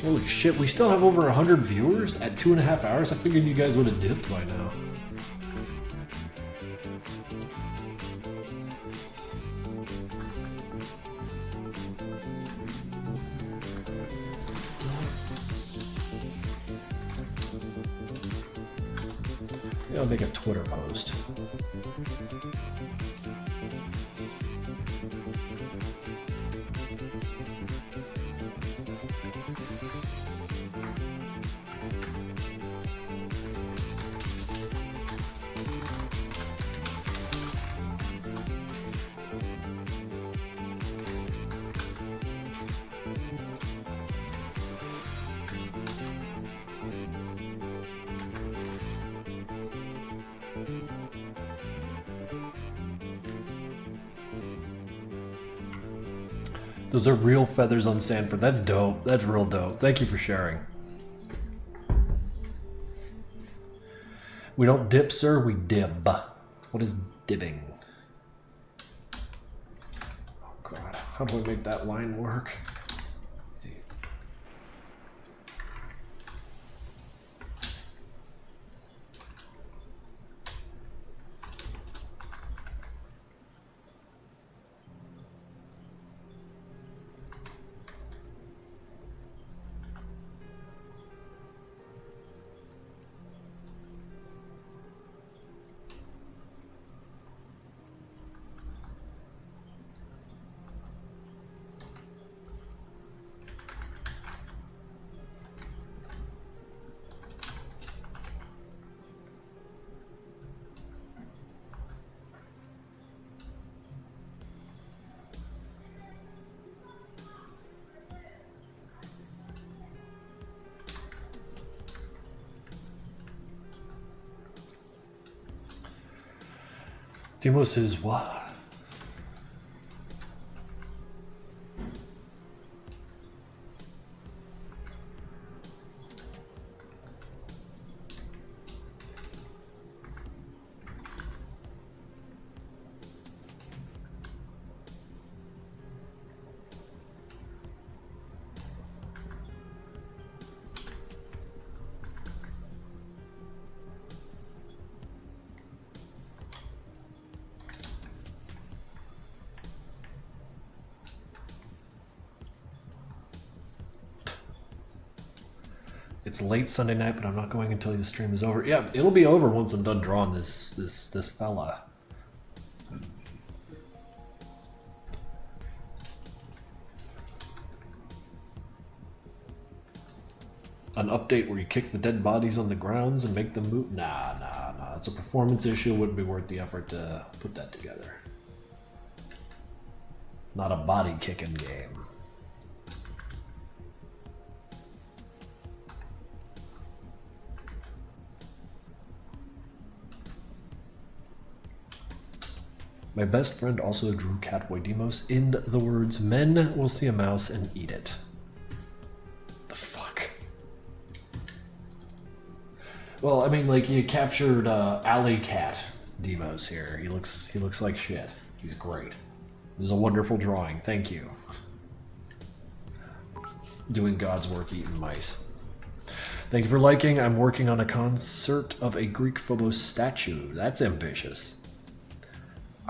Holy shit, we still have over 100 viewers at 2.5 hours? I figured you guys would have dipped by now. Maybe I'll make a Twitter post. Those are real feathers on Sanford. That's dope. That's real dope. Thank you for sharing. We don't dip, sir. We dib. What is dibbing? Oh, God. How do I make that line work? Let's see. Demos is what? It's late Sunday night, but I'm not going until the stream is over. Yeah, it'll be over once I'm done drawing this fella. An update where you kick the dead bodies on the grounds and make them move? Nah. It's a performance issue. Wouldn't be worth the effort to put that together. It's not a body kicking game. My best friend also drew Catboy Demos in the words, "Men will see a mouse and eat it." The fuck? Well, I mean, like, you captured Alley Cat Demos here. He looks like shit. He's great. It was a wonderful drawing. Thank you. Doing God's work, eating mice. Thank you for liking. I'm working on a concert of a Greek Phobos statue. That's ambitious.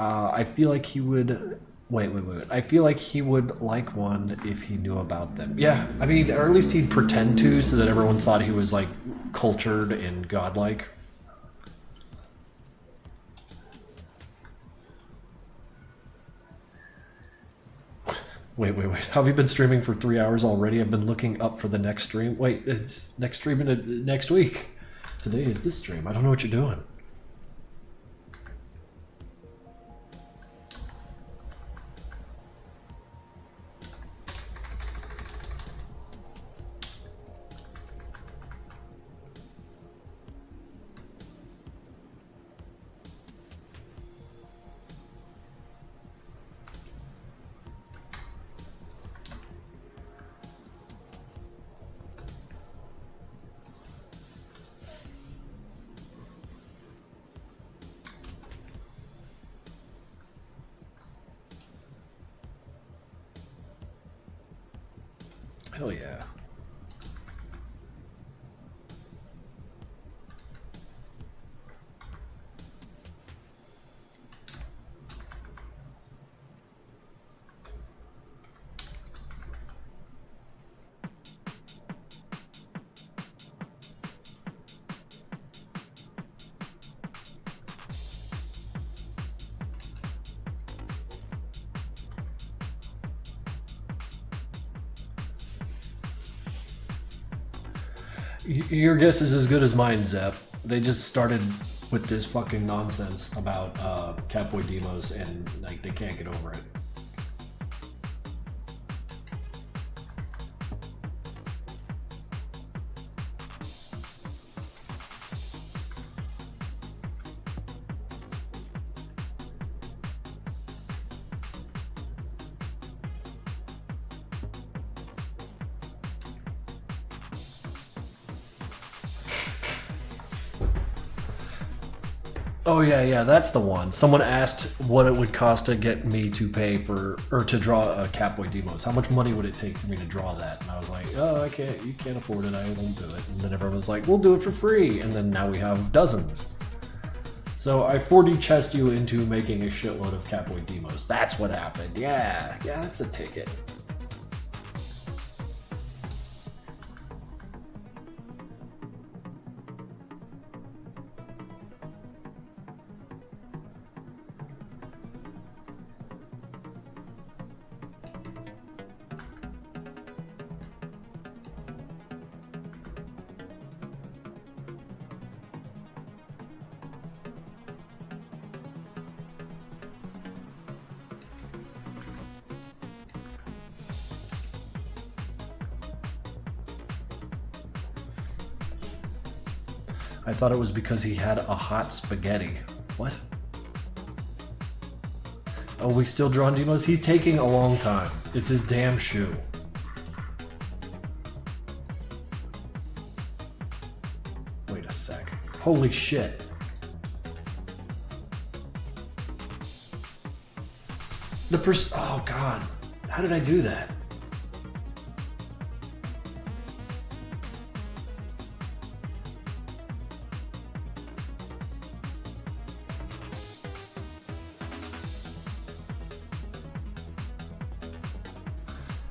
I feel like he would... Wait. I feel like he would like one if he knew about them. Yeah, I mean, or at least he'd pretend to so that everyone thought he was, like, cultured and godlike. Wait. Have you been streaming for 3 hours already? I've been looking up for the next stream. Wait, it's next stream next week. Today is this stream. I don't know what you're doing. Hell yeah. Your guess is as good as mine, Zep. They just started with this fucking nonsense about Catboy Demos and like they can't get over it. Oh yeah, that's the one. Someone asked what it would cost to get me to pay for or to draw a Catboy Demos. How much money would it take for me to draw that? And I was like, oh, you can't afford it. I won't do it. And then everyone was like, we'll do it for free. And then now we have dozens. So I 4D chessed you into making a shitload of Catboy Demos. That's what happened. Yeah, that's the ticket. I thought it was because he had a hot spaghetti. What? Oh, we still drawing demos? He's taking a long time. It's his damn shoe. Wait a sec. Holy shit. Oh god. How did I do that?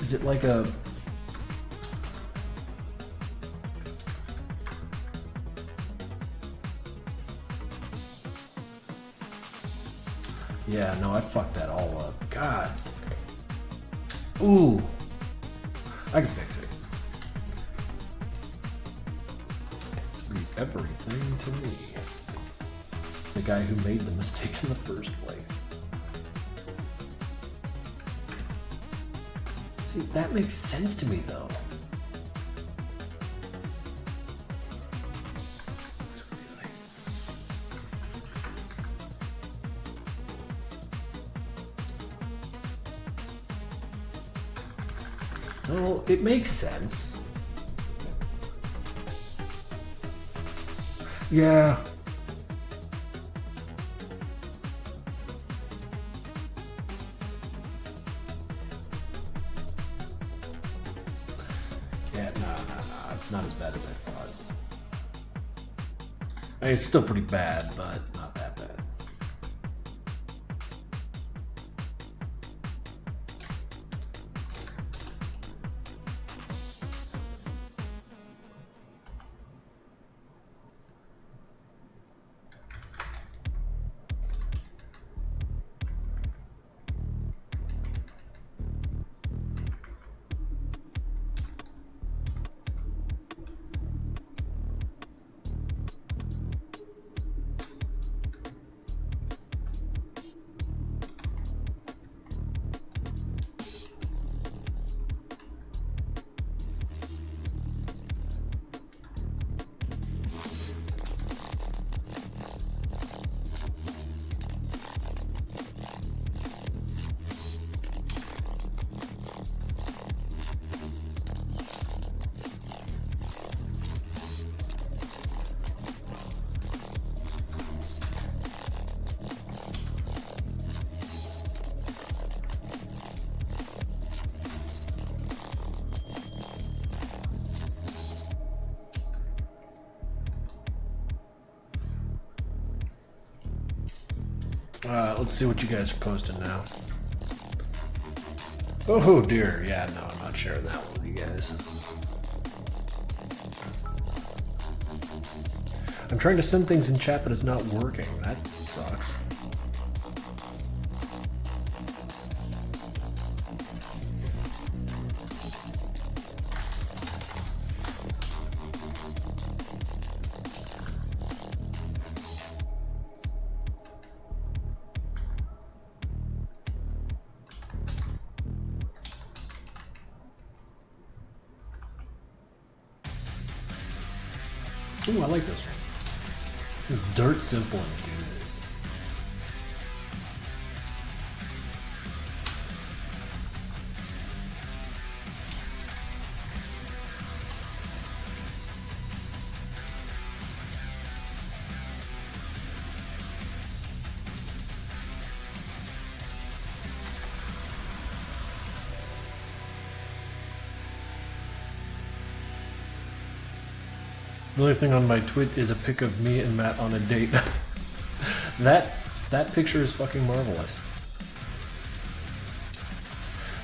Is it like a... Yeah, no, I fucked that all up. God. Ooh. I can fix it. Leave everything to me. The guy who made the mistake in the first place. See, that makes sense to me, though. Well, it makes sense. Yeah. No. It's not as bad as I thought. I mean, it's still pretty bad, but not that bad. Let's see what you guys are posting now. Oh dear, yeah, no, I'm not sharing that one with you guys. I'm trying to send things in chat, but it's not working. That sucks. Ooh, I like this one. It's dirt simple and good. The only thing on my tweet is a pic of me and Matt on a date. That picture is fucking marvelous.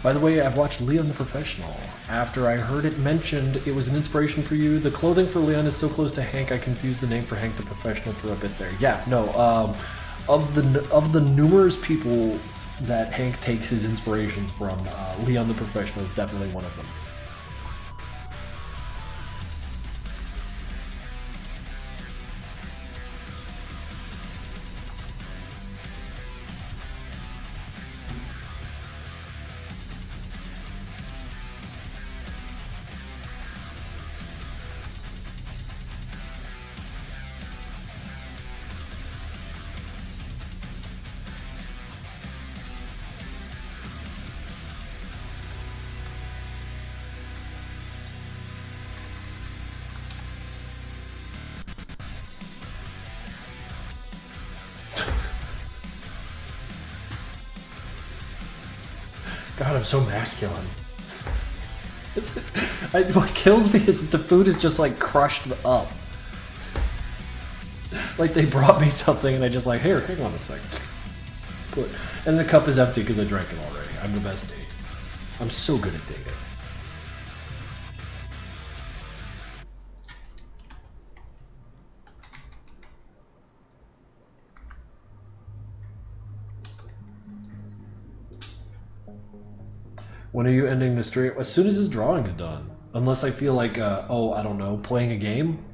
By the way, I've watched Leon the Professional. After I heard it mentioned it was an inspiration for you, the clothing for Leon is so close to Hank, I confused the name for Hank the Professional for a bit there. Yeah, no, of the numerous people that Hank takes his inspirations from, Leon the Professional is definitely one of them. God, I'm so masculine. What kills me is that the food is just like crushed up. Like they brought me something and I just like, here, hang on a second. And the cup is empty because I drank it already. I'm the best date. I'm so good at dating. When are you ending the stream? As soon as his drawing's done. Unless I feel like, oh, I don't know, playing a game?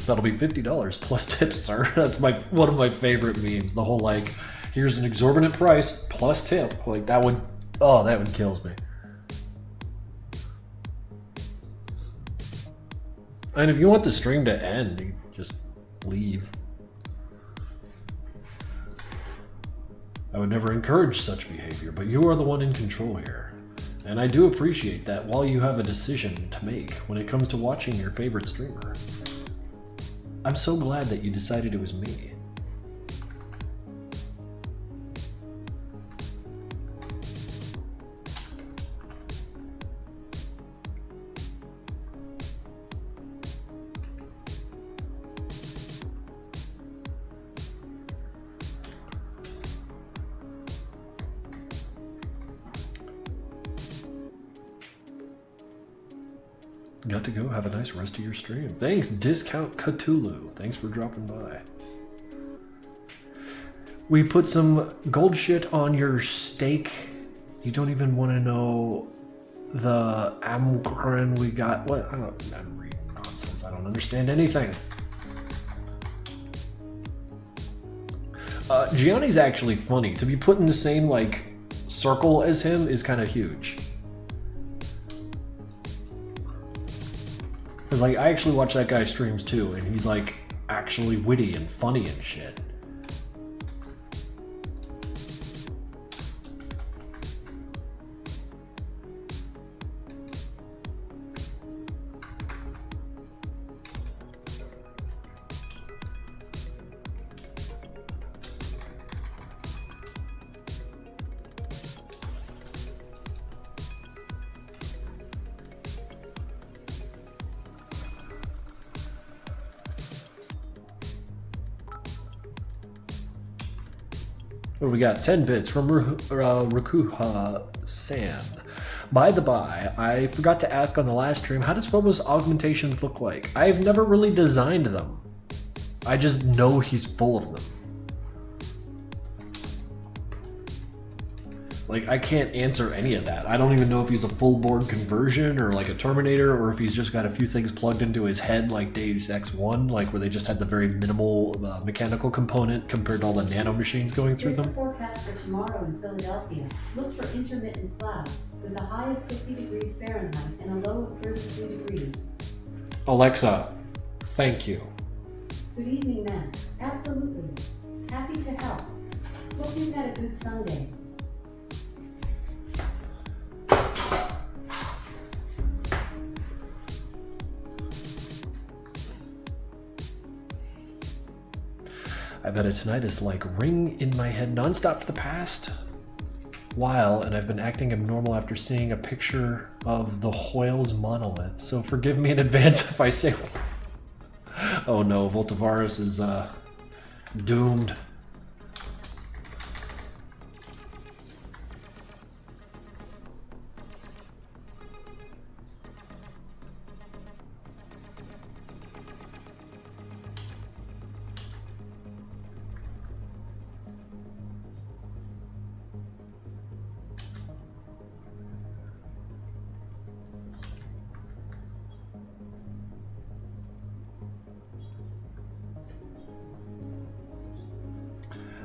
That'll be $50 plus tips, sir. That's one of my favorite memes. The whole like, here's an exorbitant price plus tip. Like that would kills me. And if you want the stream to end, you just leave. I would never encourage such behavior, but you are the one in control here. And I do appreciate that while you have a decision to make when it comes to watching your favorite streamer. I'm so glad that you decided it was me. Got to go. Have a nice rest of your stream. Thanks, Discount Cthulhu. Thanks for dropping by. We put some gold shit on your steak. You don't even want to know the amkran we got. What? I'm reading nonsense. I don't understand anything. Gianni's actually funny. To be put in the same, like, circle as him is kind of huge. Because, like, I actually watch that guy's streams, too, and he's, like, actually witty and funny and shit. What do we got? 10 bits from Rakuha-san. By the by, I forgot to ask on the last stream, how does Phobo's augmentations look like? I've never really designed them. I just know he's full of them. Like, I can't answer any of that. I don't even know if he's a full board conversion or like a Terminator, or if he's just got a few things plugged into his head like Deus Ex 1, like where they just had the very minimal mechanical component compared to all the nano machines going through them. Here's the forecast for tomorrow in Philadelphia. Look for intermittent clouds with a high of 50 degrees Fahrenheit and a low of 32 degrees. Alexa, thank you. Good evening, Matt. Absolutely. Happy to help. Hope you've had a good Sunday. I've had a tinnitus-like ring in my head nonstop for the past while, and I've been acting abnormal after seeing a picture of the Hoyle's monolith, so forgive me in advance if I say... Oh no, Voltavaris is doomed.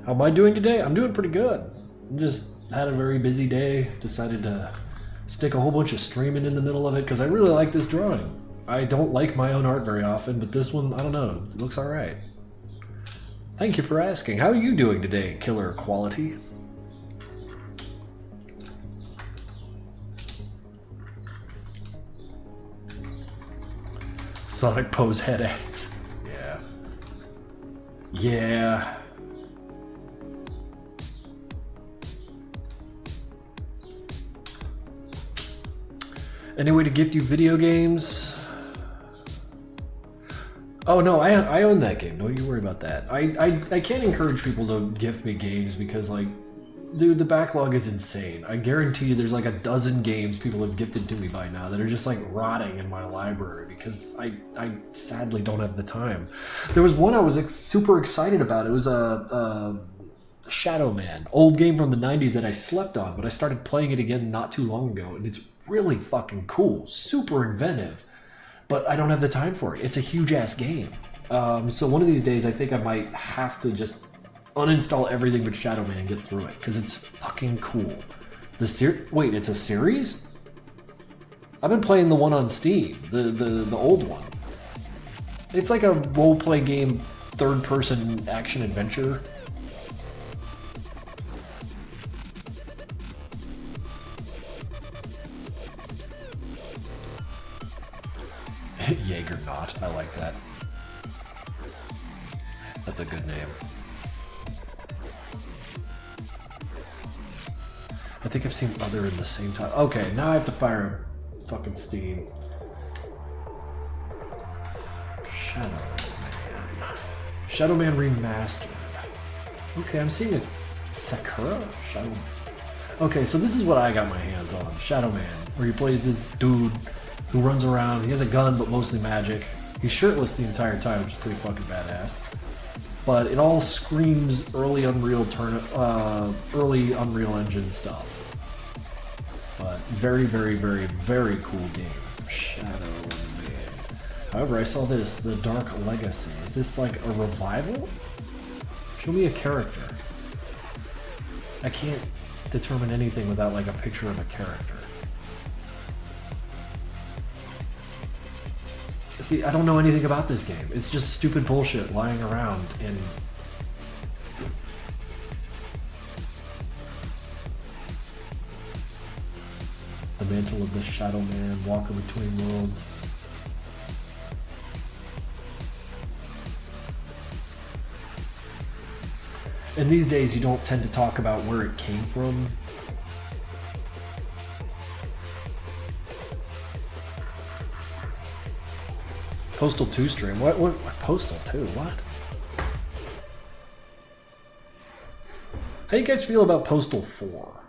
How am I doing today? I'm doing pretty good. Just had a very busy day. Decided to stick a whole bunch of streaming in the middle of it because I really like this drawing. I don't like my own art very often, but this one, I don't know, it looks alright. Thank you for asking. How are you doing today, Killer Quality? Sonic pose head ass. Yeah. Yeah. Any way to gift you video games? Oh no, I own that game. Don't you worry about that. I can't encourage people to gift me games because, like, dude, the backlog is insane. I guarantee you there's like a dozen games people have gifted to me by now that are just like rotting in my library because I sadly don't have the time. There was one I was super excited about. It was a Shadow Man, old game from the 90s that I slept on, but I started playing it again not too long ago, and it's really fucking cool, super inventive, but I don't have the time for it. It's a huge ass game. So one of these days I think I might have to just uninstall everything but Shadow Man and get through it, because it's fucking cool. Wait, it's a series? I've been playing the one on Steam, the old one. It's like a role-play game, third-person action-adventure. Jaegernaut, I like that. That's a good name. I think I've seen other in the same time. Okay, now I have to fire fucking Steam. Shadow Man. Shadow Man Remastered. Okay, I'm seeing a Sakura? Shadow... Okay, so this is what I got my hands on. Shadow Man, where he plays this dude who runs around. He has a gun, but mostly magic. He's shirtless the entire time, which is pretty fucking badass. But it all screams early Unreal Engine stuff. But very, very, very, very cool game. Shadow Man. However, I saw this, The Dark Legacy. Is this like a revival? Show me a character. I can't determine anything without like a picture of a character. See, I don't know anything about this game. It's just stupid bullshit lying around and... The Mantle of the Shadow Man, Walker Between Worlds. And these days you don't tend to talk about where it came from. Postal 2 stream? What Postal 2? What? How you guys feel about Postal 4?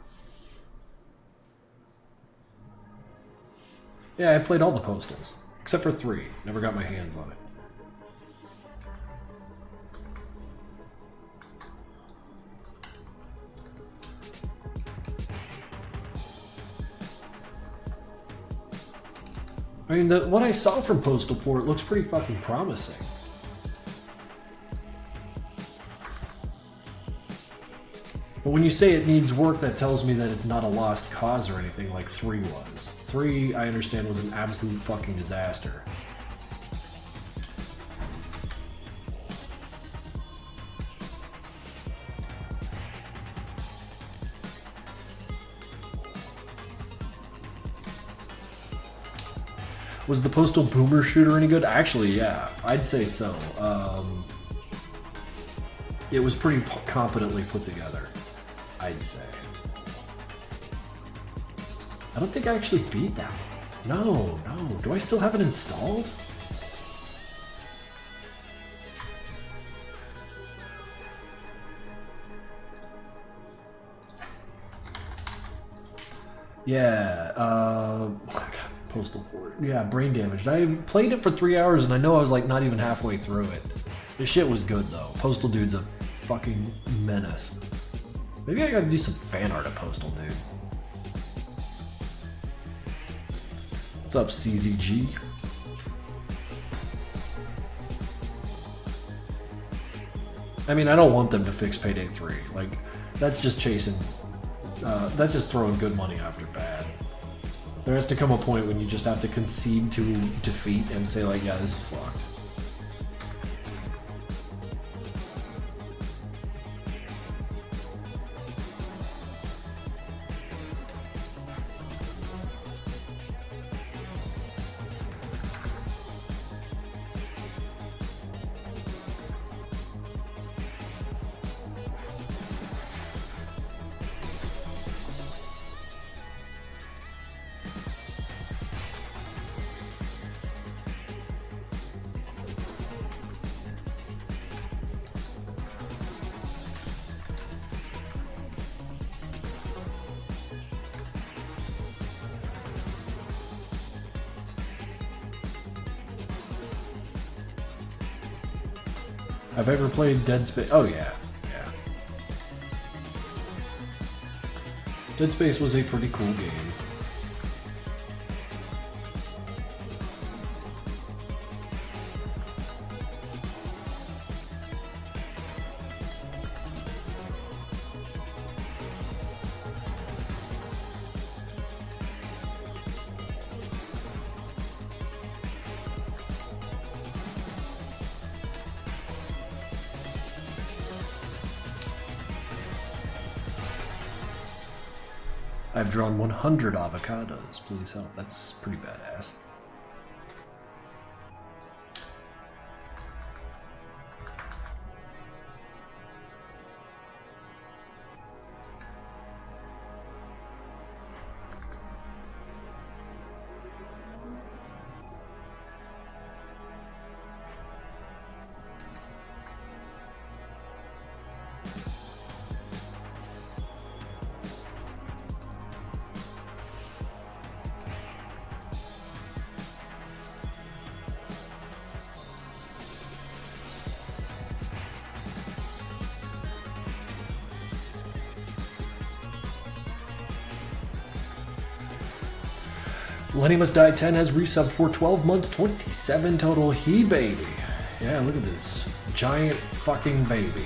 Yeah, I played all the Postals. Except for 3. Never got my hands on it. I mean, what I saw from Postal 4, it looks pretty fucking promising. But when you say it needs work, that tells me that it's not a lost cause or anything like 3 was. 3, I understand, was an absolute fucking disaster. Was the Postal Boomer Shooter any good? Actually, yeah, I'd say so. It was pretty competently put together, I'd say. I don't think I actually beat that one. No. Do I still have it installed? Yeah, Postal 4. Yeah, Brain Damaged. I played it for 3 hours and I know I was like not even halfway through it. This shit was good though. Postal Dude's a fucking menace. Maybe I gotta do some fan art of Postal Dude. What's up, CZG? I mean, I don't want them to fix Payday 3. Like, that's just chasing... that's just throwing good money after bad. There has to come a point when you just have to concede to defeat and say like, yeah, this is fucked. Have I ever played Dead Space? Oh yeah. Dead Space was a pretty cool game. I've drawn 100 avocados. Please help. That's pretty badass. Lenny Must Die 10 has resubbed for 12 months, 27 total. He baby. Yeah, look at this giant fucking baby.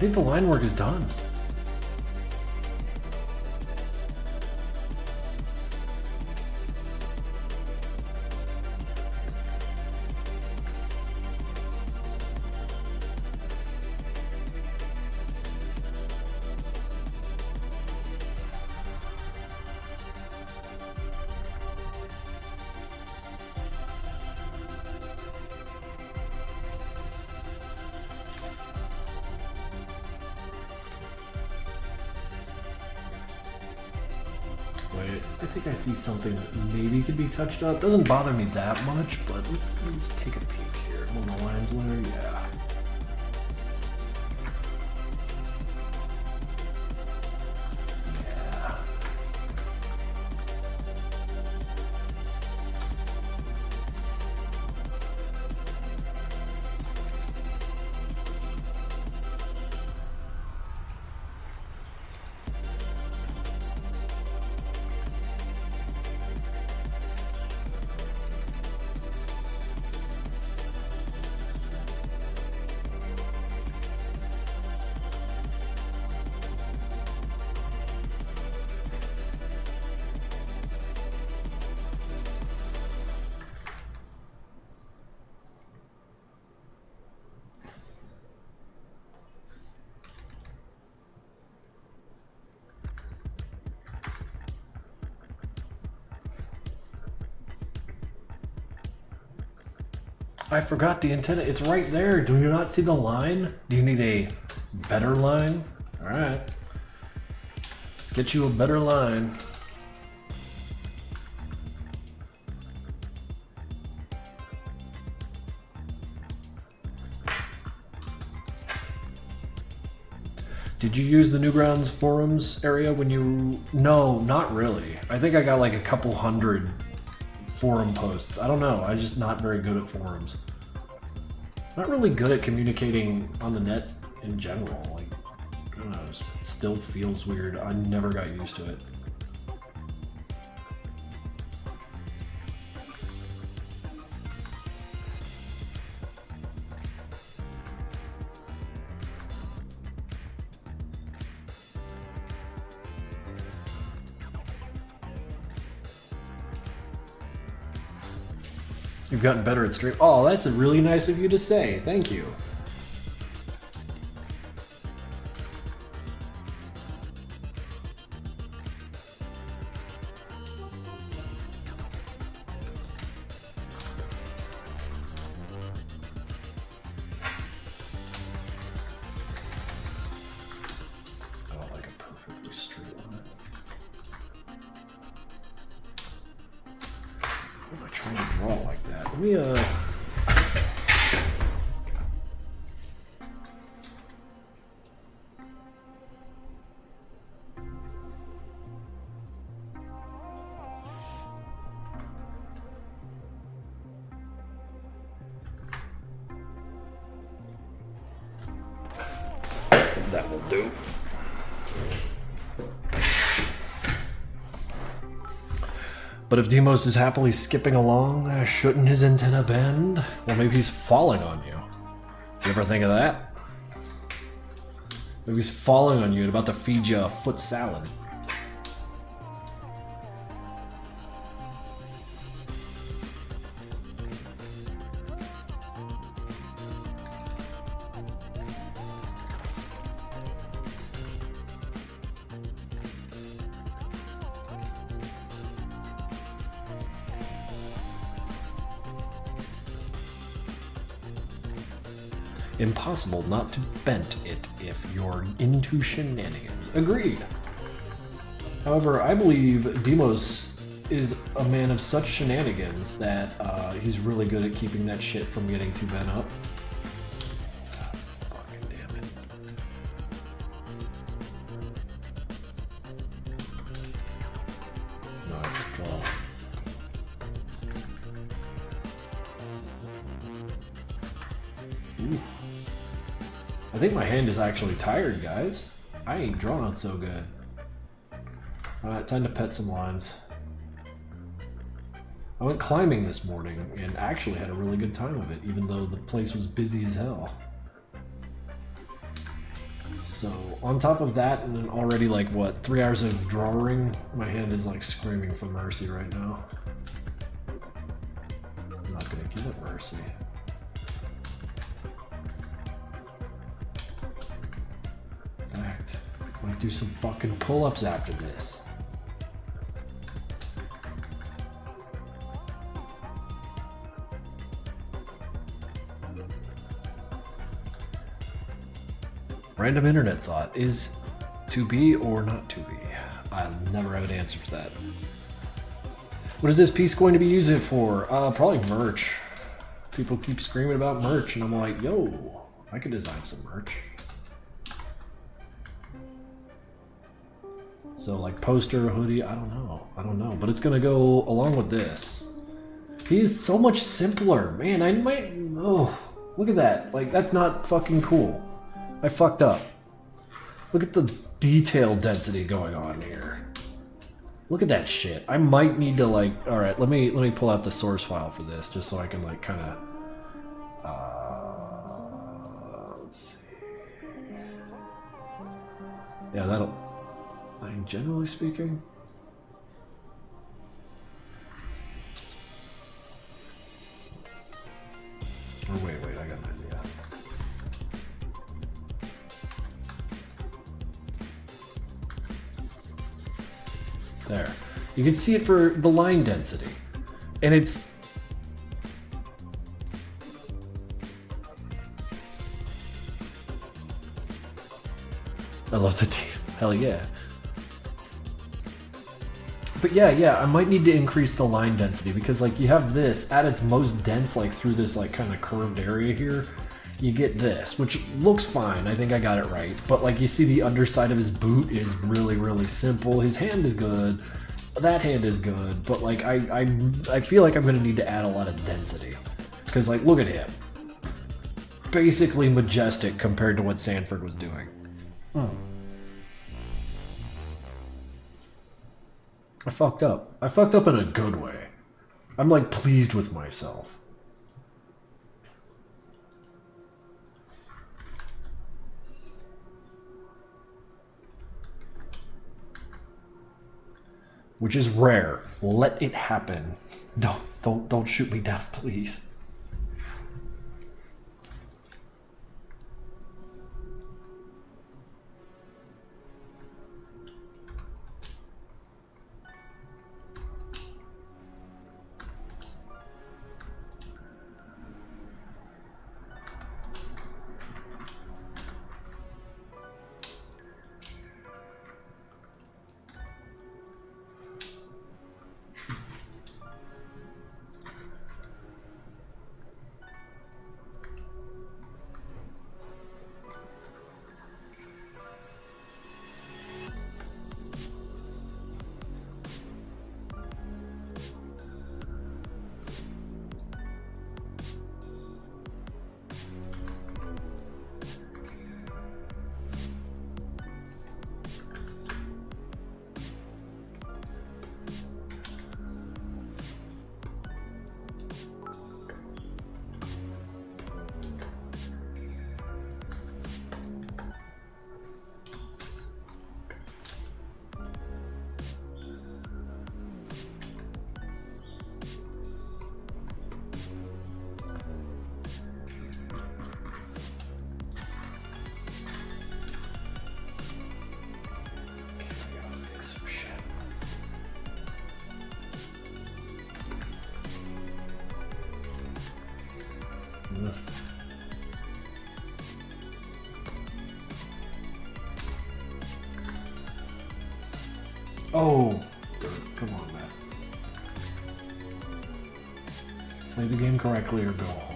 think the line work is done. I think I see something that maybe could be touched up. Doesn't bother me that much, but let's take a peek here. When the line's there, yeah. Yeah. I forgot the antenna. It's right there. Do you not see the line? Do you need a better line? All right. Let's get you a better line. Did you use the Newgrounds forums area when you... No, not really. I think I got like a couple hundred forum posts. I don't know. I'm just not very good at forums. Not really good at communicating on the net in general. Like, I don't know. It still feels weird. I never got used to it. You've gotten better at stream. Oh, that's really nice of you to say. Thank you. I don't like a perfectly straight line. What am I trying to draw like that? Let me, that will do. But if Demos is happily skipping along, shouldn't his antenna bend? Well, maybe he's falling on you. You ever think of that? Maybe he's falling on you and about to feed you a foot salad. Impossible not to bent it if you're into shenanigans. Agreed. However, I believe Demos is a man of such shenanigans that he's really good at keeping that shit from getting too bent up. Fucking damn it. No, I have to draw. Ooh. I think my hand is actually tired, guys. I ain't drawing so good. Alright, time to pet some lines. I went climbing this morning and actually had a really good time of it, even though the place was busy as hell. So on top of that, and then already like what, 3 hours of drawing, my hand is like screaming for mercy right now. I'm not gonna give it mercy. In fact, I might do some fucking pull-ups after this. Random internet thought. Is to be or not to be? I'll never have an answer for that. What is this piece going to be used for? Probably merch. People keep screaming about merch, and I'm like, yo, I could design some merch. So like poster, hoodie, I don't know. But it's gonna go along with this. He is so much simpler. Man, I might, oh, look at that. Like, that's not fucking cool. I fucked up. Look at the detail density going on here. Look at that shit. I might need to like, all right, let me pull out the source file for this just so I can like kind of, let's see. Yeah, that'll, I mean, generally speaking. Or wait, I got an idea. There. You can see it for the line density. And it's... I love the team. Hell yeah. But yeah, I might need to increase the line density because like you have this at its most dense, like through this like kind of curved area here, you get this, which looks fine. I think I got it right. But like you see the underside of his boot is really, really simple. His hand is good. That hand is good. But like I feel like I'm gonna need to add a lot of density. Because like look at him. Basically majestic compared to what Sanford was doing. I fucked up. I fucked up in a good way. I'm like pleased with myself. Which is rare. Let it happen. Don't shoot me down, please. Oh, come on, man. Play the game correctly or go home.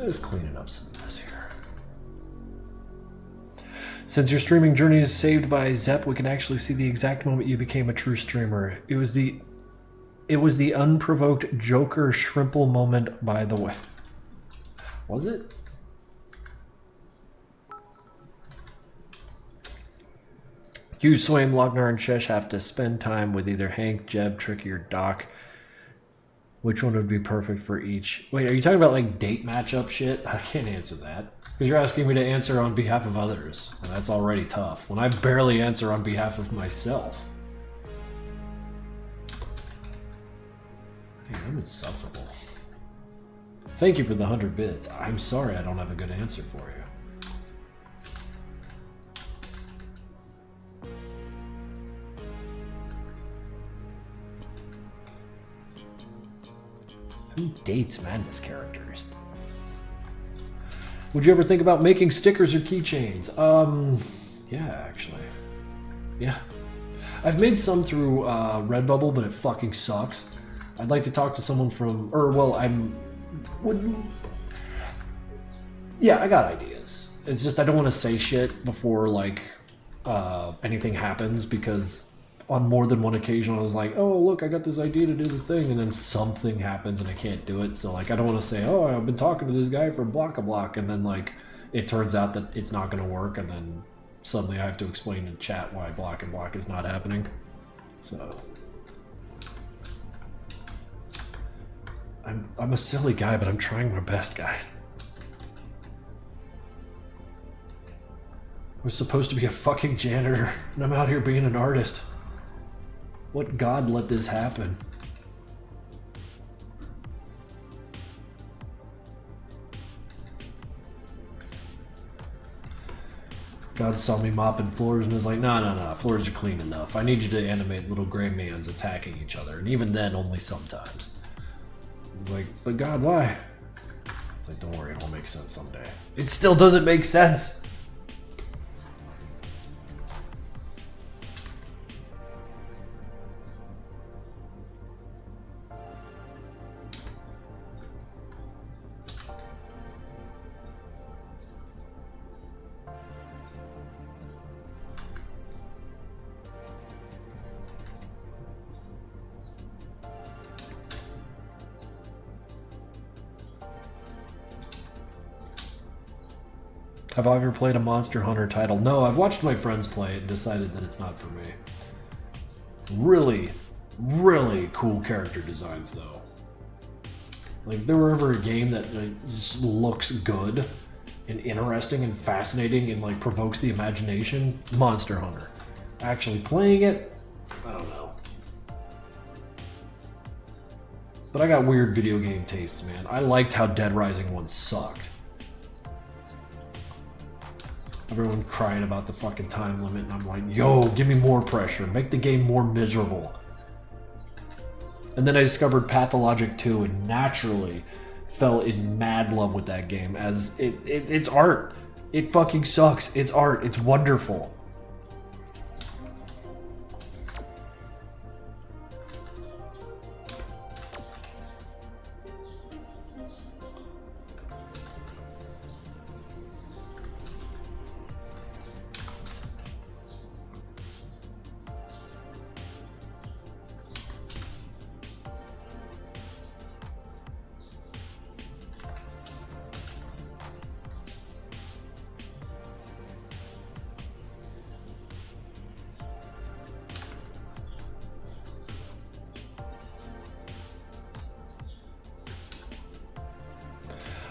Just cleaning up some of this here. Since your streaming journey is saved by Zep, we can actually see the exact moment you became a true streamer. It was the unprovoked Joker Shrimple moment, by the way. Was it? You, Swaim, Lochnar, and Shesh have to spend time with either Hank, Jeb, Tricky, or Doc. Which one would be perfect for each? Wait, are you talking about like date matchup shit? I can't answer that. Because you're asking me to answer on behalf of others. And that's already tough. When I barely answer on behalf of myself. Hey, I'm insufferable. Thank you for the 100 bits. I'm sorry I don't have a good answer for you. Who dates Madness characters? Would you ever think about making stickers or keychains? Yeah, actually. Yeah. I've made some through Redbubble, but it fucking sucks. I'd like to talk to someone from, yeah, I got ideas. It's just I don't want to say shit before like anything happens, because on more than one occasion I was like, oh look, I got this idea to do the thing, and then something happens and I can't do it. So like I don't want to say, oh, I've been talking to this guy from Block-a-Block, and then like it turns out that it's not going to work, and then suddenly I have to explain in chat why Block-a-Block is not happening. So I'm a silly guy, but I'm trying my best, guys. I was supposed to be a fucking janitor, and I'm out here being an artist. What god let this happen? God saw me mopping floors and was like, no, floors are clean enough. I need you to animate little gray mans attacking each other, and even then, only sometimes. I was like, but God, why? It's like, don't worry, it'll make sense someday. It still doesn't make sense! Have I ever played a Monster Hunter title? No, I've watched my friends play it and decided that it's not for me. Really, really cool character designs, though. Like, if there were ever a game that just looks good and interesting and fascinating and, like, provokes the imagination, Monster Hunter. Actually playing it, I don't know. But I got weird video game tastes, man. I liked how Dead Rising 1 sucked. Everyone crying about the fucking time limit, and I'm like, yo, give me more pressure. Make the game more miserable. And then I discovered Pathologic 2 and naturally fell in mad love with that game, as it's art. It fucking sucks. It's art. It's wonderful.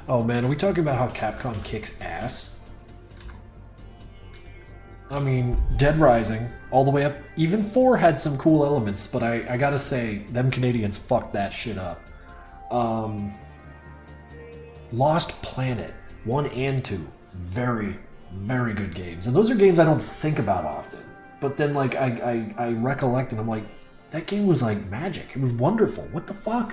Oh man, are we talking about how Capcom kicks ass? I mean, Dead Rising, all the way up, even 4 had some cool elements, but I gotta say, them Canadians fucked that shit up. Lost Planet, 1 and 2, very, very good games. And those are games I don't think about often. But then, like, I recollect and I'm like, that game was like magic. It was wonderful. What the fuck?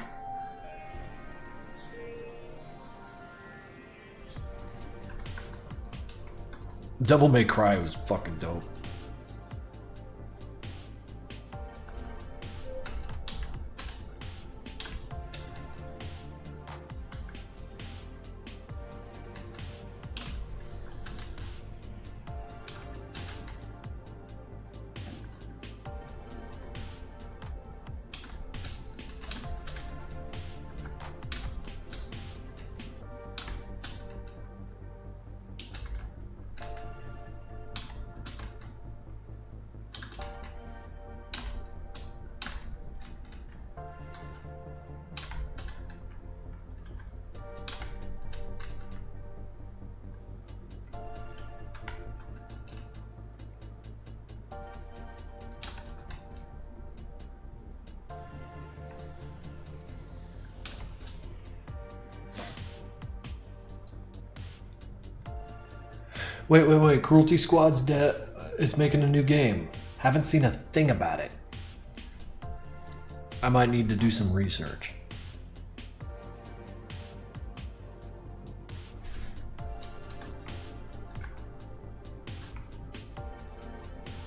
Devil May Cry was fucking dope. Wait. Cruelty Squad's is making a new game. Haven't seen a thing about it. I might need to do some research.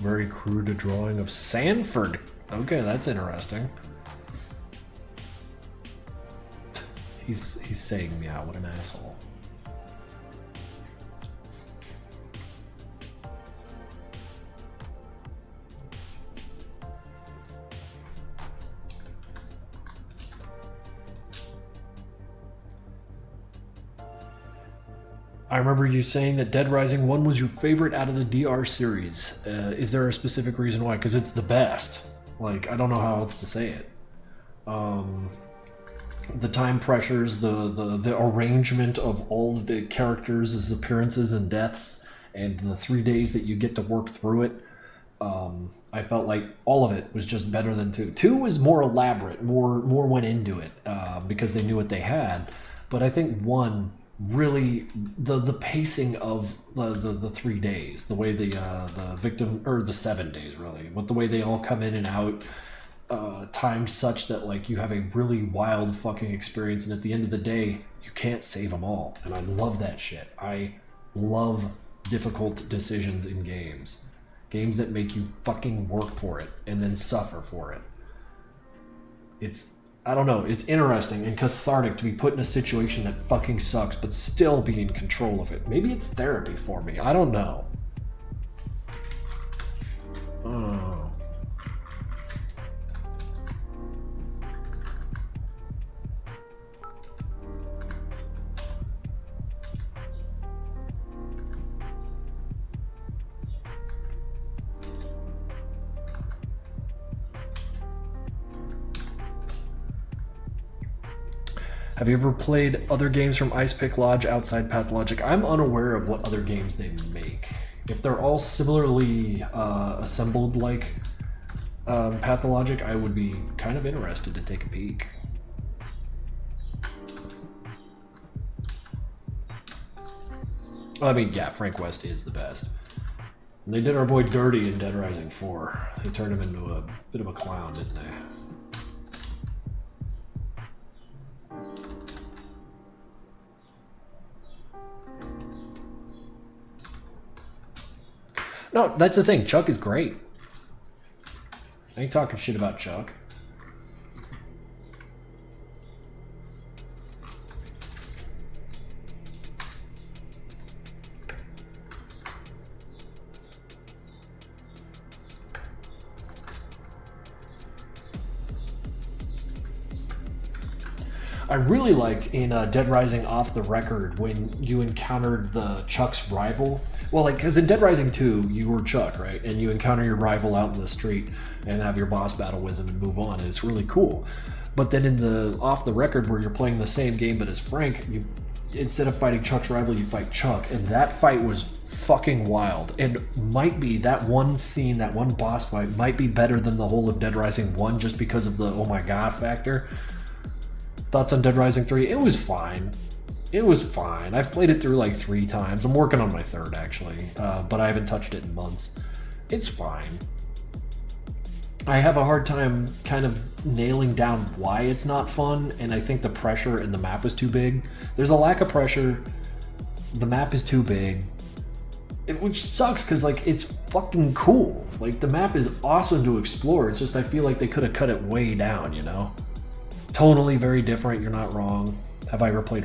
Very crude drawing of Sanford. Okay, that's interesting. He's saying meow, what an asshole. I remember you saying that Dead Rising 1 was your favorite out of the DR series. Is there a specific reason why? Because it's the best. Like, I don't know how else to say it. The time pressures, the arrangement of all of the characters' appearances and deaths, and the 3 days that you get to work through it. I felt like all of it was just better than 2. 2 was more elaborate, more went into it because they knew what they had. But I think 1 really the pacing of the 3 days, the way the victim, or the 7 days really, but the way they all come in and out, timed such that like you have a really wild fucking experience, and at the end of the day you can't save them all, and I love that shit. I love difficult decisions in games that make you fucking work for it and then suffer for it. I don't know, it's interesting and cathartic to be put in a situation that fucking sucks but still be in control of it. Maybe it's therapy for me, I don't know. Oh. Have you ever played other games from Ice Pick Lodge outside Pathologic? I'm unaware of what other games they make. If they're all similarly assembled like Pathologic, I would be kind of interested to take a peek. I mean, yeah, Frank West is the best. And they did our boy dirty in Dead Rising 4. They turned him into a bit of a clown, didn't they? No, that's the thing. Chuck is great. I ain't talking shit about Chuck. I really liked in Dead Rising Off the Record when you encountered the Chuck's rival. Well, like, because in Dead Rising 2, you were Chuck, right? And you encounter your rival out in the street and have your boss battle with him and move on, and it's really cool. But then in the Off the Record, where you're playing the same game but as Frank, you instead of fighting Chuck's rival, you fight Chuck, and that fight was fucking wild. And might be that one scene, that one boss fight, might be better than the whole of Dead Rising 1 just because of the oh my god factor. Thoughts on Dead Rising 3? It was fine. It was fine. I've played it through like 3 times. I'm working on my 3rd actually, but I haven't touched it in months. It's fine. I have a hard time kind of nailing down why it's not fun, and I think the pressure in the map is too big. There's a lack of pressure. The map is too big. Which sucks because like it's fucking cool. Like the map is awesome to explore. It's just I feel like they could have cut it way down, you know? Tonally very different, you're not wrong. Have I ever played?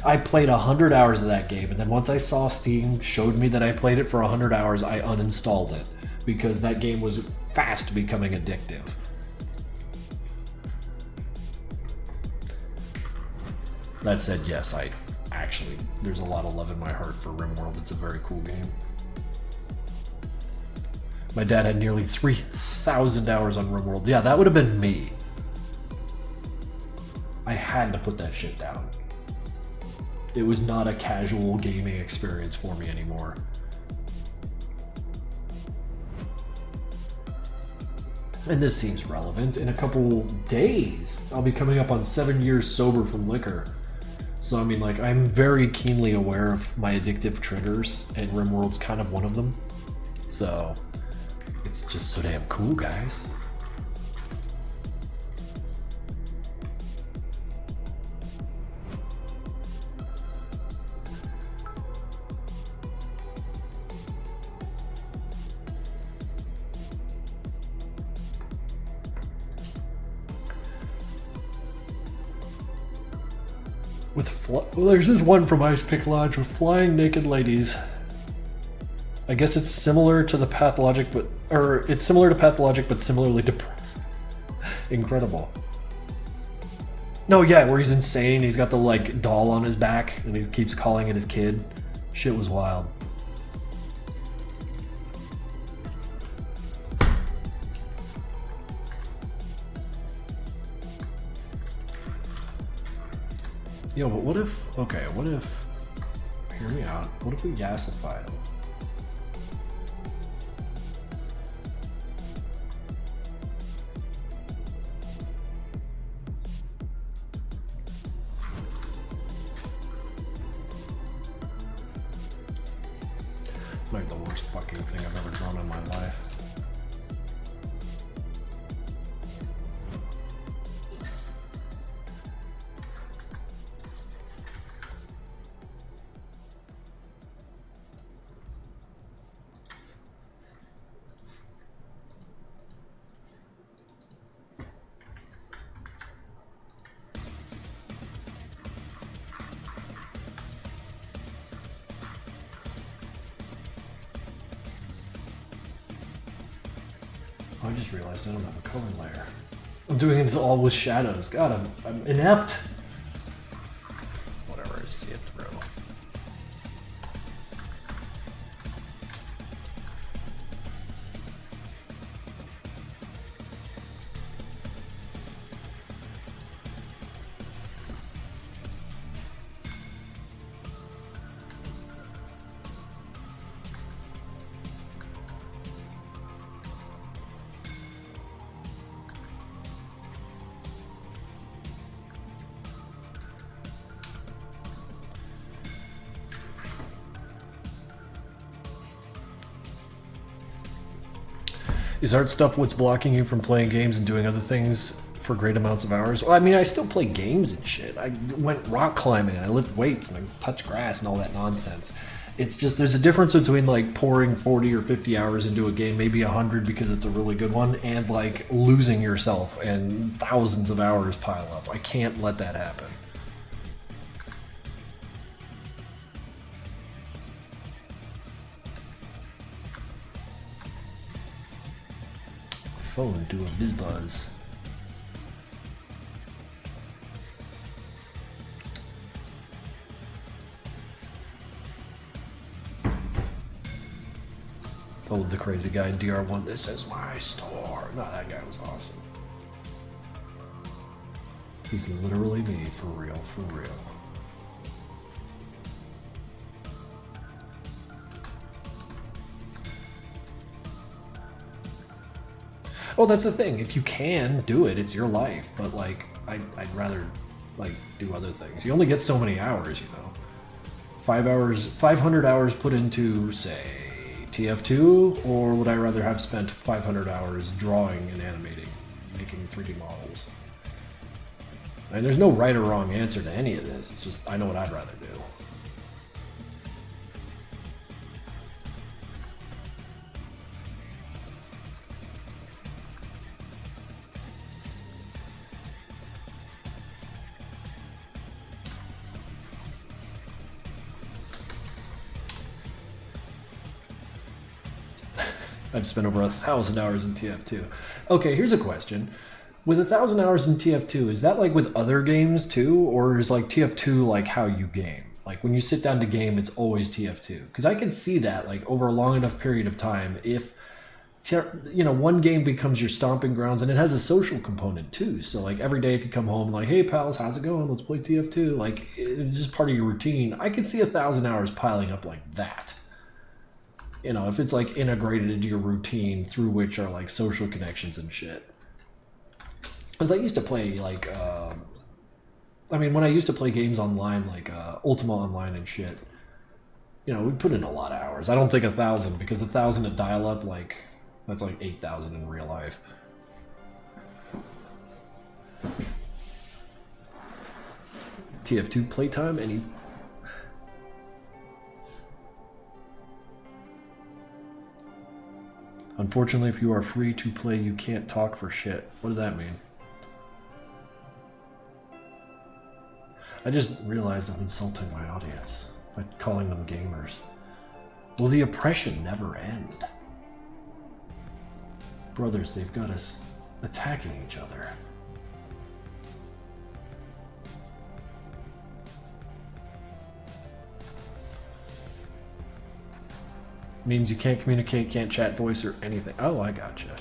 I played 100 hours of that game, and then once I saw Steam showed me that I played it for 100 hours, I uninstalled it because that game was fast becoming addictive. That said, yes, there's a lot of love in my heart for RimWorld. It's a very cool game. My dad had nearly 3,000 hours on RimWorld. Yeah, that would have been me. I had to put that shit down. It was not a casual gaming experience for me anymore. And this seems relevant. In a couple days, I'll be coming up on 7 years sober from liquor. So I mean, like, I'm very keenly aware of my addictive triggers, and RimWorld's kind of one of them. So it's just so damn cool, guys. Well, there's this one from Ice Pick Lodge with flying naked ladies. I guess it's similar to the pathologic, it's similar to pathologic, but similarly depressed. Incredible. No, yeah, where he's insane. He's got the like doll on his back, and he keeps calling it his kid. Shit was wild. Yo, but what if, okay, what if, hear me out, what if we gasify him? It's like the worst fucking thing I've ever drawn in my life. I just realized I don't have a color layer. I'm doing this all with shadows. God, I'm inept. Whatever, see it through. Is art stuff what's blocking you from playing games and doing other things for great amounts of hours? Well, I mean, I still play games and shit. I went rock climbing, I lift weights, and I touch grass and all that nonsense. It's just, there's a difference between like pouring 40 or 50 hours into a game, maybe 100 because it's a really good one, and like losing yourself and thousands of hours pile up. I can't let that happen. Phone do a biz buzz. Told the crazy guy in DR1, this is my store. No, that guy was awesome. He's literally me, for real, for real. Well, that's the thing. If you can do it, it's your life. But like, I'd rather like do other things. You only get so many hours, you know. 500 hours put into, say, TF2, or would I rather have spent 500 hours drawing and animating, making 3D models? And there's no right or wrong answer to any of this. It's just I know what I'd rather do. I've spent over 1,000 hours in TF2. Okay, here's a question. With 1,000 hours in TF2, is that like with other games too? Or is like TF2 like how you game? Like when you sit down to game, it's always TF2. Because I can see that like over a long enough period of time, if you know, one game becomes your stomping grounds, and it has a social component too. So like every day if you come home like, hey pals, how's it going? Let's play TF2. Like it's just part of your routine. I could see 1,000 hours piling up like that. You know, if it's like integrated into your routine through which are like social connections and shit. Because I used to play like I mean, when I used to play games online, like Ultima Online and shit, you know, we put in a lot of hours. I don't think 1,000, because 1,000 at dial-up, like, that's like 8,000 in real life. TF2 playtime, any... Unfortunately, if you are free to play, you can't talk for shit. What does that mean? I just realized I'm insulting my audience by calling them gamers. Will the oppression never end? Brothers, they've got us attacking each other. Means you can't communicate, can't chat, voice, or anything. Oh, I gotcha.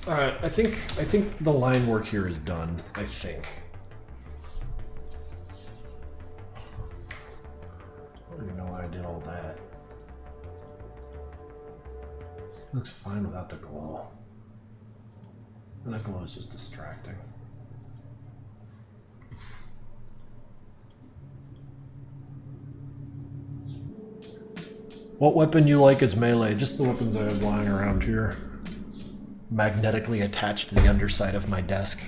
All right, I think the line work here is done. I think. I don't even know why I did all that. Looks fine without the glow. And that glow is just distracting. What weapon you like is melee? Just the weapons I have lying around here. Magnetically attached to the underside of my desk.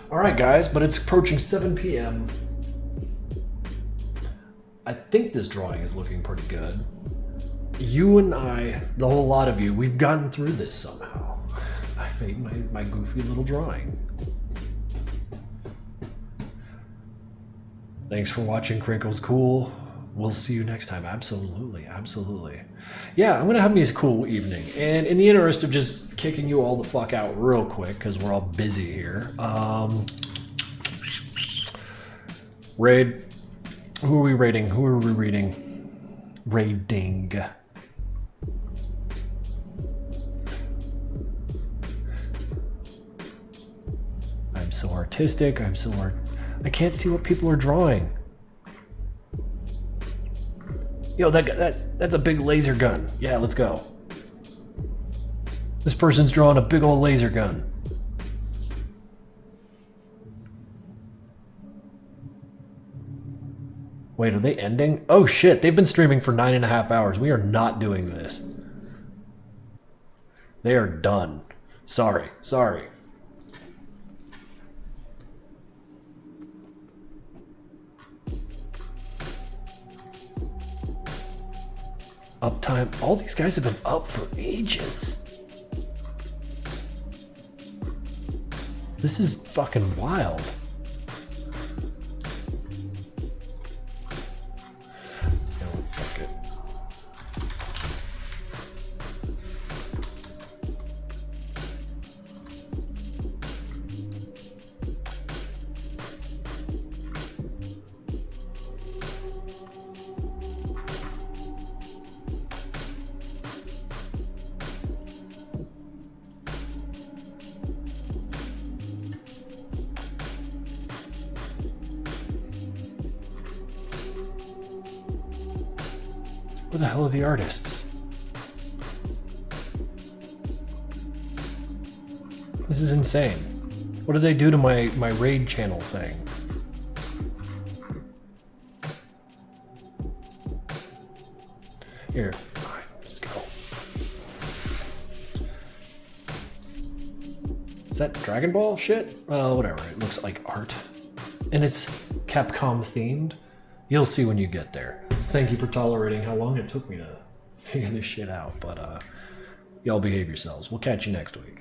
Alright guys, but it's approaching 7 p.m. I think this drawing is looking pretty good. You and I, the whole lot of you, we've gotten through this somehow. I made my goofy little drawing. Thanks for watching, Krinkels. Cool. We'll see you next time. Absolutely, absolutely. Yeah, I'm gonna have me a cool evening. And in the interest of just kicking you all the fuck out real quick, because we're all busy here. Raid. Who are we raiding? Who are we reading? Raiding. I'm so artistic. I'm so I can't see what people are drawing. Yo, that's a big laser gun. Yeah, let's go. This person's drawing a big old laser gun. Wait, are they ending? Oh shit, they've been streaming for 9.5 hours. We are not doing this. They are done. Sorry. Uptime. All these guys have been up for ages. This is fucking wild. You know what, fuck it. Where the hell are the artists? This is insane. What did they do to my raid channel thing? Here, alright, let's go. Is that Dragon Ball shit? Well, whatever, it looks like art. And it's Capcom themed. You'll see when you get there. Thank you for tolerating how long it took me to figure this shit out, but y'all behave yourselves. We'll catch you next week.